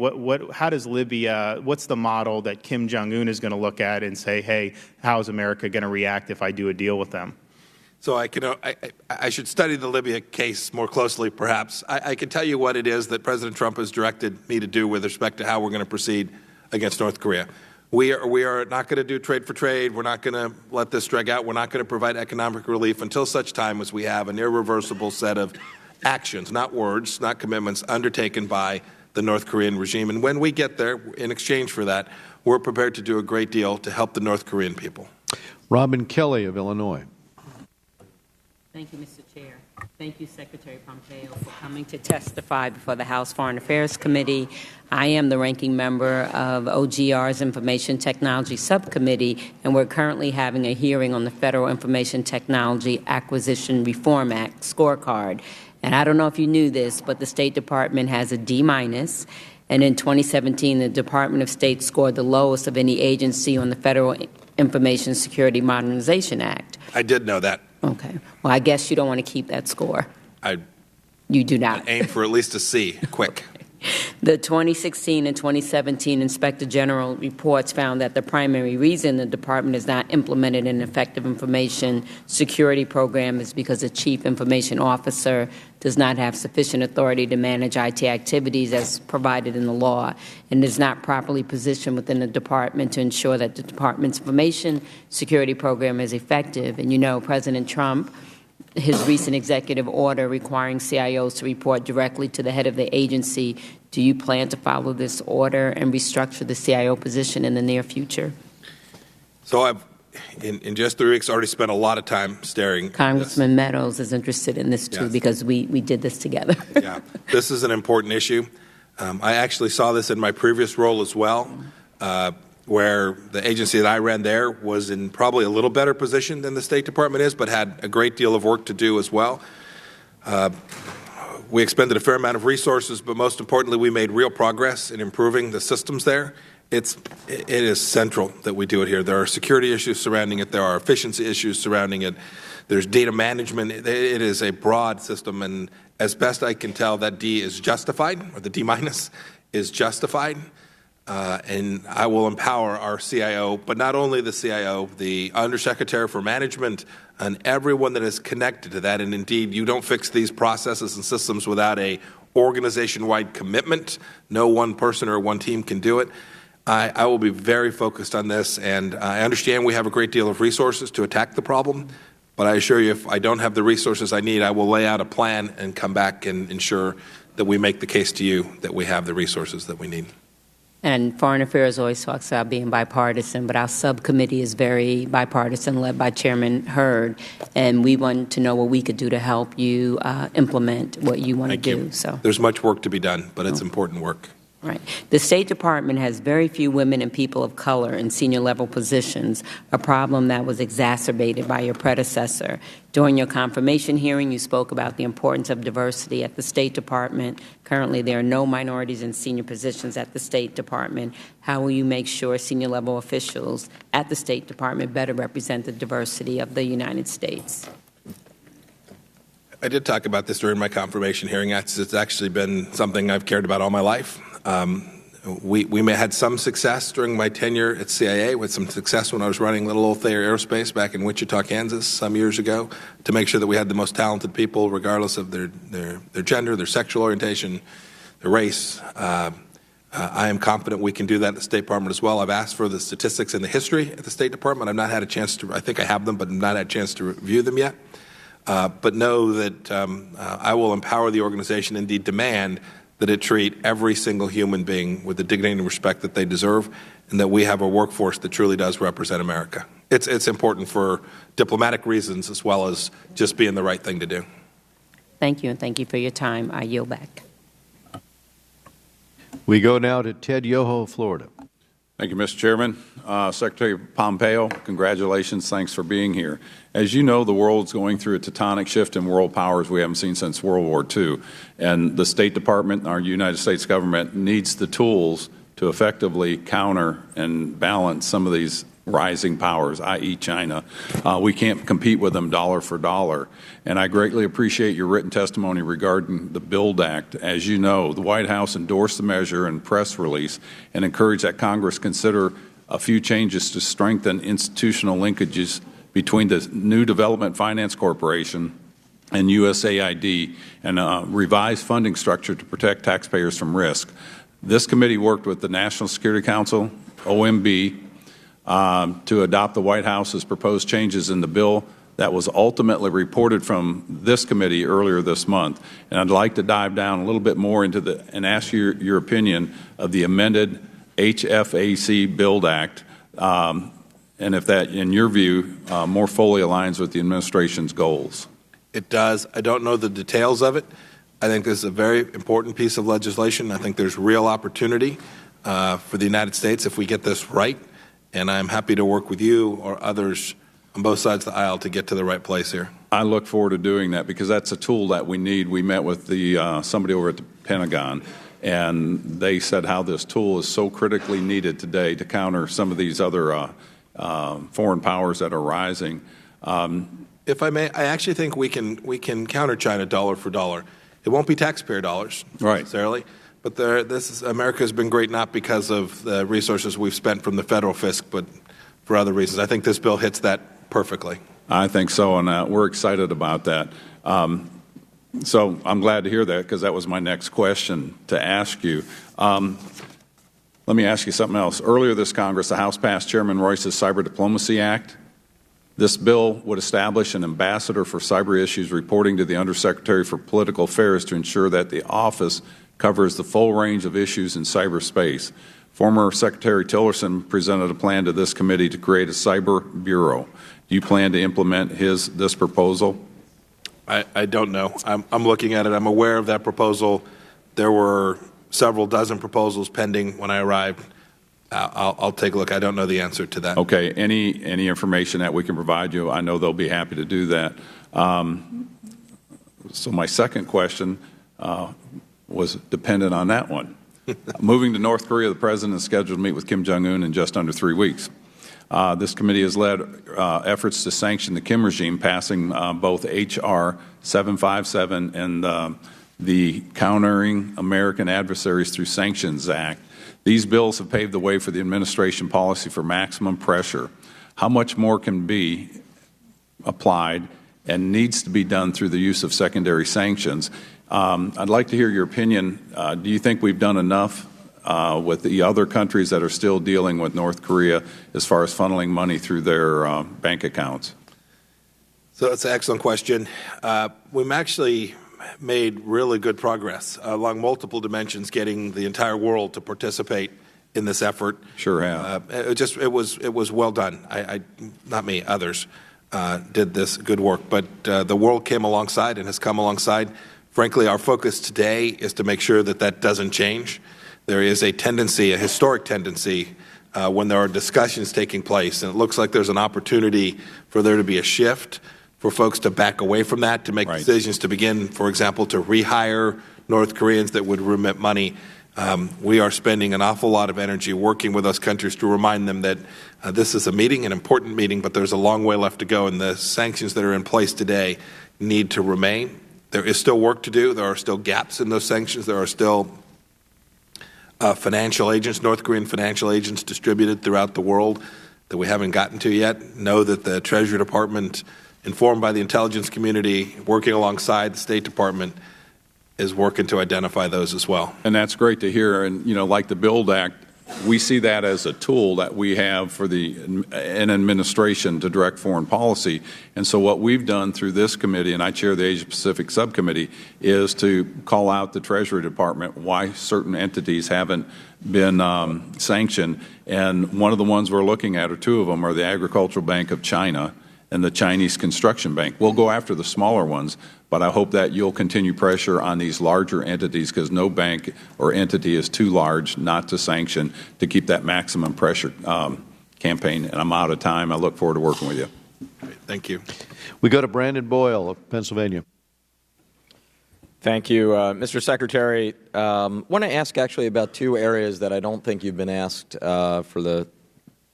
how does Libya, what's the model that Kim Jong-un is going to look at and say, hey, how is America going to react if I do a deal with them? So I should study the Libya case more closely, perhaps. I can tell you what it is that President Trump has directed me to do with respect to how we're going to proceed against North Korea. We are not going to do trade for trade. We're not going to let this drag out. We're not going to provide economic relief until such time as we have an irreversible set of actions, not words, not commitments, undertaken by the North Korean regime. And when we get there, in exchange for that, we're prepared to do a great deal to help the North Korean people. Robin Kelly of Illinois. Thank you, Mr. Chair. Thank you, Secretary Pompeo, for coming to testify before the House Foreign Affairs Committee. I am the ranking member of OGR's Information Technology Subcommittee, and we're currently having a hearing on the Federal Information Technology Acquisition Reform Act scorecard. And I don't know if you knew this, but the State Department has a D-, and in 2017, the Department of State scored the lowest of any agency on the Federal Information Security Modernization Act. I did know that. Okay. Well, I guess you don't want to keep that score. You do not. Aim for at least a C, quick. The 2016 and 2017 Inspector General reports found that the primary reason the department has not implemented an effective information security program is because the Chief Information Officer does not have sufficient authority to manage IT activities as provided in the law and is not properly positioned within the department to ensure that the department's information security program is effective. And you know, President Trump, his recent executive order requiring CIOs to report directly to the head of the agency, do you plan to follow this order and restructure the CIO position in the near future? So I've, in just 3 weeks, already spent a lot of time staring. Congressman Meadows is interested in this, too, because we did this together. Yeah, this is an important issue. I actually saw this in my previous role as well, where the agency that I ran there was in probably a little better position than the State Department is, but had a great deal of work to do as well. We expended a fair amount of resources, but most importantly, we made real progress in improving the systems there. It is central that we do it here. There are security issues surrounding it. There are efficiency issues surrounding it. There's data management. It is a broad system, and as best I can tell, that D is justified, or the D- is justified. And I will empower our CIO, but not only the CIO, the Undersecretary for Management, and everyone that is connected to that. And indeed, you don't fix these processes and systems without a organization-wide commitment. No one person or one team can do it. I will be very focused on this, and I understand we have a great deal of resources to attack the problem, but I assure you, if I don't have the resources I need, I will lay out a plan and come back and ensure that we make the case to you that we have the resources that we need. And Foreign Affairs always talks about being bipartisan, but our subcommittee is very bipartisan, led by Chairman Hurd, and we want to know what we could do to help you implement what you want to do. So there's much work to be done, but it's important work. Right. The State Department has very few women and people of color in senior level positions, a problem that was exacerbated by your predecessor. During your confirmation hearing, you spoke about the importance of diversity at the State Department. Currently, there are no minorities in senior positions at the State Department. How will you make sure senior level officials at the State Department better represent the diversity of the United States? I did talk about this during my confirmation hearing. It's actually been something I've cared about all my life. We may had some success during my tenure at CIA, with some success when I was running Little Old Thayer Aerospace back in Wichita, Kansas, some years ago, to make sure that we had the most talented people, regardless of their gender, their sexual orientation, their race. I am confident we can do that at the State Department as well. I've asked for the statistics and the history at the State Department. I've not had a chance to, I think I have them, but I've not had a chance to review them yet. But know that I will empower the organization, indeed demand that it treat every single human being with the dignity and respect that they deserve, and that we have a workforce that truly does represent America. It's important for diplomatic reasons as well as just being the right thing to do. Thank you, and thank you for your time. I yield back. We go now to Ted Yoho, Florida. Thank you, Mr. Chairman. Secretary Pompeo, congratulations. Thanks for being here. As you know, the world's going through a tectonic shift in world powers we haven't seen since World War II. And the State Department and our United States government needs the tools to effectively counter and balance some of these rising powers, i.e. China. We can't compete with them dollar for dollar. And I greatly appreciate your written testimony regarding the BUILD Act. As you know, the White House endorsed the measure in press release and encouraged that Congress consider a few changes to strengthen institutional linkages between the New Development Finance Corporation and USAID and a revised funding structure to protect taxpayers from risk. This committee worked with the National Security Council, OMB, to adopt the White House's proposed changes in the bill that was ultimately reported from this committee earlier this month. And I'd like to dive down a little bit more into and ask your opinion of the amended HFAC BUILD Act, and if that, in your view, more fully aligns with the administration's goals. It does. I don't know the details of it. I think this is a very important piece of legislation. I think there's real opportunity for the United States if we get this right. And I'm happy to work with you or others on both sides of the aisle to get to the right place here. I look forward to doing that because that's a tool that we need. We met with somebody over at the Pentagon, and they said how this tool is so critically needed today to counter some of these other foreign powers that are rising. If I may, I actually think we can counter China dollar for dollar. It won't be taxpayer dollars necessarily. But America has been great not because of the resources we've spent from the federal fisc, but for other reasons. I think this bill hits that perfectly. I think so, and we're excited about that. So I'm glad to hear that because that was my next question to ask you. Let me ask you something else. Earlier this Congress, the House passed Chairman Royce's Cyber Diplomacy Act. This bill would establish an ambassador for cyber issues reporting to the Undersecretary for Political Affairs to ensure that the office covers the full range of issues in cyberspace. Former Secretary Tillerson presented a plan to this committee to create a cyber bureau. Do you plan to implement this proposal? I don't know. I'm looking at it. I'm aware of that proposal. There were several dozen proposals pending when I arrived. I'll take a look. I don't know the answer to that. Okay. Any information that we can provide you, I know they'll be happy to do that. So my second question was dependent on that one. Moving to North Korea, the President is scheduled to meet with Kim Jong-un in just under 3 weeks. This committee has led efforts to sanction the Kim regime, passing both H.R. 757 and the Countering American Adversaries Through Sanctions Act. These bills have paved the way for the administration policy for maximum pressure. How much more can be applied and needs to be done through the use of secondary sanctions? I'd like to hear your opinion. Do you think we've done enough with the other countries that are still dealing with North Korea as far as funneling money through their bank accounts? So that's an excellent question. We've actually made really good progress along multiple dimensions, getting the entire world to participate in this effort. Sure have. It was well done. Not me, others did this good work, but the world came alongside and has come alongside. Frankly, our focus today is to make sure that that doesn't change. There is a tendency, a historic tendency, when there are discussions taking place, and it looks like there's an opportunity for there to be a shift, for folks to back away from that, to make decisions to begin, for example, to rehire North Koreans that would remit money. We are spending an awful lot of energy working with those countries to remind them that this is a meeting, an important meeting, but there's a long way left to go, and the sanctions that are in place today need to remain. There is still work to do. There are still gaps in those sanctions. There are still financial agents, North Korean financial agents distributed throughout the world that we haven't gotten to yet. Know that the Treasury Department, informed by the intelligence community, working alongside the State Department, is working to identify those as well. And that's great to hear. And, like the BUILD Act, we see that as a tool that we have for an administration to direct foreign policy. And so what we've done through this committee, and I chair the Asia Pacific Subcommittee, is to call out the Treasury Department why certain entities haven't been sanctioned. And one of the ones we're looking at, or two of them, are the Agricultural Bank of China and the Chinese Construction Bank. We'll go after the smaller ones, but I hope that you'll continue pressure on these larger entities, because no bank or entity is too large not to sanction, to keep that maximum pressure campaign. And I'm out of time. I look forward to working with you. Great, thank you. We go to Brandon Boyle of Pennsylvania. Thank you, Mr. Secretary. I want to ask actually about two areas that I don't think you've been asked for the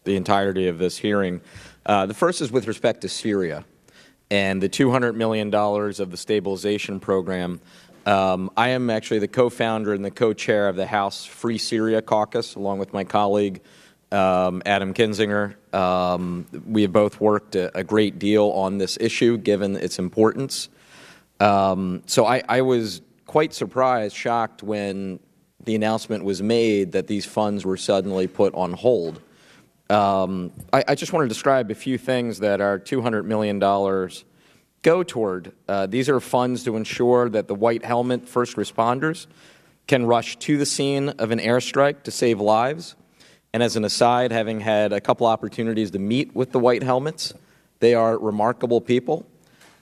entirety of this hearing. The first is with respect to Syria and the $200 million of the stabilization program. I am actually the co-founder and the co-chair of the House Free Syria Caucus, along with my colleague Adam Kinzinger. We have both worked a great deal on this issue, given its importance. So I was quite surprised, shocked, when the announcement was made that these funds were suddenly put on hold. I just want to describe a few things that our $200 million go toward. These are funds to ensure that the white helmet first responders can rush to the scene of an airstrike to save lives. And as an aside, having had a couple opportunities to meet with the white helmets, they are remarkable people,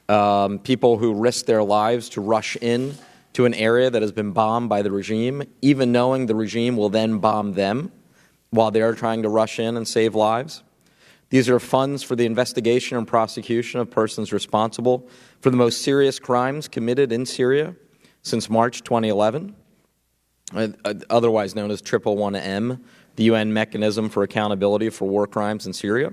people who risk their lives to rush in to an area that has been bombed by the regime, even knowing the regime will then bomb them while they are trying to rush in and save lives. These are funds for the investigation and prosecution of persons responsible for the most serious crimes committed in Syria since March 2011, otherwise known as 111M, the UN Mechanism for Accountability for War Crimes in Syria.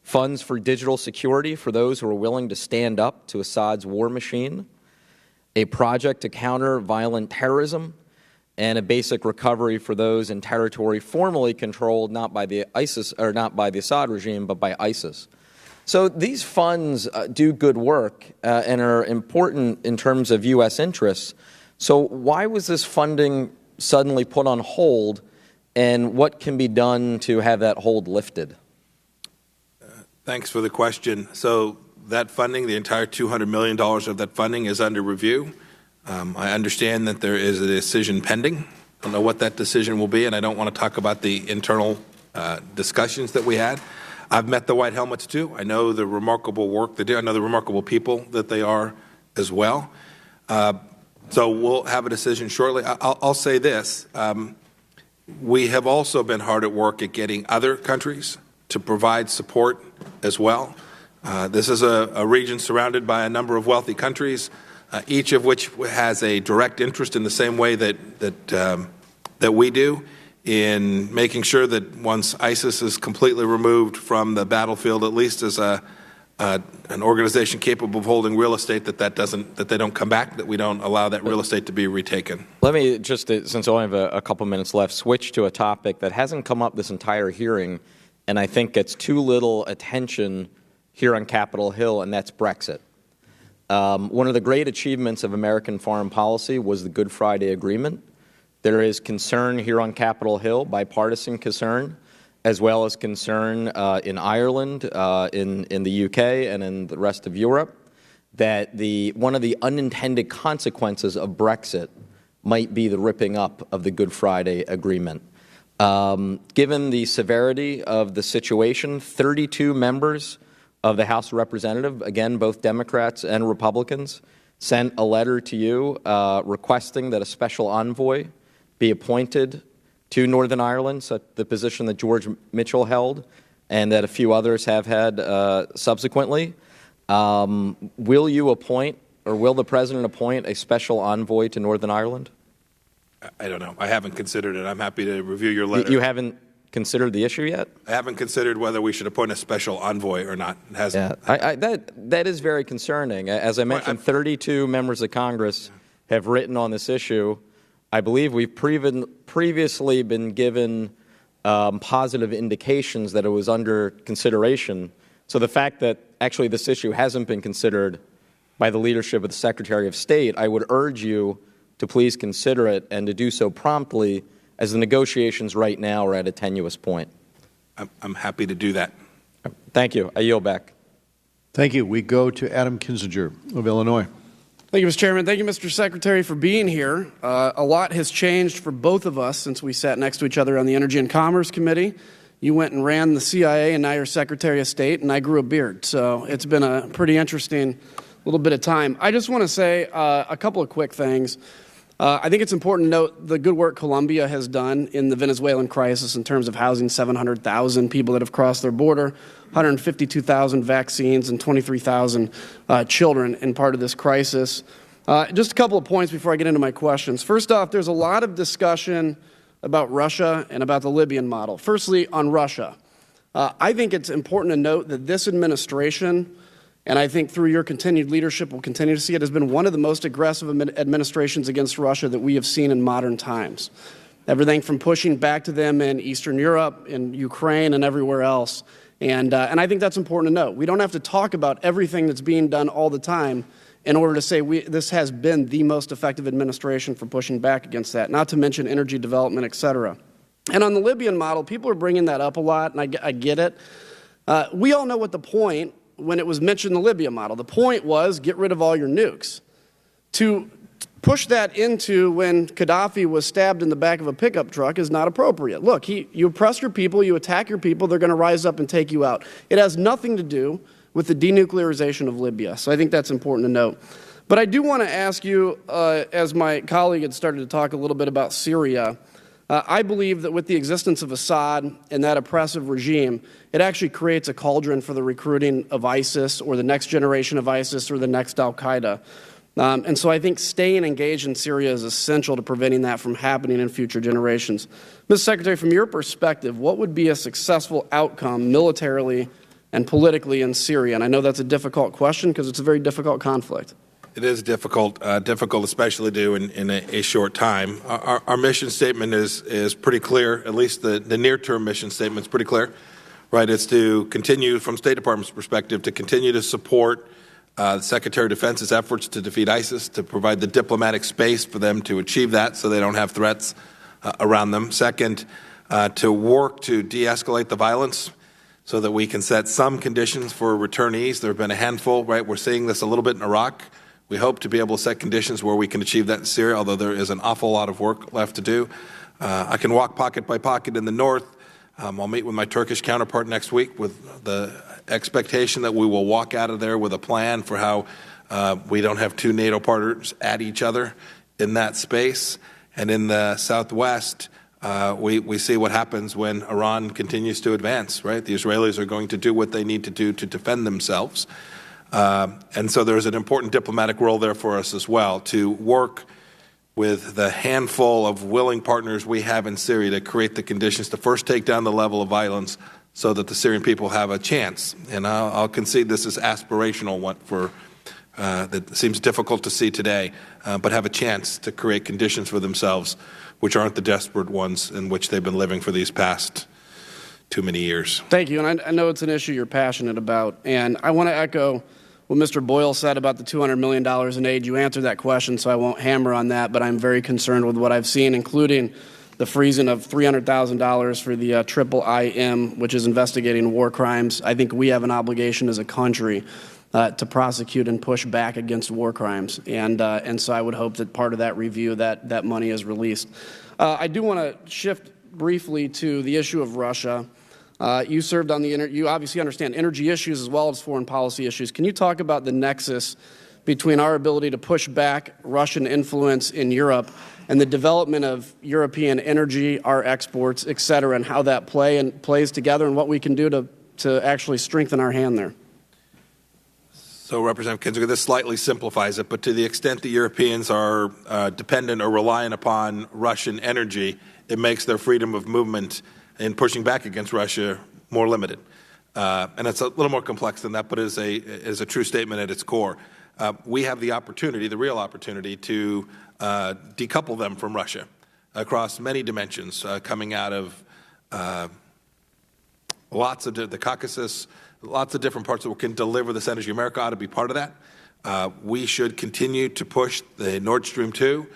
Funds for digital security for those who are willing to stand up to Assad's war machine. A project to counter violent terrorism, and a basic recovery for those in territory formerly controlled not by the Assad regime, but by ISIS. So these funds do good work and are important in terms of U.S. interests. So why was this funding suddenly put on hold, and what can be done to have that hold lifted? Thanks for the question. So that funding, the entire $200 million of that funding, is under review. I understand that there is a decision pending. I don't know what that decision will be, and I don't want to talk about the internal discussions that we had. I've met the white helmets too. I know the remarkable work they do. I know the remarkable people that they are as well. So we'll have a decision shortly. I'll say this. We have also been hard at work at getting other countries to provide support as well. This is a region surrounded by a number of wealthy countries, each of which has a direct interest in the same way that we do in making sure that once ISIS is completely removed from the battlefield, at least as an organization capable of holding real estate, that they don't come back, that we don't allow that real estate to be retaken. Let me just, since I only have a couple minutes left, switch to a topic that hasn't come up this entire hearing, and I think gets too little attention here on Capitol Hill, and that's Brexit. One of the great achievements of American foreign policy was the Good Friday Agreement. There is concern here on Capitol Hill, bipartisan concern, as well as concern in Ireland, in the UK, and in the rest of Europe, that one of the unintended consequences of Brexit might be the ripping up of the Good Friday Agreement. Given the severity of the situation, 32 members of the House of Representatives, again, both Democrats and Republicans, sent a letter to you requesting that a special envoy be appointed to Northern Ireland, so the position that George Mitchell held and that a few others have had subsequently. Will you appoint, or will the President appoint, a special envoy to Northern Ireland? I don't know. I haven't considered it. I'm happy to review your letter. You haven't considered the issue yet? I haven't considered whether we should appoint a special envoy or not. It hasn't. Yeah, that is very concerning. As I mentioned, 32 members of Congress have written on this issue. I believe we've previously been given positive indications that it was under consideration. So the fact that actually this issue hasn't been considered by the leadership of the Secretary of State, I would urge you to please consider it and to do so promptly as the negotiations right now are at a tenuous point? I'm happy to do that. Thank you. I yield back. Thank you. We go to Adam Kinzinger of Illinois. Thank you, Mr. Chairman. Thank you, Mr. Secretary, for being here. A lot has changed for both of us since we sat next to each other on the Energy and Commerce Committee. You went and ran the CIA, and now you're Secretary of State, and I grew a beard. So it's been a pretty interesting little bit of time. I just want to say a couple of quick things. I think it's important to note the good work Colombia has done in the Venezuelan crisis in terms of housing 700,000 people that have crossed their border, 152,000 vaccines, and 23,000 children in part of this crisis. Just a couple of points before I get into my questions. First off, there's a lot of discussion about Russia and about the Libyan model. Firstly, on Russia, I think it's important to note that this administration, and I think through your continued leadership we'll continue to see it, has been one of the most aggressive administrations against Russia that we have seen in modern times. Everything from pushing back to them in Eastern Europe, in Ukraine, and everywhere else. And I think that's important to note. We don't have to talk about everything that's being done all the time in order to say this has been the most effective administration for pushing back against that, not to mention energy development, et cetera. And on the Libyan model, people are bringing that up a lot, and I get it. We all know what the point, when it was mentioned, the Libya model, the point was get rid of all your nukes. To push that into when Gaddafi was stabbed in the back of a pickup truck is not appropriate. Look, you oppress your people, you attack your people, they're going to rise up and take you out. It has nothing to do with the denuclearization of Libya. So I think that's important to note. But I do want to ask you, as my colleague had started to talk a little bit about Syria, I believe that with the existence of Assad and that oppressive regime, it actually creates a cauldron for the recruiting of ISIS or the next generation of ISIS or the next al-Qaeda. And so I think staying engaged in Syria is essential to preventing that from happening in future generations. Mr. Secretary, from your perspective, what would be a successful outcome militarily and politically in Syria? And I know that's a difficult question because it's a very difficult conflict. It is difficult, especially to do in a short time. Our mission statement is pretty clear, at least the near-term mission statement is pretty clear, right? It's to continue, from State Department's perspective, to continue to support the Secretary of Defense's efforts to defeat ISIS, to provide the diplomatic space for them to achieve that so they don't have threats around them. Second, to work to de-escalate the violence so that we can set some conditions for returnees. There have been a handful, right? We're seeing this a little bit in Iraq. We hope to be able to set conditions where we can achieve that in Syria, although there is an awful lot of work left to do. I can walk pocket by pocket in the north. I'll meet with my Turkish counterpart next week with the expectation that we will walk out of there with a plan for how we don't have two NATO partners at each other in that space. And in the southwest, we see what happens when Iran continues to advance, right? The Israelis are going to do what they need to do to defend themselves. And so there's an important diplomatic role there for us as well, to work with the handful of willing partners we have in Syria to create the conditions to first take down the level of violence so that the Syrian people have a chance. And I'll concede this is aspirational one for that seems difficult to see today, but have a chance to create conditions for themselves which aren't the desperate ones in which they've been living for these past too many years. Thank you. And I know it's an issue you're passionate about. And I want to echo what Mr. Boyle said about the $200 million in aid. You answered that question, so I won't hammer on that, but I'm very concerned with what I've seen, including the freezing of $300,000 for the IIM, which is investigating war crimes. I think we have an obligation as a country to prosecute and push back against war crimes. And so I would hope that part of that review, that money is released. I do want to shift briefly to the issue of Russia. You served on you obviously understand energy issues as well as foreign policy issues. Can you talk about the nexus between our ability to push back Russian influence in Europe and the development of European energy, our exports, et cetera, and how that plays together and what we can do to actually strengthen our hand there? So, Representative Kinzinger, this slightly simplifies it, but to the extent that Europeans are dependent or reliant upon Russian energy, it makes their freedom of movement in pushing back against Russia more limited. And it's a little more complex than that, but is a true statement at its core. We have the opportunity, the real opportunity, to decouple them from Russia across many dimensions, coming out of lots of the Caucasus, lots of different parts that can deliver this energy. America ought to be part of that. We should continue to push the Nord Stream 2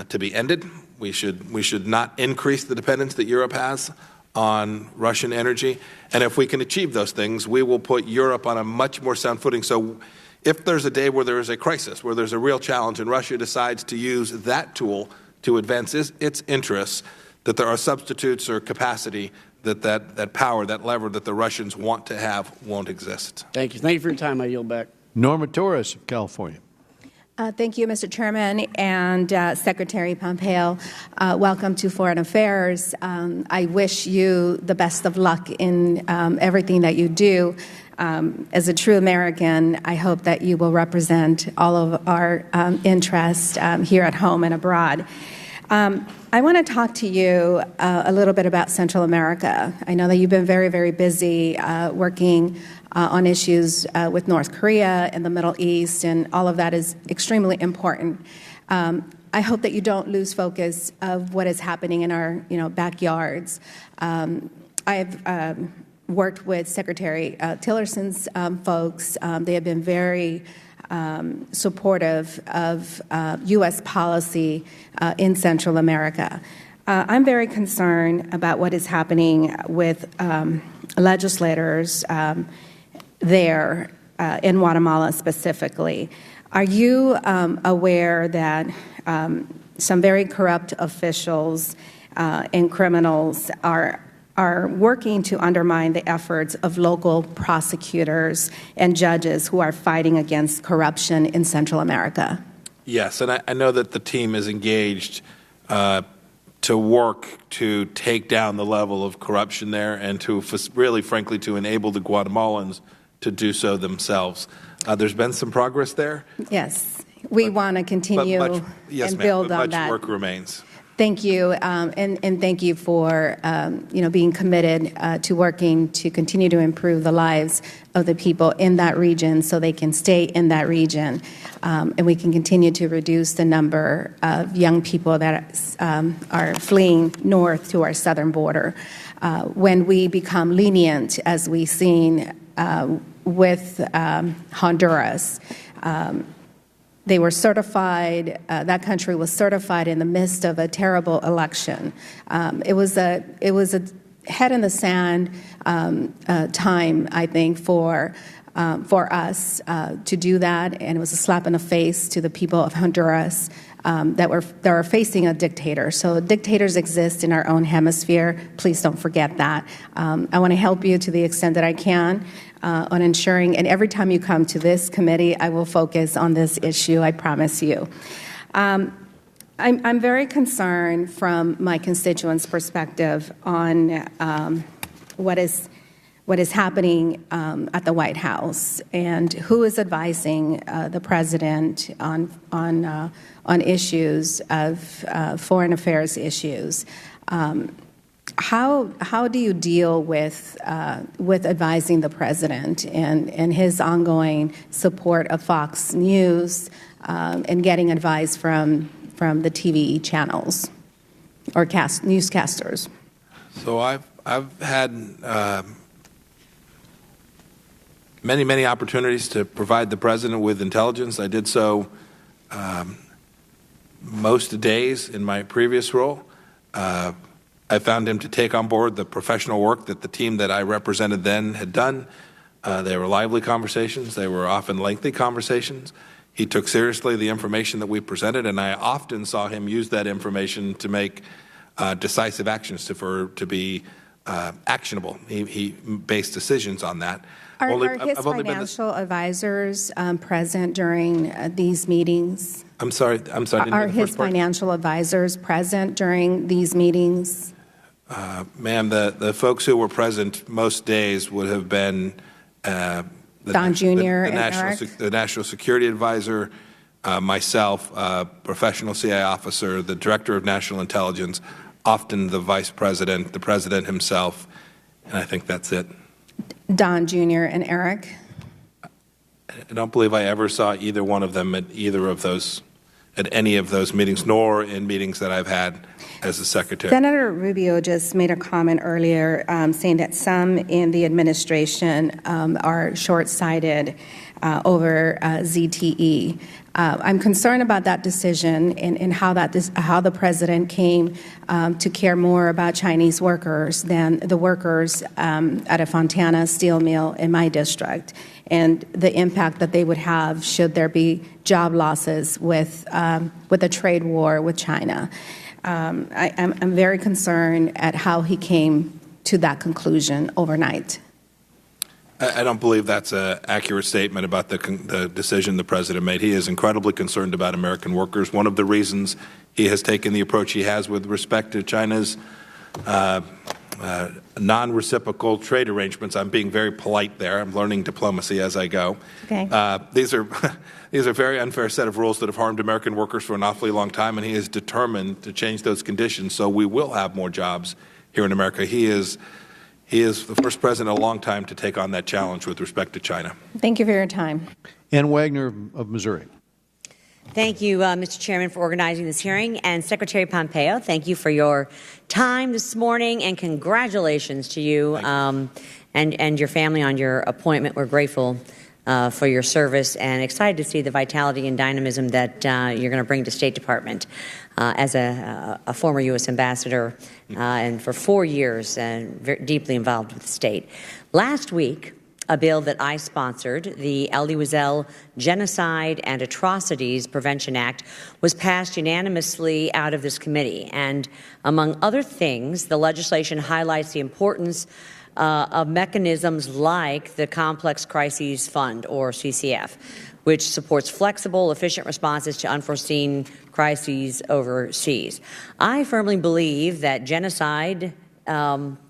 to be ended. We should not increase the dependence that Europe has on Russian energy. And if we can achieve those things, we will put Europe on a much more sound footing. So if there's a day where there is a crisis, where there's a real challenge, and Russia decides to use that tool to advance its interests, that there are substitutes or capacity that power, that lever that the Russians want to have won't exist. Thank you. Thank you for your time. I yield back. Norma Torres of California. Thank you, Mr. Chairman, and Secretary Pompeo. Welcome to Foreign Affairs. I wish you the best of luck in everything that you do. As a true American, I hope that you will represent all of our interests here at home and abroad. I want to talk to you a little bit about Central America. I know that you've been very, very busy working on issues with North Korea and the Middle East, and all of that is extremely important. I hope that you don't lose focus of what is happening in our backyards. I've worked with Secretary Tillerson's folks. They have been very supportive of U.S. policy in Central America. I'm very concerned about what is happening with legislators there in Guatemala specifically. Are you aware that some very corrupt officials and criminals are working to undermine the efforts of local prosecutors and judges who are fighting against corruption in Central America? Yes, and I know that the team is engaged to work to take down the level of corruption there and to really, frankly, to enable the Guatemalans to do so themselves. There's been some progress there. Yes, we want to continue and build on that. Much work remains. Thank you, and thank you for being committed to working to continue to improve the lives of the people in that region, so they can stay in that region, and we can continue to reduce the number of young people that are fleeing north to our southern border. When we become lenient, as we've seen with Honduras. They were certified, that country was certified in the midst of a terrible election. It was a head in the sand time, I think, for us to do that, and it was a slap in the face to the people of Honduras that are facing a dictator. So dictators exist in our own hemisphere. Please don't forget that. I want to help you to the extent that I can on ensuring, and every time you come to this committee, I will focus on this issue, I promise you. I'm very concerned from my constituents' perspective on what is happening at the White House and who is advising the president on issues of foreign affairs issues. How do you deal with advising the president and his ongoing support of Fox News and getting advice from the TV channels or newscasters? So I've had many opportunities to provide the president with intelligence. I did so most days in my previous role. I found him to take on board the professional work that the team that I represented then had done. They were lively conversations. They were often lengthy conversations. He took seriously the information that we presented, and I often saw him use that information to make decisive actions to be actionable. He based decisions on that. Are his financial advisors present during these meetings? I'm sorry. Are his financial advisors present during these meetings? Ma'am, the folks who were present most days would have been Don Jr. and Eric? The National Security Advisor, myself, professional CIA officer, the Director of National Intelligence, often the Vice President, the President himself, and I think that's it. Don Jr. and Eric? I don't believe I ever saw either one of them at any of those meetings, nor in meetings that I've had as the Secretary. Senator Rubio just made a comment earlier saying that some in the administration are short-sighted over ZTE. I'm concerned about that decision and how the president came to care more about Chinese workers than the workers at a Fontana steel mill in my district, and the impact that they would have should there be job losses with a trade war with China. I'm very concerned at how he came to that conclusion overnight. I don't believe that's an accurate statement about the decision the president made. He is incredibly concerned about American workers. One of the reasons he has taken the approach he has with respect to China's non-reciprocal trade arrangements. I'm being very polite there. I'm learning diplomacy as I go. Okay. These are a very unfair set of rules that have harmed American workers for an awfully long time, and he is determined to change those conditions so we will have more jobs here in America. He is the first president in a long time to take on that challenge with respect to China. Thank you for your time. Ann Wagner of Missouri. Thank you, Mr. Chairman, for organizing this hearing. And Secretary Pompeo, thank you for your time this morning, and congratulations to you and your family on your appointment. We're grateful for your service and excited to see the vitality and dynamism that you're going to bring to State Department. As a former U.S. ambassador and for 4 years and very deeply involved with the state. Last week, a bill that I sponsored, the Elie Wiesel Genocide and Atrocities Prevention Act, was passed unanimously out of this committee. And among other things, the legislation highlights the importance of mechanisms like the Complex Crises Fund, or CCF, which supports flexible, efficient responses to unforeseen crises overseas. I firmly believe that genocide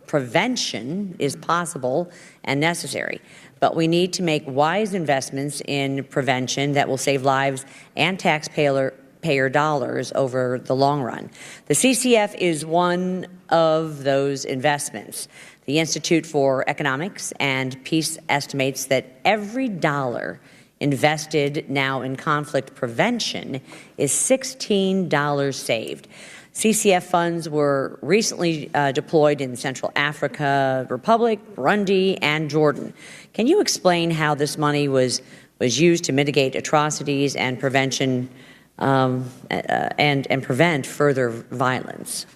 prevention is possible and necessary, but we need to make wise investments in prevention that will save lives and taxpayer dollars over the long run. The CCF is one of those investments. The Institute for Economics and Peace estimates that every dollar invested now in conflict prevention is $16 saved. CCF funds were recently deployed in Central Africa Republic, Burundi, and Jordan. Can you explain how this money was used to mitigate atrocities and prevention and prevent further violence?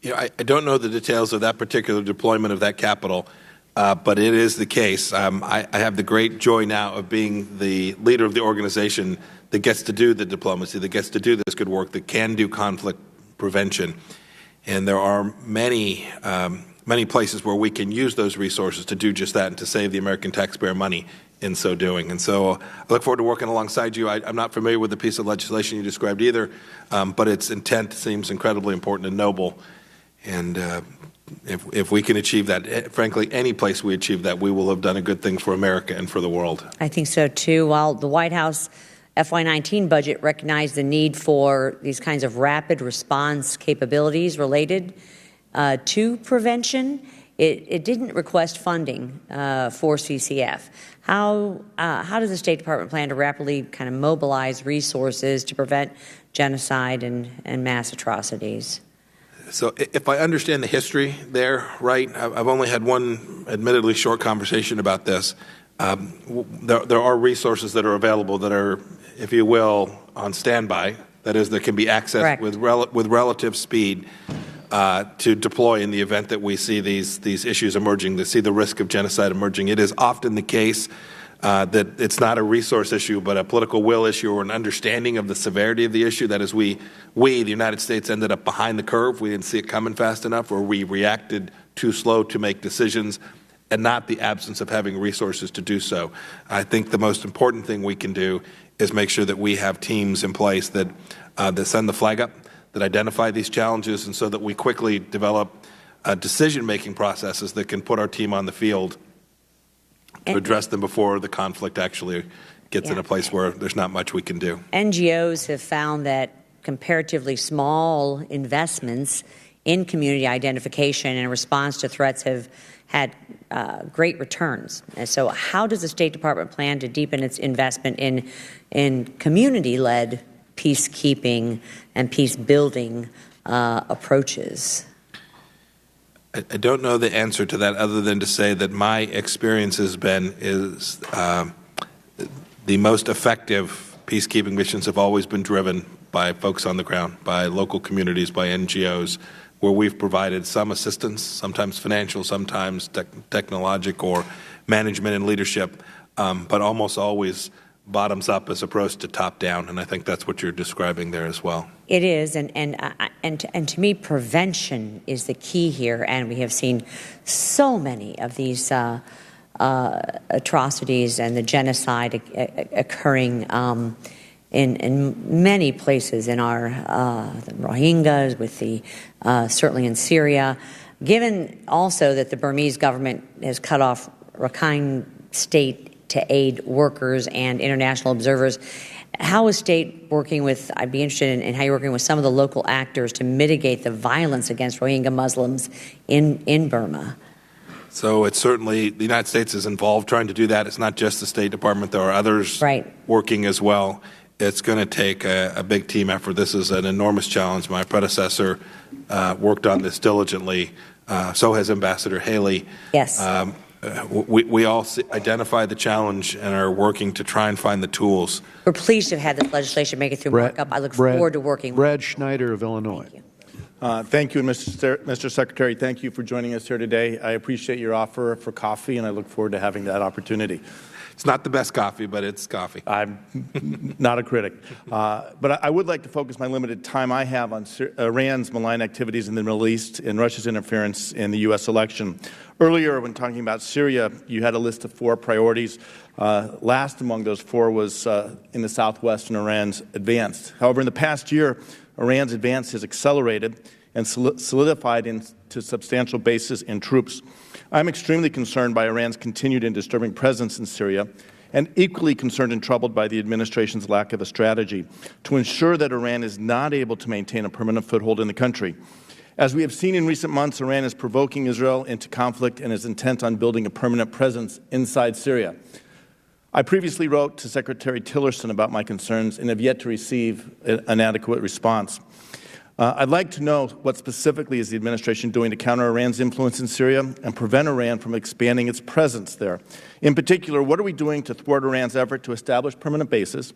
You know, I don't know the details of that particular deployment of that capital. But it is the case. I have the great joy now of being the leader of the organization that gets to do the diplomacy, that gets to do this good work, that can do conflict prevention. And there are many places where we can use those resources to do just that and to save the American taxpayer money in so doing. And so I look forward to working alongside you. I'm not familiar with the piece of legislation you described either, but its intent seems incredibly important and noble. And if we can achieve that, frankly, any place we achieve that, we will have done a good thing for America and for the world. I think so, too. While the White House FY19 budget recognized the need for these kinds of rapid response capabilities related to prevention, it didn't request funding for CCF. How does the State Department plan to rapidly kind of mobilize resources to prevent genocide and mass atrocities? So if I understand the history there, right, I've only had one admittedly short conversation about this. There are resources that are available that are, if you will, on standby. That is, that can be accessed with relative speed to deploy in the event that we see these issues emerging, to see the risk of genocide emerging. It is often the case that it's not a resource issue, but a political will issue or an understanding of the severity of the issue. That is, we, the United States, ended up behind the curve. We didn't see it coming fast enough, or we reacted too slow to make decisions, and not the absence of having resources to do so. I think the most important thing we can do is make sure that we have teams in place that send the flag up, that identify these challenges, and so that we quickly develop decision-making processes that can put our team on the field to address them before the conflict actually gets in a place where there's not much we can do. NGOs have found that comparatively small investments in community identification and response to threats have had great returns. And so how does the State Department plan to deepen its investment in community-led peacekeeping and peace-building approaches? I don't know the answer to that other than to say that my experience has been the most effective peacekeeping missions have always been driven by folks on the ground, by local communities, by NGOs, where we've provided some assistance, sometimes financial, sometimes technological or management and leadership, but almost always bottoms up as opposed to top down, and I think that's what you're describing there as well. It is, and to me, prevention is the key here, and we have seen so many of these atrocities and the genocide occurring in many places in our the Rohingyas, with the certainly in Syria. Given also that the Burmese government has cut off Rakhine State to aid workers and international observers, how is State working with, I'd be interested in how you're working with some of the local actors to mitigate the violence against Rohingya Muslims in Burma? So it's certainly, the United States is involved trying to do that. It's not just the State Department. There are others working as well. It's going to take a big team effort. This is an enormous challenge. My predecessor worked on this diligently. So has Ambassador Haley. Yes. We all identify the challenge and are working to try and find the tools. We're pleased to have had this legislation make it through markup. I look forward to working with Brad Schneider of Illinois. Thank you, Mr. Secretary. Thank you for joining us here today. I appreciate your offer for coffee, and I look forward to having that opportunity. It's not the best coffee, but it's coffee. I'm not a critic. But I would like to focus my limited time I have on Iran's malign activities in the Middle East and Russia's interference in the U.S. election. Earlier, when talking about Syria, you had a list of 4 priorities. Last among those 4 was in the southwest, and Iran's advance. However, in the past year, Iran's advance has accelerated and solidified into substantial bases and troops. I'm extremely concerned by Iran's continued and disturbing presence in Syria, and equally concerned and troubled by the administration's lack of a strategy to ensure that Iran is not able to maintain a permanent foothold in the country. As we have seen in recent months, Iran is provoking Israel into conflict and is intent on building a permanent presence inside Syria. I previously wrote to Secretary Tillerson about my concerns and have yet to receive an adequate response. I'd like to know what specifically is the administration doing to counter Iran's influence in Syria and prevent Iran from expanding its presence there. In particular, what are we doing to thwart Iran's effort to establish permanent bases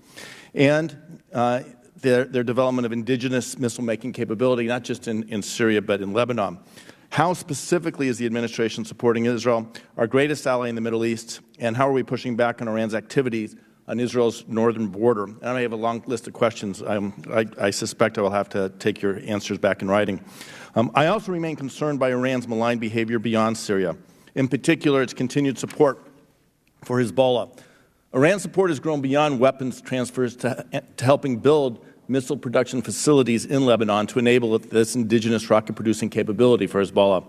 and their development of indigenous missile-making capability, not just in Syria but in Lebanon? How specifically is the administration supporting Israel, our greatest ally in the Middle East, and how are we pushing back on Iran's activities on Israel's northern border? And I may have a long list of questions. I suspect I will have to take your answers back in writing. I also remain concerned by Iran's malign behavior beyond Syria, in particular its continued support for Hezbollah. Iran's support has grown beyond weapons transfers to helping build missile production facilities in Lebanon to enable this indigenous rocket-producing capability for Hezbollah.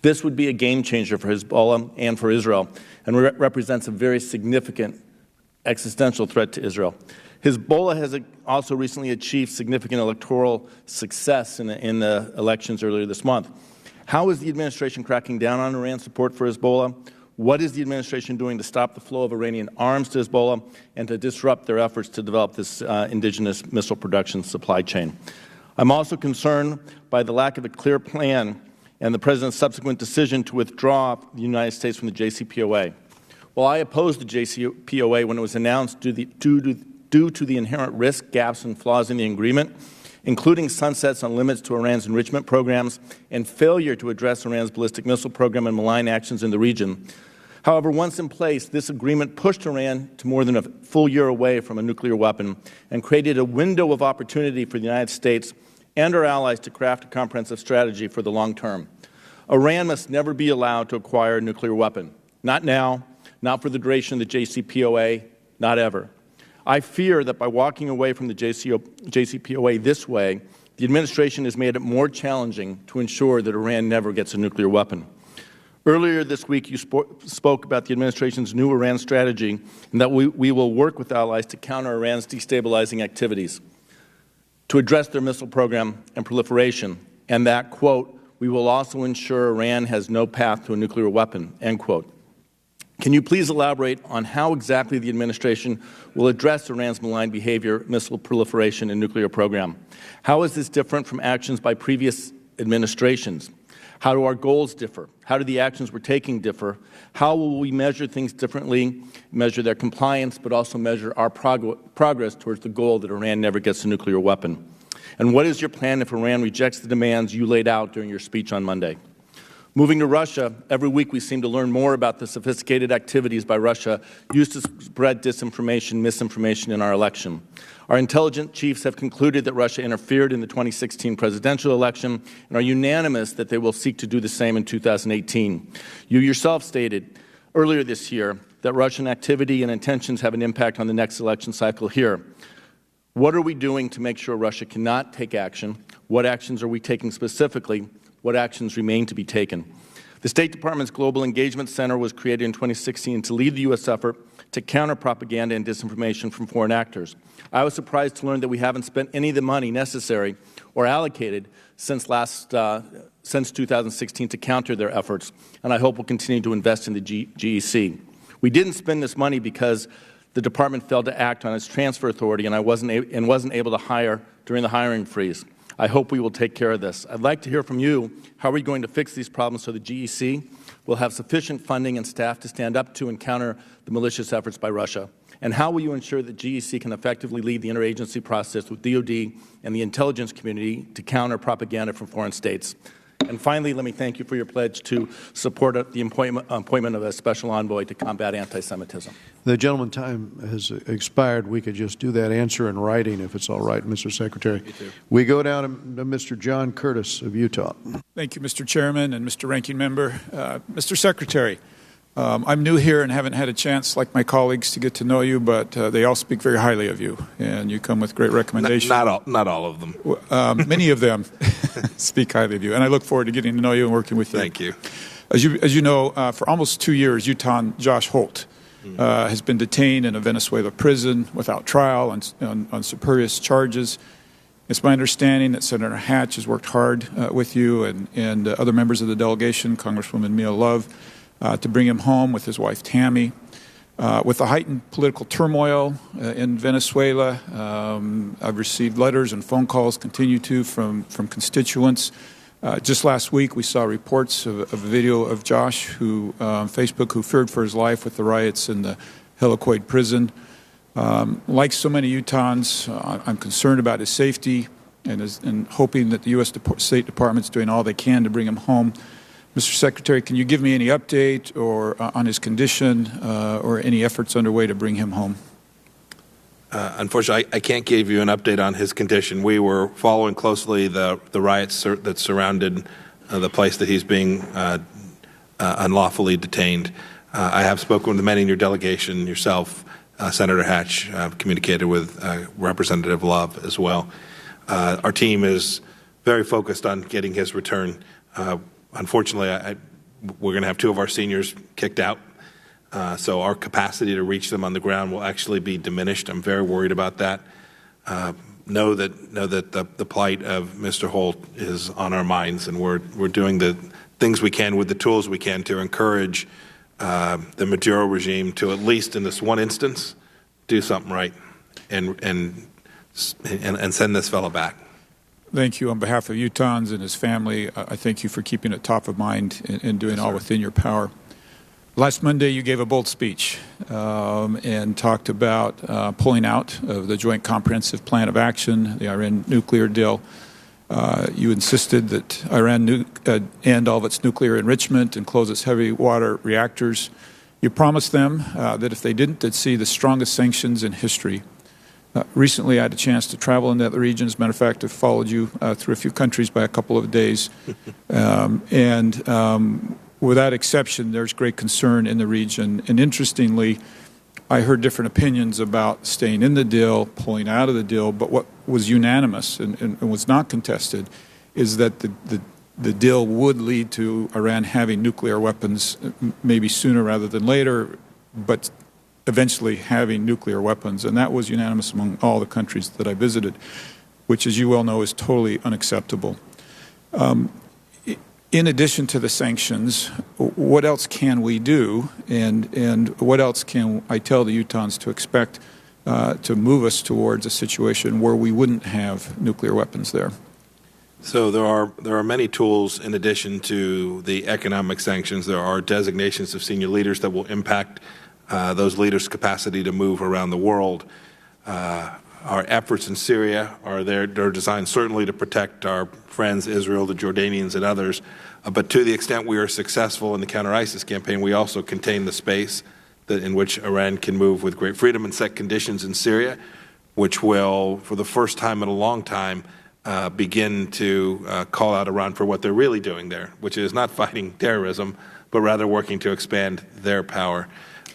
This would be a game-changer for Hezbollah and for Israel, and represents a very significant existential threat to Israel. Hezbollah has also recently achieved significant electoral success in the elections earlier this month. How is the administration cracking down on Iran's support for Hezbollah? What is the administration doing to stop the flow of Iranian arms to Hezbollah and to disrupt their efforts to develop this indigenous missile production supply chain? I'm also concerned by the lack of a clear plan and the President's subsequent decision to withdraw the United States from the JCPOA. While I opposed the JCPOA when it was announced due to the inherent risk, gaps, and flaws in the agreement, including sunsets on limits to Iran's enrichment programs and failure to address Iran's ballistic missile program and malign actions in the region. However, once in place, this agreement pushed Iran to more than a full year away from a nuclear weapon and created a window of opportunity for the United States and our allies to craft a comprehensive strategy for the long term. Iran must never be allowed to acquire a nuclear weapon. Not now, not for the duration of the JCPOA, not ever. I fear that by walking away from the JCPOA this way, the administration has made it more challenging to ensure that Iran never gets a nuclear weapon. Earlier this week, you spoke about the administration's new Iran strategy and that we will work with allies to counter Iran's destabilizing activities, to address their missile program and proliferation, and that, quote, we will also ensure Iran has no path to a nuclear weapon, end quote. Can you please elaborate on how exactly the administration will address Iran's malign behavior, missile proliferation, and nuclear program? How is this different from actions by previous administrations? How do our goals differ? How do the actions we're taking differ? How will we measure things differently, measure their compliance, but also measure our progress towards the goal that Iran never gets a nuclear weapon? And what is your plan if Iran rejects the demands you laid out during your speech on Monday? Moving to Russia, every week we seem to learn more about the sophisticated activities by Russia used to spread disinformation, misinformation in our election. Our intelligence chiefs have concluded that Russia interfered in the 2016 presidential election and are unanimous that they will seek to do the same in 2018. You yourself stated earlier this year that Russian activity and intentions have an impact on the next election cycle here. What are we doing to make sure Russia cannot take action? What actions are we taking specifically? What actions remain to be taken? The State Department's Global Engagement Center was created in 2016 to lead the U.S. effort to counter propaganda and disinformation from foreign actors. I was surprised to learn that we haven't spent any of the money necessary or allocated since 2016 to counter their efforts, and I hope we'll continue to invest in the GEC. We didn't spend this money because the department failed to act on its transfer authority and wasn't able to hire during the hiring freeze. I hope we will take care of this. I'd like to hear from you, how are we going to fix these problems so the GEC will have sufficient funding and staff to stand up to and counter the malicious efforts by Russia? And how will you ensure that GEC can effectively lead the interagency process with DOD and the intelligence community to counter propaganda from foreign states? And finally, let me thank you for your pledge to support the appointment of a special envoy to combat anti-Semitism. The gentleman's time has expired. We could just do that answer in writing if it's all right, Mr. Secretary. We go down to Mr. John Curtis of Utah. Thank you, Mr. Chairman and Mr. Ranking Member. Mr. Secretary, I'm new here and haven't had a chance, like my colleagues, to get to know you, but they all speak very highly of you, and you come with great recommendations. Not all of them. Many of them speak highly of you, and I look forward to getting to know you and working with you. Thank you. As you know, for almost 2 years, Utah Josh Holt has been detained in a Venezuela prison without trial on spurious charges. It's my understanding that Senator Hatch has worked hard with you and other members of the delegation, Congresswoman Mia Love, to bring him home with his wife Tammy. With the heightened political turmoil in Venezuela, I've received letters and phone calls, continue to, from constituents. Just last week, we saw reports of a video of Josh, who on Facebook, who feared for his life with the riots in the Helicoid prison. Like so many Utahns, I'm concerned about his safety and hoping that the U.S. State Department is doing all they can to bring him home. Mr. Secretary, can you give me any update on his condition or any efforts underway to bring him home? Unfortunately, I can't give you an update on his condition. We were following closely the riots that surrounded the place that he's being unlawfully detained. I have spoken with many in your delegation, yourself, Senator Hatch, communicated with Representative Love as well. Our team is very focused on getting his return. Unfortunately, we're going to have 2 of our seniors kicked out, so our capacity to reach them on the ground will actually be diminished. I'm very worried about that. Know that the plight of Mr. Holt is on our minds, and we're doing the things we can with the tools we can to encourage the Maduro regime to, at least in this one instance, do something right and send this fellow back. Thank you. On behalf of Utahns and his family, I thank you for keeping it top of mind and doing all within your power. Last Monday, you gave a bold speech and talked about pulling out of the Joint Comprehensive Plan of Action, the Iran nuclear deal. You insisted that Iran end all of its nuclear enrichment and close its heavy water reactors. You promised them that if they didn't, they'd see the strongest sanctions in history. Recently, I had a chance to travel in that region. As a matter of fact, I followed you through a few countries by a couple of days. Without exception, there's great concern in the region. And interestingly, I heard different opinions about staying in the deal, pulling out of the deal, but what was unanimous and was not contested is that the deal would lead to Iran having nuclear weapons, maybe sooner rather than later, but eventually having nuclear weapons. And that was unanimous among all the countries that I visited, which, as you well know, is totally unacceptable. in addition to the sanctions, what else can we do, and what else can I tell the Utahns to expect to move us towards a situation where we wouldn't have nuclear weapons there? So there are many tools in addition to the economic sanctions. There are designations of senior leaders that will impact those leaders' capacity to move around the world. Our efforts in Syria they're designed certainly to protect our friends, Israel, the Jordanians, and others. But to the extent we are successful in the counter-ISIS campaign, we also contain the space in which Iran can move with great freedom and set conditions in Syria, which will, for the first time in a long time, begin to call out Iran for what they're really doing there, which is not fighting terrorism, but rather working to expand their power.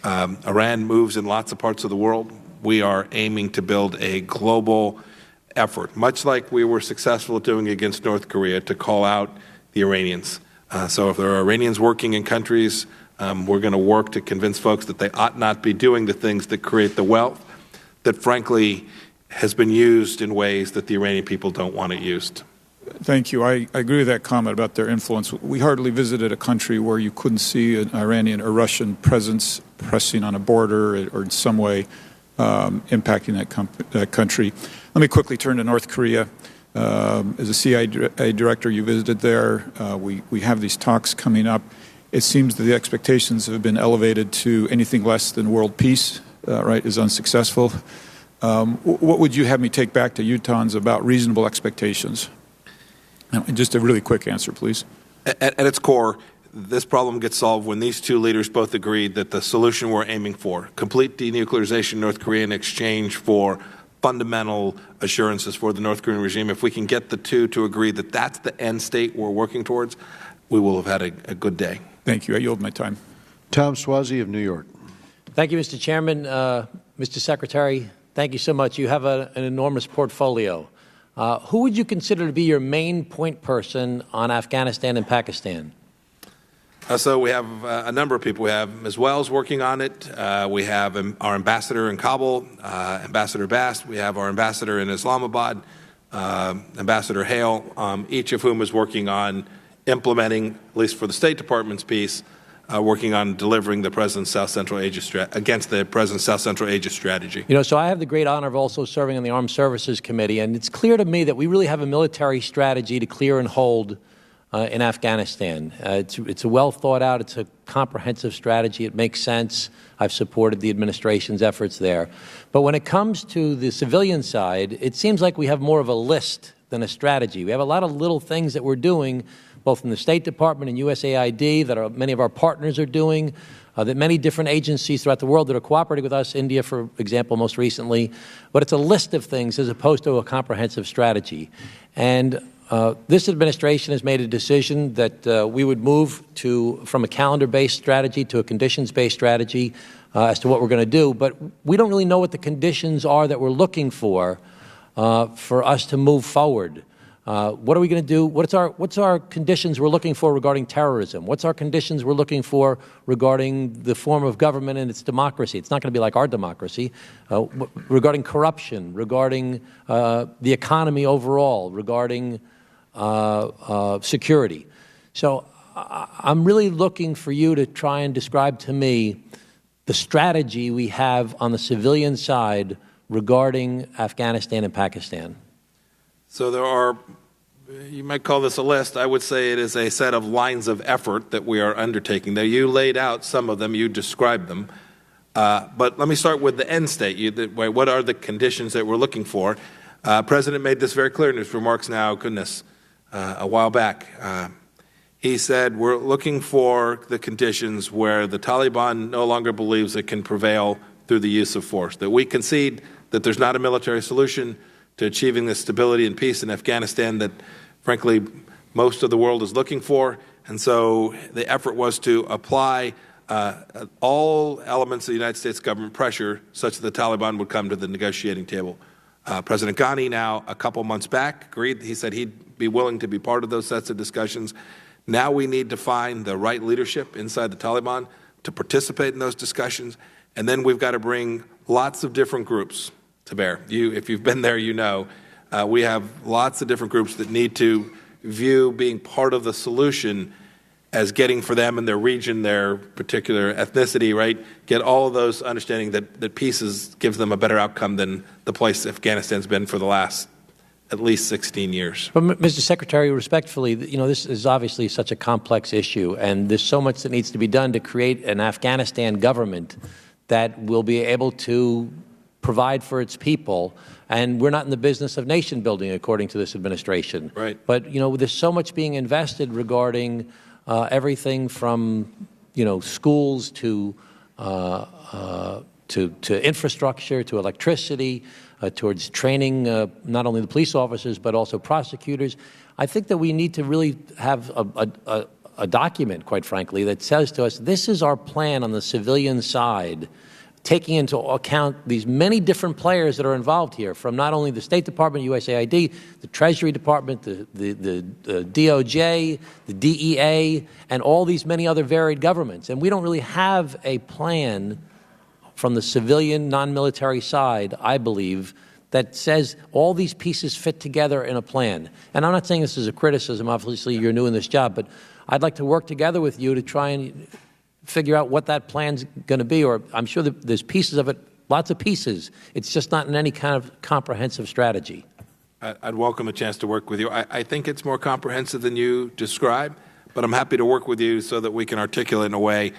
Iran moves in lots of parts of the world. We are aiming to build a global effort, much like we were successful at doing against North Korea, to call out the Iranians. So if there are Iranians working in countries, we're going to work to convince folks that they ought not be doing the things that create the wealth that, frankly, has been used in ways that the Iranian people don't want it used. Thank you. I agree with that comment about their influence. We hardly visited a country where you couldn't see an Iranian or Russian presence pressing on a border or in some way impacting that country. Let me quickly turn to North Korea. As a CIA director, you visited there. We have these talks coming up. It seems that the expectations have been elevated to anything less than world peace, is unsuccessful. What would you have me take back to Utahns about reasonable expectations? Just a really quick answer, please. At its core, this problem gets solved when these two leaders both agreed that the solution we're aiming for, complete denuclearization of North Korea in exchange for fundamental assurances for the North Korean regime, if we can get the two to agree that that's the end state we're working towards, we will have had a good day. Thank you. I yield my time. Tom Swazi of New York. Thank you, Mr. Chairman. Mr. Secretary, thank you so much. You have an enormous portfolio. Who would you consider to be your main point person on Afghanistan and Pakistan? So we have a number of people. We have Ms. Wells working on it. We have our ambassador in Kabul, Ambassador Bast. We have our ambassador in Islamabad, Ambassador Hale, each of whom is working on implementing, at least for the State Department's piece, working on delivering the President's South Central Asia against the President's South Central Asia strategy. You know, so I have the great honor of also serving on the Armed Services Committee, and it's clear to me that we really have a military strategy to clear and hold in Afghanistan. It's a well thought out, it's a comprehensive strategy. It makes sense. I've supported the administration's efforts there. But when it comes to the civilian side, it seems like we have more of a list than a strategy. We have a lot of little things that we're doing, both in the State Department and USAID, that many of our partners are doing, that many different agencies throughout the world that are cooperating with us, India, for example, most recently. But it's a list of things as opposed to a comprehensive strategy. And this administration has made a decision that we would move from a calendar-based strategy to a conditions-based strategy as to what we're going to do. But we don't really know what the conditions are that we're looking for us to move forward. What are we going to do? What's our conditions we're looking for regarding terrorism? What's our conditions we're looking for regarding the form of government and its democracy? It's not going to be like our democracy. Regarding corruption, regarding the economy overall, regarding security. So I'm really looking for you to try and describe to me the strategy we have on the civilian side regarding Afghanistan and Pakistan. So there are, you might call this a list. I would say it is a set of lines of effort that we are undertaking. Now, you laid out some of them, you described them. But let me start with the end state. What are the conditions that we're looking for? President made this very clear in his remarks now, goodness, a while back. He said we're looking for the conditions where the Taliban no longer believes it can prevail through the use of force, that we concede that there's not a military solution to achieving the stability and peace in Afghanistan that, frankly, most of the world is looking for. And so the effort was to apply all elements of the United States government pressure such that the Taliban would come to the negotiating table. President Ghani now, a couple months back, agreed. He said he'd be willing to be part of those sets of discussions. Now we need to find the right leadership inside the Taliban to participate in those discussions. And then we've got to bring lots of different groups to bear. If you've been there, you know we have lots of different groups that need to view being part of the solution as getting for them and their region, their particular ethnicity, right? Get all of those understanding that peace gives them a better outcome than the place Afghanistan's been for the last at least 16 years. But, Mr. Secretary, respectfully, this is obviously such a complex issue, and there's so much that needs to be done to create an Afghanistan government that will be able to provide for its people. And we're not in the business of nation building, according to this administration. Right. But, there's so much being invested regarding everything from, schools to infrastructure, to electricity, towards training not only the police officers but also prosecutors. I think that we need to really have a document, quite frankly, that says to us, this is our plan on the civilian side, taking into account these many different players that are involved here, from not only the State Department, USAID, the Treasury Department, the DOJ, the DEA, and all these many other varied governments. And we don't really have a plan from the civilian, non-military side, I believe, that says all these pieces fit together in a plan. And I'm not saying this is a criticism. Obviously, you're new in this job, but I'd like to work together with you to try and figure out what that plan's going to be. Or I'm sure that there's pieces of it, lots of pieces. It's just not in any kind of comprehensive strategy. I'd welcome a chance to work with you. I think it's more comprehensive than you describe, but I'm happy to work with you so that we can articulate in a way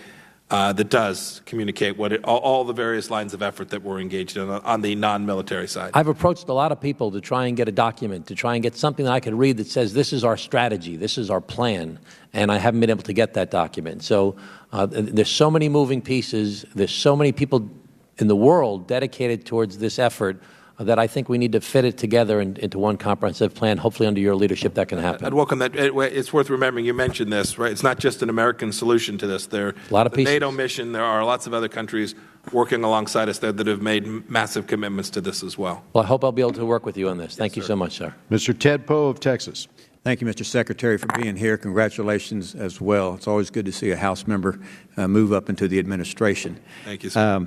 that does communicate all the various lines of effort that we're engaged in on the non-military side. I've approached a lot of people to try and get a document, to try and get something that I could read that says this is our strategy, this is our plan, and I haven't been able to get that document. So there's so many moving pieces, there's so many people in the world dedicated towards this effort that I think we need to fit it together into one comprehensive plan. Hopefully under your leadership that can happen. I'd welcome that. It's worth remembering, you mentioned this, right? It's not just an American solution to this. There a lot of the NATO mission, there are lots of other countries working alongside us there that have made massive commitments to this as well. Well, I hope I'll be able to work with you on this. Thank you so much, sir. Mr. Ted Poe of Texas. Thank you, Mr. Secretary, for being here. Congratulations as well. It's always good to see a House member move up into the administration. Thank you, sir.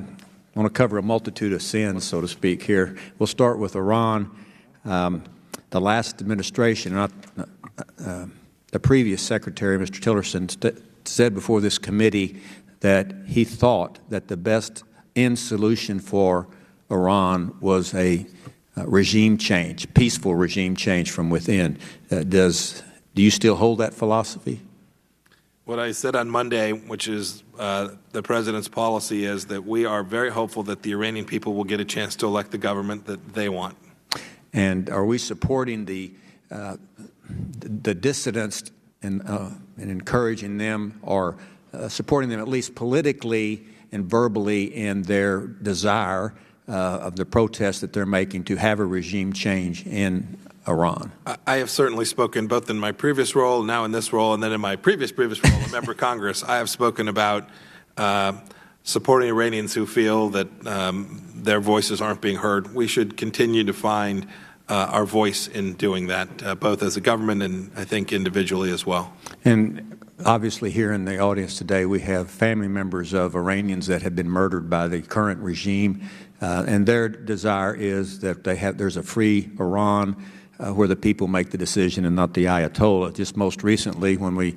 I want to cover a multitude of sins, so to speak, here. We'll start with Iran. The last administration, the previous Secretary, Mr. Tillerson, said before this committee that he thought that the best end solution for Iran was a regime change, peaceful regime change from within. Do you still hold that philosophy? What I said on Monday, which is the President's policy, is that we are very hopeful that the Iranian people will get a chance to elect the government that they want. And are we supporting the dissidents and encouraging them, or supporting them at least politically and verbally in their desire of the protests that they're making to have a regime change in Iran? I have certainly spoken both in my previous role, now in this role, and then in my previous role, a member of Congress. I have spoken about supporting Iranians who feel that their voices aren't being heard. We should continue to find our voice in doing that, both as a government and I think individually as well. And obviously here in the audience today we have family members of Iranians that have been murdered by the current regime, and their desire is that there's a free Iran where the people make the decision and not the Ayatollah. Just most recently, when we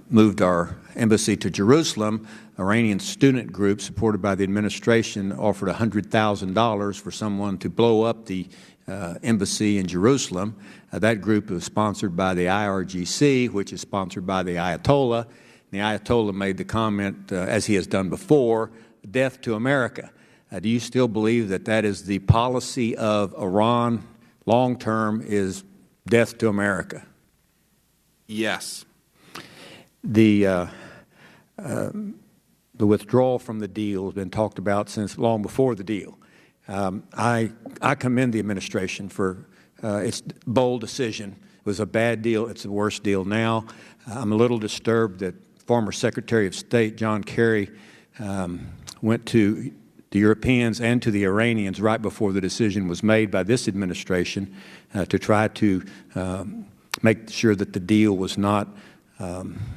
moved our embassy to Jerusalem, Iranian student group supported by the administration offered $100,000 for someone to blow up the embassy in Jerusalem. That group was sponsored by the IRGC, which is sponsored by the Ayatollah. The Ayatollah made the comment, as he has done before, death to America. Do you still believe that that is the policy of Iran long-term, is death to America? Yes. The withdrawal from the deal has been talked about since long before the deal. I commend the administration for its bold decision. It was a bad deal. It's the worst deal now. I'm a little disturbed that former Secretary of State John Kerry went to the Europeans and to the Iranians right before the decision was made by this administration to try to make sure that the deal was not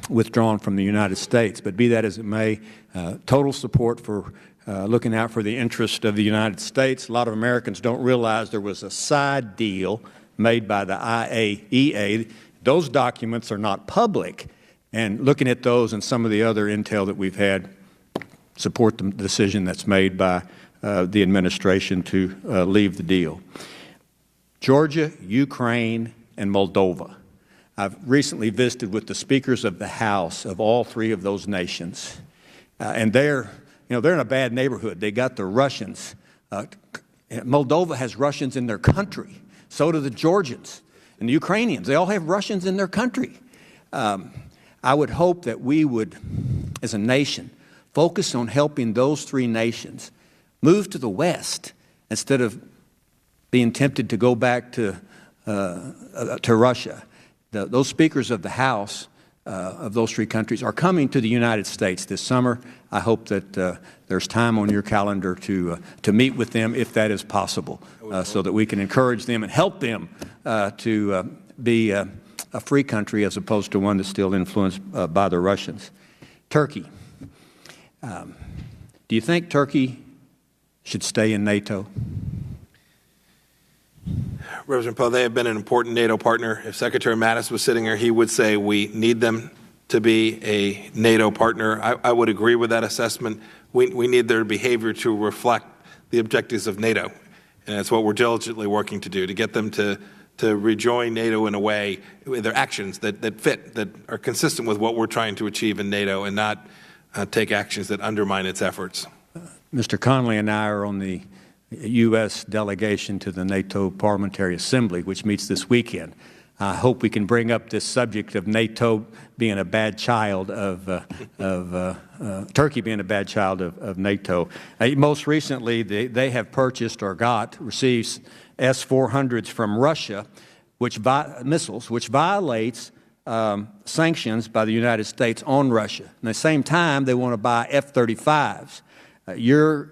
withdrawn from the United States. But be that as it may, total support for looking out for the interest of the United States. A lot of Americans don't realize there was a side deal made by the IAEA, Those documents are not public, and looking at those and some of the other intel that we've had support the decision that's made by the administration to leave the deal. Georgia, Ukraine, and Moldova. I've recently visited with the speakers of the House of all three of those nations, and they're in a bad neighborhood. They got the Russians. Moldova has Russians in their country. So do the Georgians and the Ukrainians. They all have Russians in their country. I would hope that we would, as a nation, focus on helping those three nations move to the West instead of being tempted to go back to Russia. Those speakers of the House of those three countries are coming to the United States this summer. I hope that there's time on your calendar to meet with them if that is possible, so that we can encourage them and help them to be a free country as opposed to one that's still influenced by the Russians. Turkey. Do you think Turkey should stay in NATO? Representative Poe, they have been an important NATO partner. If Secretary Mattis was sitting here, he would say we need them to be a NATO partner. I would agree with that assessment. We need their behavior to reflect the objectives of NATO, and that's what we're diligently working to do, to get them to rejoin NATO in a way, with their actions that fit, that are consistent with what we're trying to achieve in NATO, and not take actions that undermine its efforts. Mr. Connolly and I are on the U.S. delegation to the NATO Parliamentary Assembly, which meets this weekend. I hope we can bring up this subject of NATO being a bad child of Turkey being a bad child of NATO. Most recently, they have purchased or received S-400s from Russia, missiles, which violates sanctions by the United States on Russia. At the same time, they want to buy F-35s. Your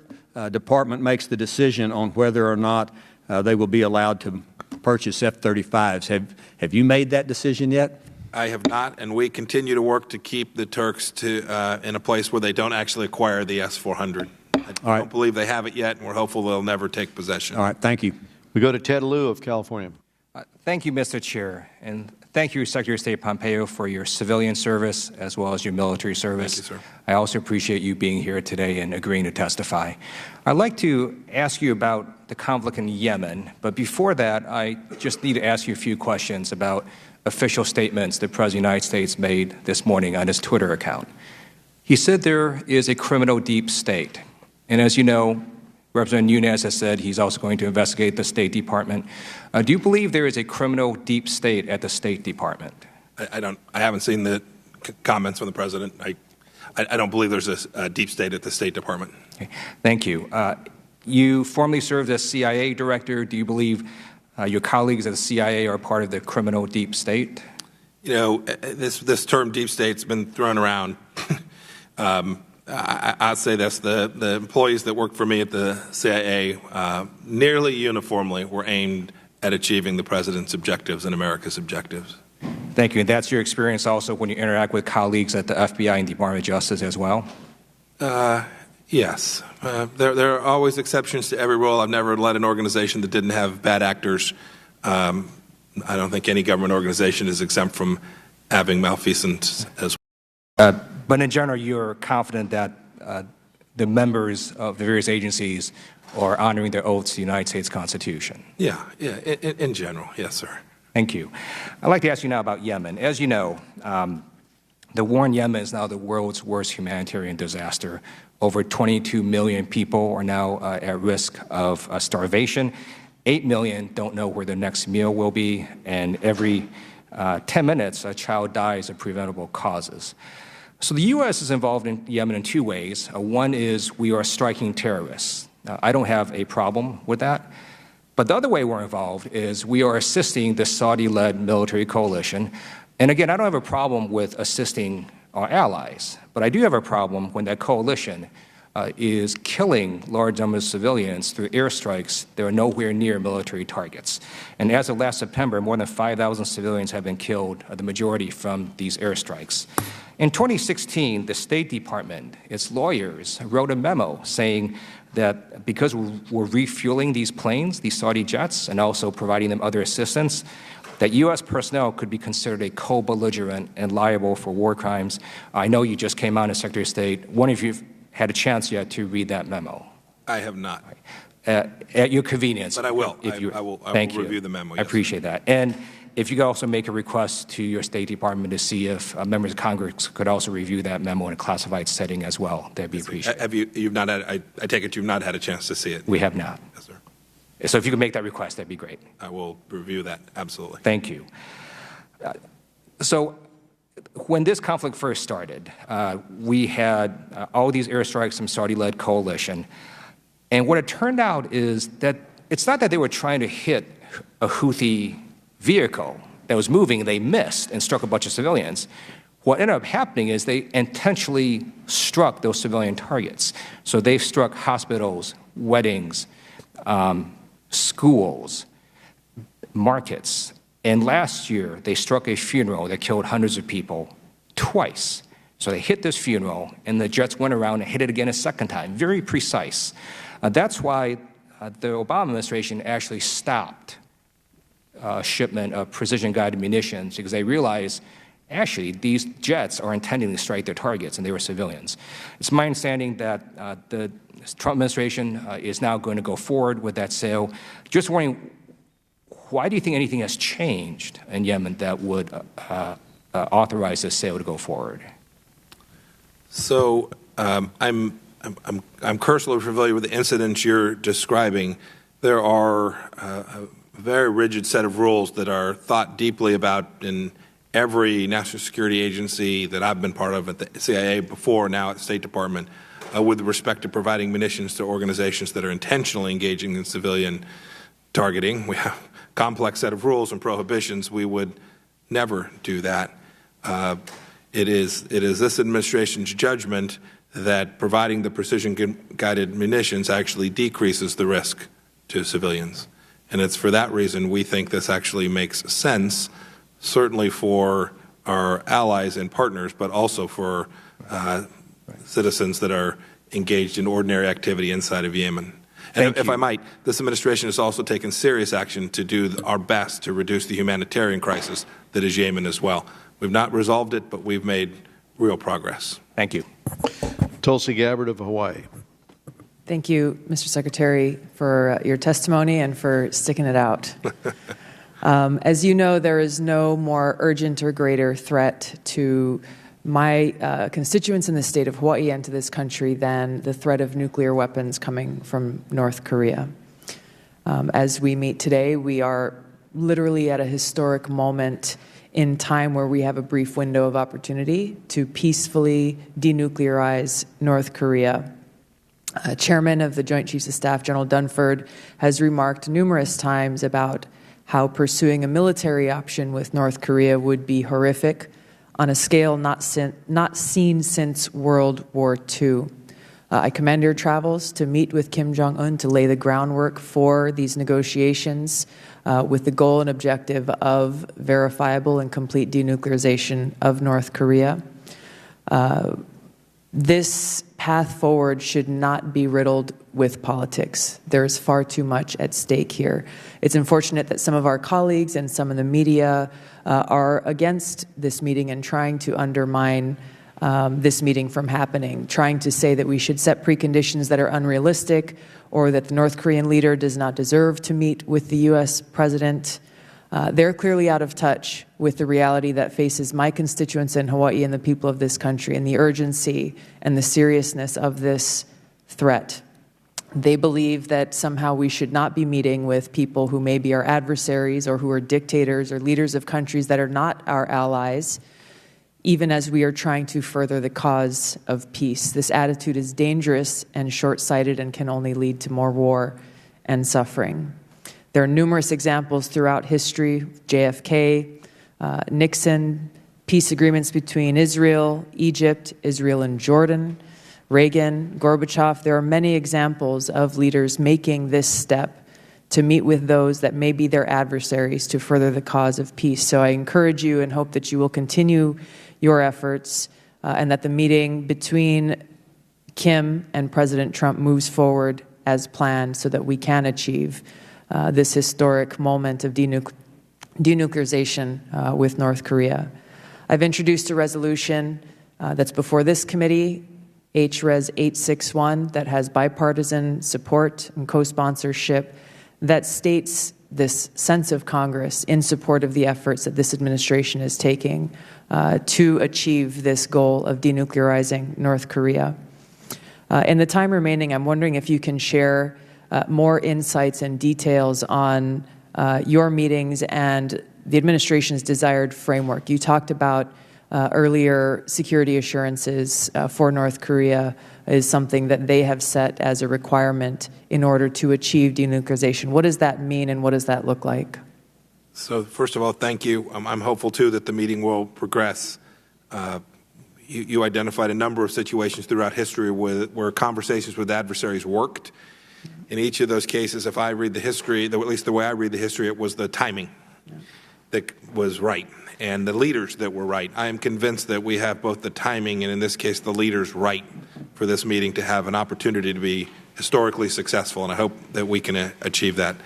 department makes the decision on whether or not they will be allowed to purchase F-35s. Have you made that decision yet? I have not, and we continue to work to keep the Turks in a place where they don't actually acquire the S-400. I don't believe they have it yet, and we're hopeful they'll never take possession. All right, thank you. We go to Ted Lieu of California. Thank you, Mr. Chair, and thank you, Secretary of State Pompeo, for your civilian service as well as your military service. Thank you, sir. I also appreciate you being here today and agreeing to testify. I'd like to ask you about the conflict in Yemen, but before that, I just need to ask you a few questions about official statements the President of the United States made this morning on his Twitter account. He said there is a criminal deep state, and as you know, Representative Nunes has said he's also going to investigate the State Department. Do you believe there is a criminal deep state at the State Department? I haven't seen the comments from the President. I don't believe there's a deep state at the State Department. Okay. Thank you. You formerly served as CIA director. Do you believe your colleagues at the CIA are part of the criminal deep state? You know, this term deep state's been thrown around. I'd say this, the employees that worked for me at the CIA nearly uniformly were aimed at achieving the President's objectives and America's objectives. Thank you. And that's your experience also when you interact with colleagues at the FBI and Department of Justice as well? Yes. There are always exceptions to every rule. I've never led an organization that didn't have bad actors. I don't think any government organization is exempt from having malfeasance as well. But in general, you're confident that the members of the various agencies are honoring their oaths to the United States Constitution? Yeah, in general, yes, sir. Thank you. I'd like to ask you now about Yemen. As you know, the war in Yemen is now the world's worst humanitarian disaster. Over 22 million people are now at risk of starvation. 8 million don't know where their next meal will be, and every 10 minutes a child dies of preventable causes. So the U.S. is involved in Yemen in two ways. One is we are striking terrorists. I don't have a problem with that. But the other way we're involved is we are assisting the Saudi-led military coalition. And again, I don't have a problem with assisting our allies, but I do have a problem when that coalition is killing large numbers of civilians through airstrikes that are nowhere near military targets. And as of last September, more than 5,000 civilians have been killed, the majority from these airstrikes. In 2016, the State Department, its lawyers, wrote a memo saying that because we're refueling these planes, these Saudi jets, and also providing them other assistance, that U.S. personnel could be considered a co-belligerent and liable for war crimes. I know you just came out as Secretary of State. Wonder if you've had a chance yet to read that memo. I have not. At your convenience. But I will. I will review the memo. Yes. I appreciate that. And if you could also make a request to your State Department to see if members of Congress could also review that memo in a classified setting as well, that'd be appreciated. Have you've not had, I take it you've not had a chance to see it? We have not. Yes, sir. So if you could make that request, that'd be great. I will review that, absolutely. Thank you. So when this conflict first started, we had all these airstrikes from Saudi-led coalition. And what it turned out is that it's not that they were trying to hit a Houthi vehicle that was moving, they missed and struck a bunch of civilians. What ended up happening is they intentionally struck those civilian targets. So they struck hospitals, weddings, schools, markets. And last year, they struck a funeral that killed hundreds of people twice. So they hit this funeral, and the jets went around and hit it again a second time, very precise. That's why the Obama administration actually stopped shipment of precision-guided munitions, because they realized, actually, these jets are intending to strike their targets, and they were civilians. It's my understanding that the Trump administration is now going to go forward with that sale. Just wondering, why do you think anything has changed in Yemen that would authorize this sale to go forward? So I'm personally familiar with the incidents you're describing. There are a very rigid set of rules that are thought deeply about in every national security agency that I've been part of at the CIA before, now at the State Department, with respect to providing munitions to organizations that are intentionally engaging in civilian targeting. We have a complex set of rules and prohibitions. We would never do that. It is this administration's judgment that providing the precision-guided munitions actually decreases the risk to civilians. And it's for that reason we think this actually makes sense, certainly for our allies and partners, but also for citizens that are engaged in ordinary activity inside of Yemen. And if I might, this administration has also taken serious action to do our best to reduce the humanitarian crisis that is Yemen as well. We've not resolved it, but we've made real progress. Thank you. Tulsi Gabbard of Hawaii. Thank you, Mr. Secretary, for your testimony and for sticking it out. As you know, there is no more urgent or greater threat to my constituents in the state of Hawaii and to this country than the threat of nuclear weapons coming from North Korea. As we meet today, we are literally at a historic moment in time where we have a brief window of opportunity to peacefully denuclearize North Korea. Chairman of the Joint Chiefs of Staff, General Dunford, has remarked numerous times about how pursuing a military option with North Korea would be horrific on a scale not seen since World War II. I commend your travels to meet with Kim Jong-un to lay the groundwork for these negotiations with the goal and objective of verifiable and complete denuclearization of North Korea. This path forward should not be riddled with politics. There is far too much at stake here. It's unfortunate that some of our colleagues and some of the media are against this meeting and trying to undermine this meeting from happening, trying to say that we should set preconditions that are unrealistic or that the North Korean leader does not deserve to meet with the U.S. president. They're clearly out of touch with the reality that faces my constituents in Hawaii and the people of this country and the urgency and the seriousness of this threat. They believe that somehow we should not be meeting with people who may be our adversaries or who are dictators or leaders of countries that are not our allies, even as we are trying to further the cause of peace. This attitude is dangerous and short-sighted and can only lead to more war and suffering. There are numerous examples throughout history, JFK, Nixon, peace agreements between Israel, Egypt, Israel and Jordan, Reagan, Gorbachev. There are many examples of leaders making this step to meet with those that may be their adversaries to further the cause of peace. So I encourage you and hope that you will continue your efforts and that the meeting between Kim and President Trump moves forward as planned so that we can achieve this historic moment of denuclearization with North Korea. I've introduced a resolution that's before this committee, HRES 861, that has bipartisan support and co-sponsorship that states this sense of Congress in support of the efforts that this administration is taking to achieve this goal of denuclearizing North Korea. In the time remaining, I'm wondering if you can share more insights and details on your meetings and the administration's desired framework. You talked about earlier security assurances for North Korea is something that they have set as a requirement in order to achieve denuclearization. What does that mean and what does that look like? So first of all, thank you. I'm hopeful, too, that the meeting will progress. You identified a number of situations throughout history where conversations with adversaries worked. In each of those cases, if I read the history, at least the way I read the history, it was the timing that was right and the leaders that were right. I am convinced that we have both the timing and, in this case, the leaders right for this meeting to have an opportunity to be historically successful, and I hope that we can achieve that.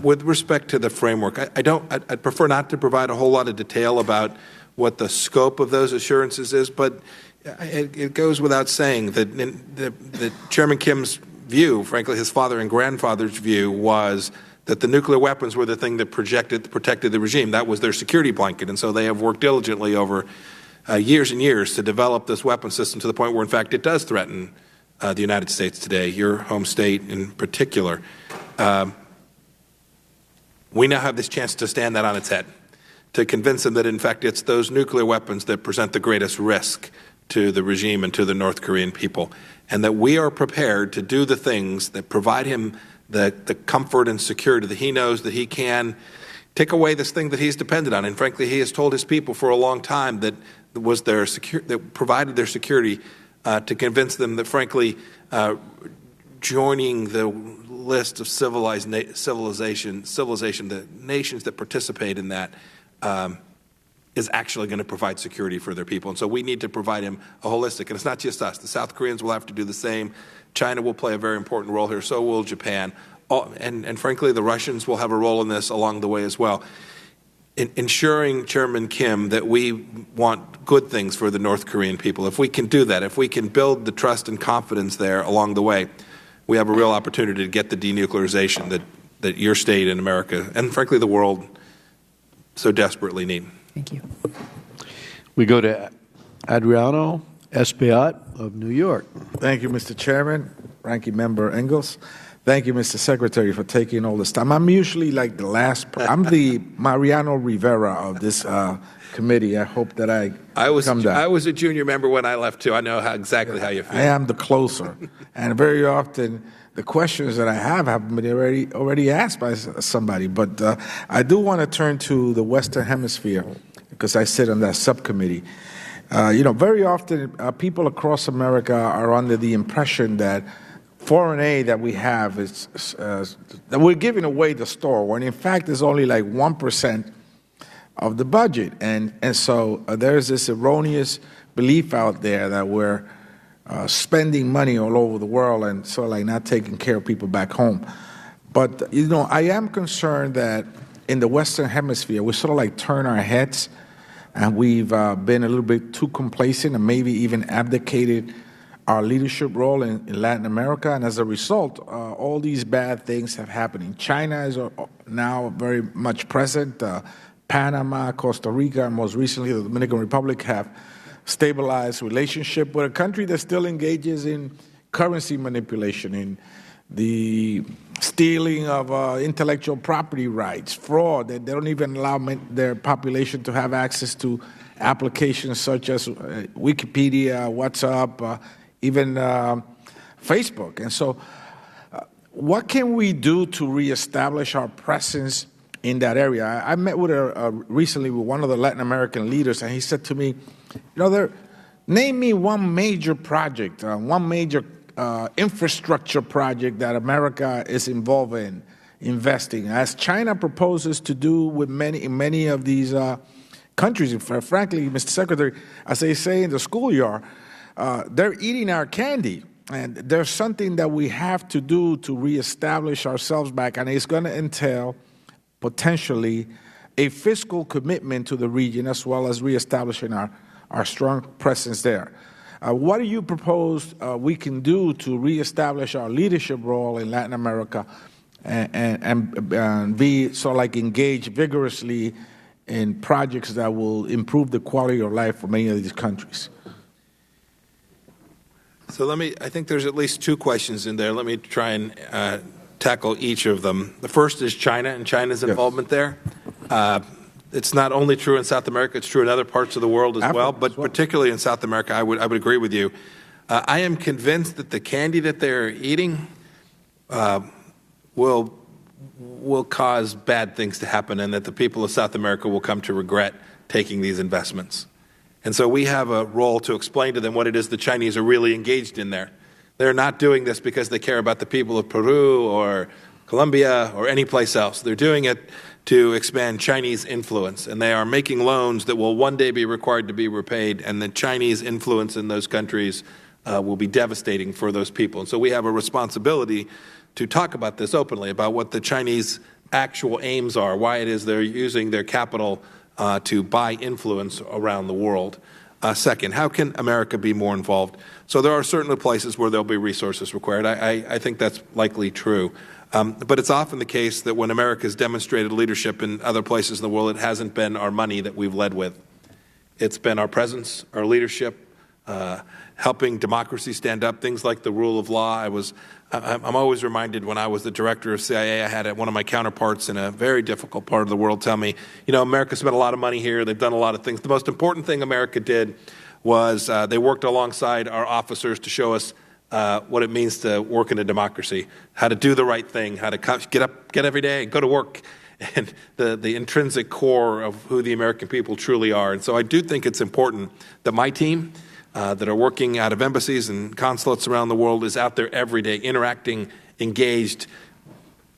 With respect to the framework, I'd prefer not to provide a whole lot of detail about what the scope of those assurances is, but it goes without saying that Chairman Kim's view, frankly, his father and grandfather's view, was that the nuclear weapons were the thing that protected the regime. That was their security blanket, and so they have worked diligently over years and years to develop this weapon system to the point where, in fact, it does threaten the United States today, your home state in particular. We now have this chance to stand that on its head, to convince them that, in fact, it's those nuclear weapons that present the greatest risk to the regime and to the North Korean people, and that we are prepared to do the things that provide him the comfort and security that he knows that he can take away this thing that he's depended on. And frankly, he has told his people for a long time that provided their security to convince them that, frankly, joining the list of civilization, the nations that participate in that, is actually going to provide security for their people. And so we need to provide him a holistic, and it's not just us. The South Koreans will have to do the same. China will play a very important role here, so will Japan. And frankly, the Russians will have a role in this along the way as well. In ensuring, Chairman Kim, that we want good things for the North Korean people. If we can do that, if we can build the trust and confidence there along the way, we have a real opportunity to get the denuclearization that your state and America, and frankly the world, so desperately need. Thank you. We go to Adriano Espaillat of New York. Thank you, Mr. Chairman, Ranking Member Engels. Thank you, Mr. Secretary, for taking all this time. I'm usually like the last. I'm the Mariano Rivera of this committee. I hope that I come down. I was a junior member when I left, too. I know exactly how you feel. I am the closer. And very often, the questions that I have been already asked by somebody. But I do want to turn to the Western Hemisphere, because I sit on that subcommittee. Very often, people across America are under the impression that foreign aid that we have is that we're giving away the store, when in fact it's only like 1% of the budget. And so there's this erroneous belief out there that we're spending money all over the world and sort of like not taking care of people back home. But, I am concerned that in the Western Hemisphere, we sort of like turn our heads, and we've been a little bit too complacent and maybe even abdicated our leadership role in Latin America. And as a result, all these bad things have happened. China is now very much present. Panama, Costa Rica, and most recently the Dominican Republic have stabilized relationship with a country that still engages in currency manipulation, in the stealing of intellectual property rights, fraud. They don't even allow their population to have access to applications such as Wikipedia, WhatsApp, even Facebook. And so what can we do to reestablish our presence in that area? I met with recently with one of the Latin American leaders, and he said to me, name me one major project, one major infrastructure project that America is involved in investing, as China proposes to do with many of these countries. Frankly, Mr. Secretary, as they say in the schoolyard, they're eating our candy. And there's something that we have to do to reestablish ourselves back, and it's going to entail potentially a fiscal commitment to the region as well as reestablishing our strong presence there. What do you propose we can do to reestablish our leadership role in Latin America and be sort of like engaged vigorously in projects that will improve the quality of life for many of these countries? So I think there's at least two questions in there. Let me try and tackle each of them. The first is China and China's involvement there. It's not only true in South America, it's true in other parts of the world as well, but particularly in South America, I would agree with you. I am convinced that the candy that they're eating will cause bad things to happen, and that the people of South America will come to regret taking these investments. And so we have a role to explain to them what it is the Chinese are really engaged in there. They're not doing this because they care about the people of Peru or Colombia or any place else. They're doing it to expand Chinese influence, and they are making loans that will one day be required to be repaid, and the Chinese influence in those countries will be devastating for those people. And so we have a responsibility to talk about this openly, about what the Chinese actual aims are, why it is they're using their capital to buy influence around the world. Second, how can America be more involved? So there are certainly places where there'll be resources required. I think that's likely true. But it's often the case that when America has demonstrated leadership in other places in the world, it hasn't been our money that we've led with. It's been our presence, our leadership, helping democracy stand up, things like the rule of law. I'm always reminded when I was the director of CIA, I had one of my counterparts in a very difficult part of the world tell me, America spent a lot of money here, they've done a lot of things. The most important thing America did was they worked alongside our officers to show us what it means to work in a democracy, how to do the right thing, how to get every day, go to work, and the intrinsic core of who the American people truly are. And so I do think it's important that my team that are working out of embassies and consulates around the world is out there every day, interacting, engaged,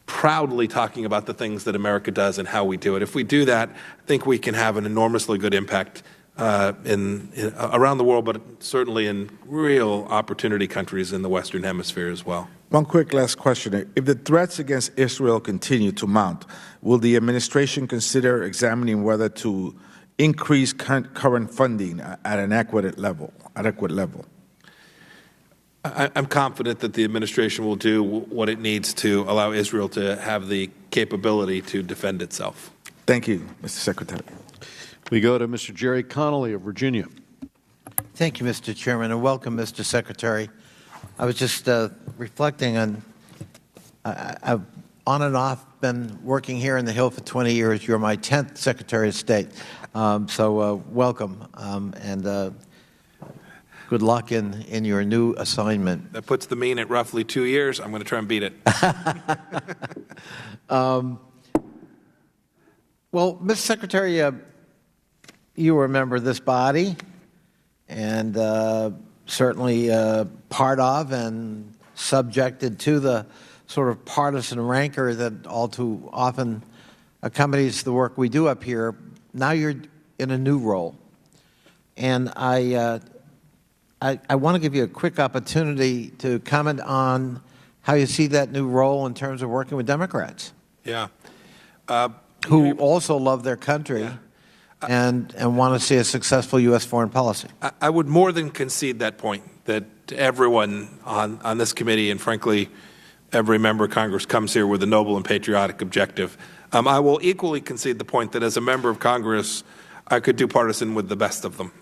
proudly talking about the things that America does and how we do it. If we do that, I think we can have an enormously good impact around the world, but certainly in real opportunity countries in the Western Hemisphere as well. One quick last question. If the threats against Israel continue to mount, will the administration consider examining whether to increase current funding at an adequate level? I'm confident that the administration will do what it needs to allow Israel to have the capability to defend itself. Thank you, Mr. Secretary. We go to Mr. Jerry Connolly of Virginia. Thank you, Mr. Chairman, and welcome, Mr. Secretary. I was just reflecting on, I've on and off been working here in the Hill for 20 years. You're my 10th Secretary of State, so welcome, and good luck in your new assignment. That puts the mean at roughly 2 years. I'm going to try and beat it. Well, Mr. Secretary, you remember this body, and certainly part of and subjected to the sort of partisan rancor that all too often accompanies the work we do up here. Now you're in a new role, and I want to give you a quick opportunity to comment on how you see that new role in terms of working with Democrats. Yeah. Who also love their country. Yeah. And want to see a successful U.S. foreign policy. I would more than concede that point, that everyone on this committee and, frankly, every member of Congress comes here with a noble and patriotic objective. I will equally concede the point that as a member of Congress, I could do partisan with the best of them.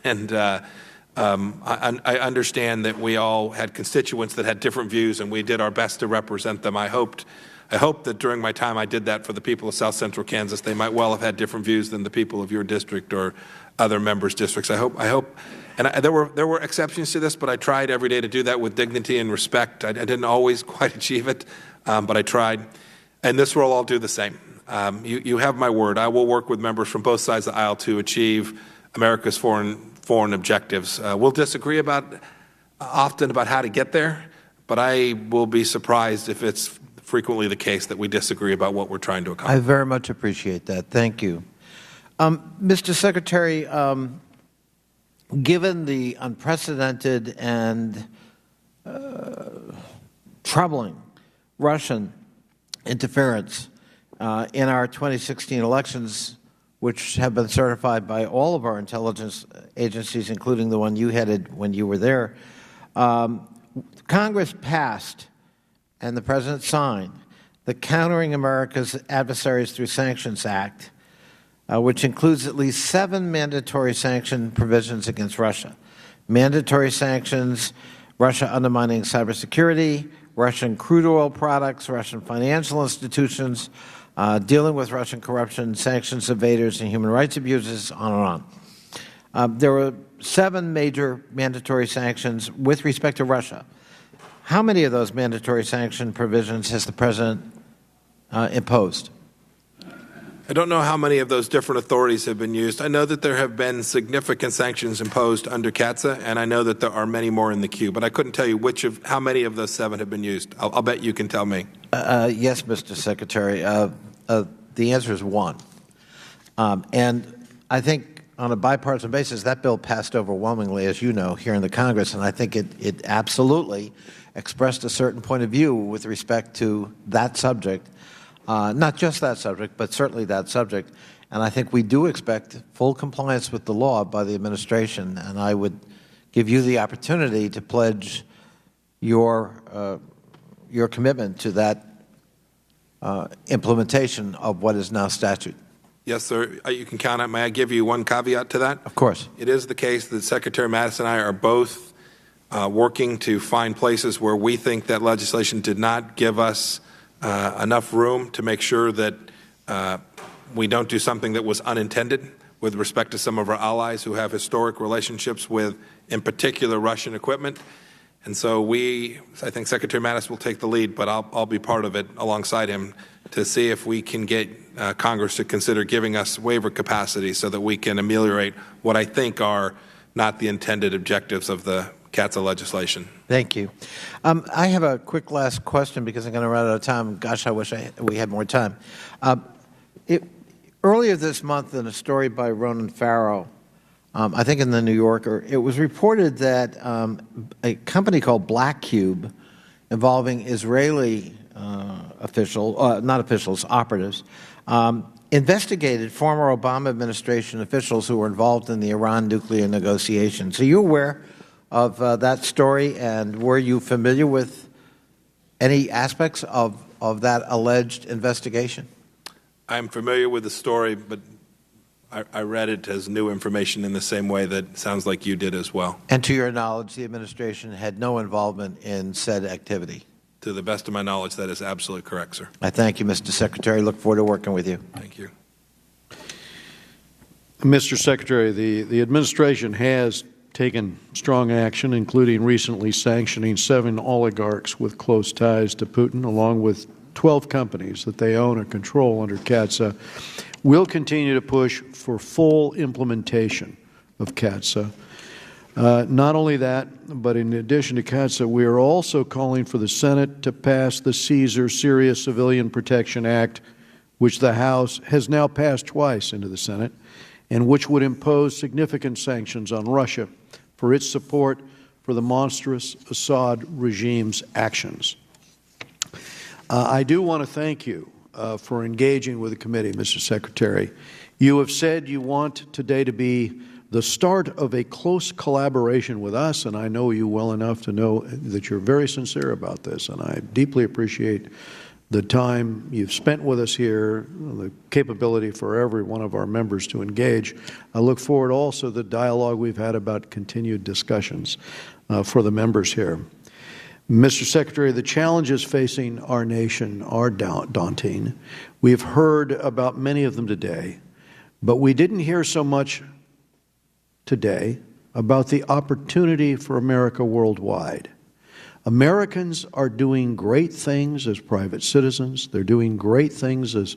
And I understand that we all had constituents that had different views, and we did our best to represent them. I hope that during my time I did that for the people of South Central Kansas. They might well have had different views than the people of your district or other members' districts. I hope, and there were exceptions to this, but I tried every day to do that with dignity and respect. I didn't always quite achieve it, but I tried. And this role, I'll do the same. You have my word. I will work with members from both sides of the aisle to achieve America's foreign objectives. We'll disagree often about how to get there, but I will be surprised if it's frequently the case that we disagree about what we're trying to accomplish. I very much appreciate that. Thank you. Mr. Secretary, given the unprecedented and troubling Russian interference in our 2016 elections, which have been certified by all of our intelligence agencies, including the one you headed when you were there, Congress passed and the President signed the Countering America's Adversaries Through Sanctions Act, which includes at least 7 mandatory sanction provisions against Russia. Mandatory sanctions, Russia undermining cybersecurity, Russian crude oil products, Russian financial institutions, dealing with Russian corruption, sanctions evaders, and human rights abuses, on and on. There were 7 major mandatory sanctions with respect to Russia. How many of those mandatory sanction provisions has the President imposed? I don't know how many of those different authorities have been used. I know that there have been significant sanctions imposed under CATSA, and I know that there are many more in the queue, but I couldn't tell you how many of those 7 have been used. I'll bet you can tell me. Yes, Mr. Secretary. The answer is 1. And I think on a bipartisan basis, that bill passed overwhelmingly, as you know, here in the Congress, and I think it absolutely expressed a certain point of view with respect to that subject. Not just that subject, but certainly that subject. And I think we do expect full compliance with the law by the administration, and I would give you the opportunity to pledge your commitment to that implementation of what is now statute. Yes, sir. You can count on it. May I give you one caveat to that? Of course. It is the case that Secretary Mattis and I are both working to find places where we think that legislation did not give us enough room to make sure that we don't do something that was unintended with respect to some of our allies who have historic relationships with, in particular, Russian equipment. And so I think Secretary Mattis will take the lead, but I'll be part of it alongside him to see if we can get Congress to consider giving us waiver capacity so that we can ameliorate what I think are not the intended objectives of the CATSA legislation. Thank you. I have a quick last question because I'm going to run out of time. Gosh, I wish we had more time. Earlier this month, in a story by Ronan Farrow, I think in the New Yorker, it was reported that a company called Black Cube, involving Israeli operatives, investigated former Obama administration officials who were involved in the Iran nuclear negotiations. Are you aware of that story, and were you familiar with any aspects of that alleged investigation? I'm familiar with the story, but I read it as new information in the same way that sounds like you did as well. And to your knowledge, the administration had no involvement in said activity? To the best of my knowledge, that is absolutely correct, sir. I thank you, Mr. Secretary. Look forward to working with you. Thank you. Mr. Secretary, the administration has taken strong action, including recently sanctioning 7 oligarchs with close ties to Putin, along with 12 companies that they own or control under CATSA. We'll continue to push for full implementation of CATSA. Not only that, but in addition to CATSA, we are also calling for the Senate to pass the Syria Civilian Protection Act, which the House has now passed twice into the Senate, and which would impose significant sanctions on Russia for its support for the monstrous Assad regime's actions. I do want to thank you for engaging with the committee, Mr. Secretary. You have said you want today to be the start of a close collaboration with us, and I know you well enough to know that you're very sincere about this, and I deeply appreciate the time you've spent with us here, the capability for every one of our members to engage. I look forward also to the dialogue we've had about continued discussions for the members here. Mr. Secretary, the challenges facing our nation are daunting. We've heard about many of them today, but we didn't hear so much today about the opportunity for America worldwide. Americans are doing great things as private citizens. They're doing great things as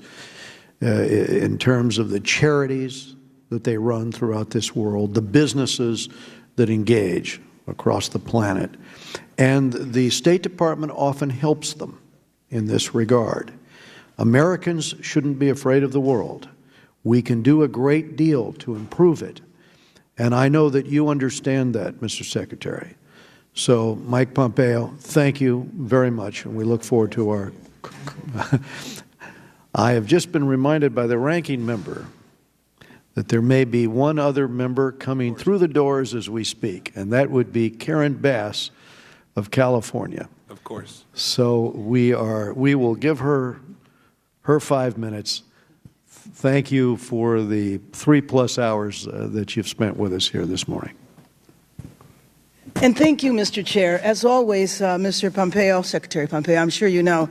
in terms of the charities that they run throughout this world, the businesses that engage across the planet. And the State Department often helps them in this regard. Americans shouldn't be afraid of the world. We can do a great deal to improve it. And I know that you understand that, Mr. Secretary. So, Mike Pompeo, thank you very much, and we look forward to I have just been reminded by the ranking member that there may be one other member coming through the doors as we speak, and that would be Karen Bass of California. Of course. So we will give her 5 minutes. Thank you for the 3+ hours that you've spent with us here this morning. And thank you, Mr. Chair. As always, Mr. Pompeo, Secretary Pompeo, I'm sure you know,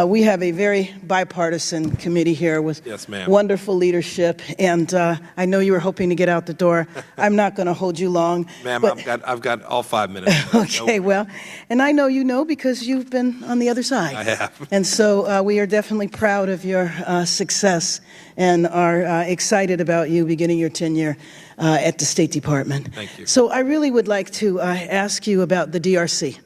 we have a very bipartisan committee here with wonderful leadership. And I know you were hoping to get out the door. I'm not going to hold you long. Ma'am, I've got all 5 minutes. Okay, well, and I know you know because you've been on the other side. I have. And so we are definitely proud of your success and are excited about you beginning your tenure at the State Department. Thank you. So I really would like to ask you about the DRC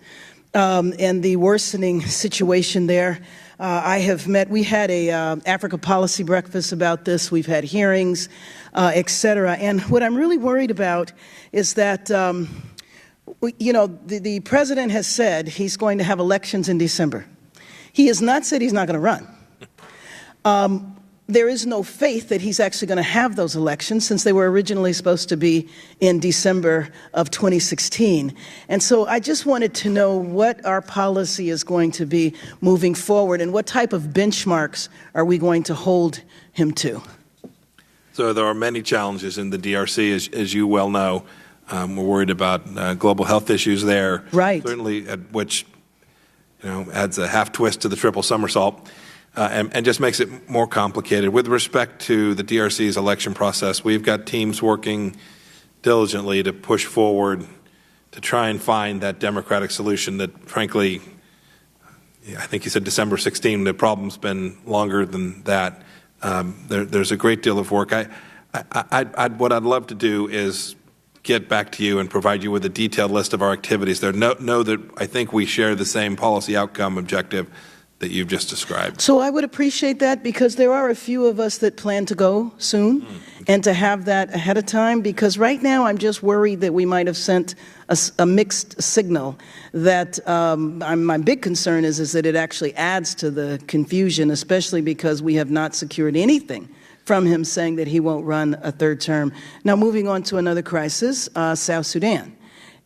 and the worsening situation there. We had a Africa policy breakfast about this. We've had hearings, et cetera. And what I'm really worried about is that, the president has said he's going to have elections in December. He has not said he's not going to run. There is no faith that he's actually going to have those elections since they were originally supposed to be in December of 2016. And so I just wanted to know what our policy is going to be moving forward and what type of benchmarks are we going to hold him to? So there are many challenges in the DRC, as you well know. We're worried about global health issues there. Right. Certainly, which adds a half twist to the triple somersault. And just makes it more complicated. With respect to the DRC's election process, we've got teams working diligently to push forward to try and find that democratic solution that, frankly, I think you said December 16. The problem's been longer than that. There's a great deal of work. What I'd love to do is get back to you and provide you with a detailed list of our activities there. Know that I think we share the same policy outcome objective that you've just described. So I would appreciate that because there are a few of us that plan to go soon and to have that ahead of time because right now I'm just worried that we might have sent a mixed signal that my big concern is that it actually adds to the confusion, especially because we have not secured anything from him saying that he won't run a third term. Now moving on to another crisis, South Sudan.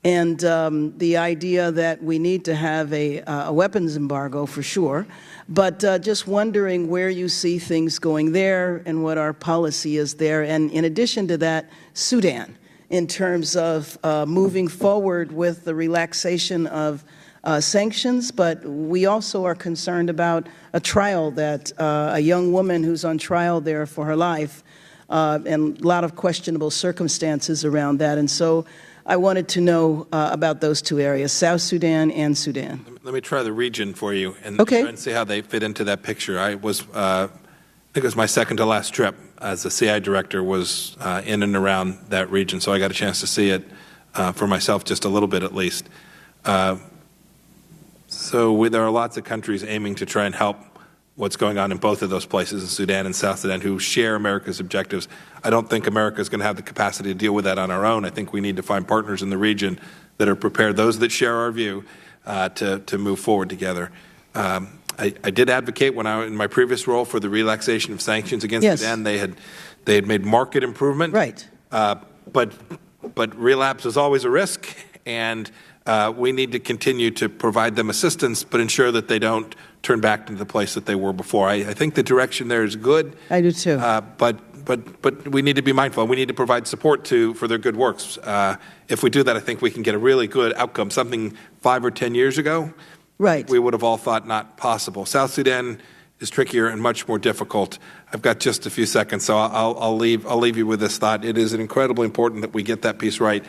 And the idea that we need to have a weapons embargo for sure, but just wondering where you see things going there and what our policy is there. And in addition to that, Sudan, in terms of moving forward with the relaxation of sanctions, but we also are concerned about a trial that a young woman who's on trial there for her life and a lot of questionable circumstances around that. And so I wanted to know about those two areas, South Sudan and Sudan. Let me try the region for you and try and see how they fit into that picture. I think it was my second to last trip as the CI director was in and around that region, so I got a chance to see it for myself just a little bit at least. So there are lots of countries aiming to try and help what's going on in both of those places, in Sudan and South Sudan, who share America's objectives. I don't think America is going to have the capacity to deal with that on our own. I think we need to find partners in the region that are prepared, those that share our view, to move forward together. I did advocate in my previous role for the relaxation of sanctions against Sudan. They had made market improvement. Right. But relapse is always a risk, and we need to continue to provide them assistance, but ensure that they don't turn back to the place that they were before. I think the direction there is good. I do too. But we need to be mindful. We need to provide support for their good works. If we do that, I think we can get a really good outcome. Something 5 or 10 years ago, we would have all thought not possible. South Sudan is trickier and much more difficult. I've got just a few seconds, so I'll leave you with this thought. It is incredibly important that we get that piece right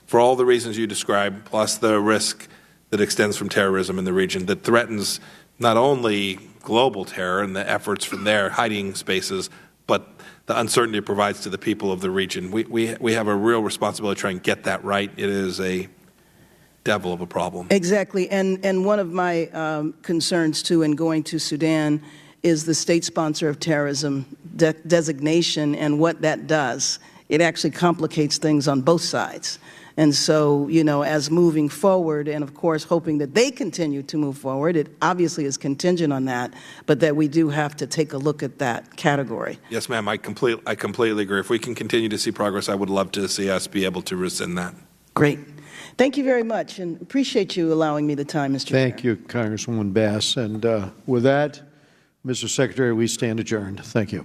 for all the reasons you described, plus the risk that extends from terrorism in the region that threatens not only global terror and the efforts from their hiding spaces, but the uncertainty it provides to the people of the region. We have a real responsibility to try and get that right. It is a devil of a problem. Exactly. And one of my concerns, too, in going to Sudan is the state sponsor of terrorism designation and what that does. It actually complicates things on both sides. And so, as moving forward, and of course hoping that they continue to move forward, it obviously is contingent on that, but that we do have to take a look at that category. Yes, ma'am. I completely agree. If we can continue to see progress, I would love to see us be able to rescind that. Great. Thank you very much, and appreciate you allowing me the time, Mr. Chair. Thank you, Congresswoman Bass. And with that, Mr. Secretary, we stand adjourned. Thank you.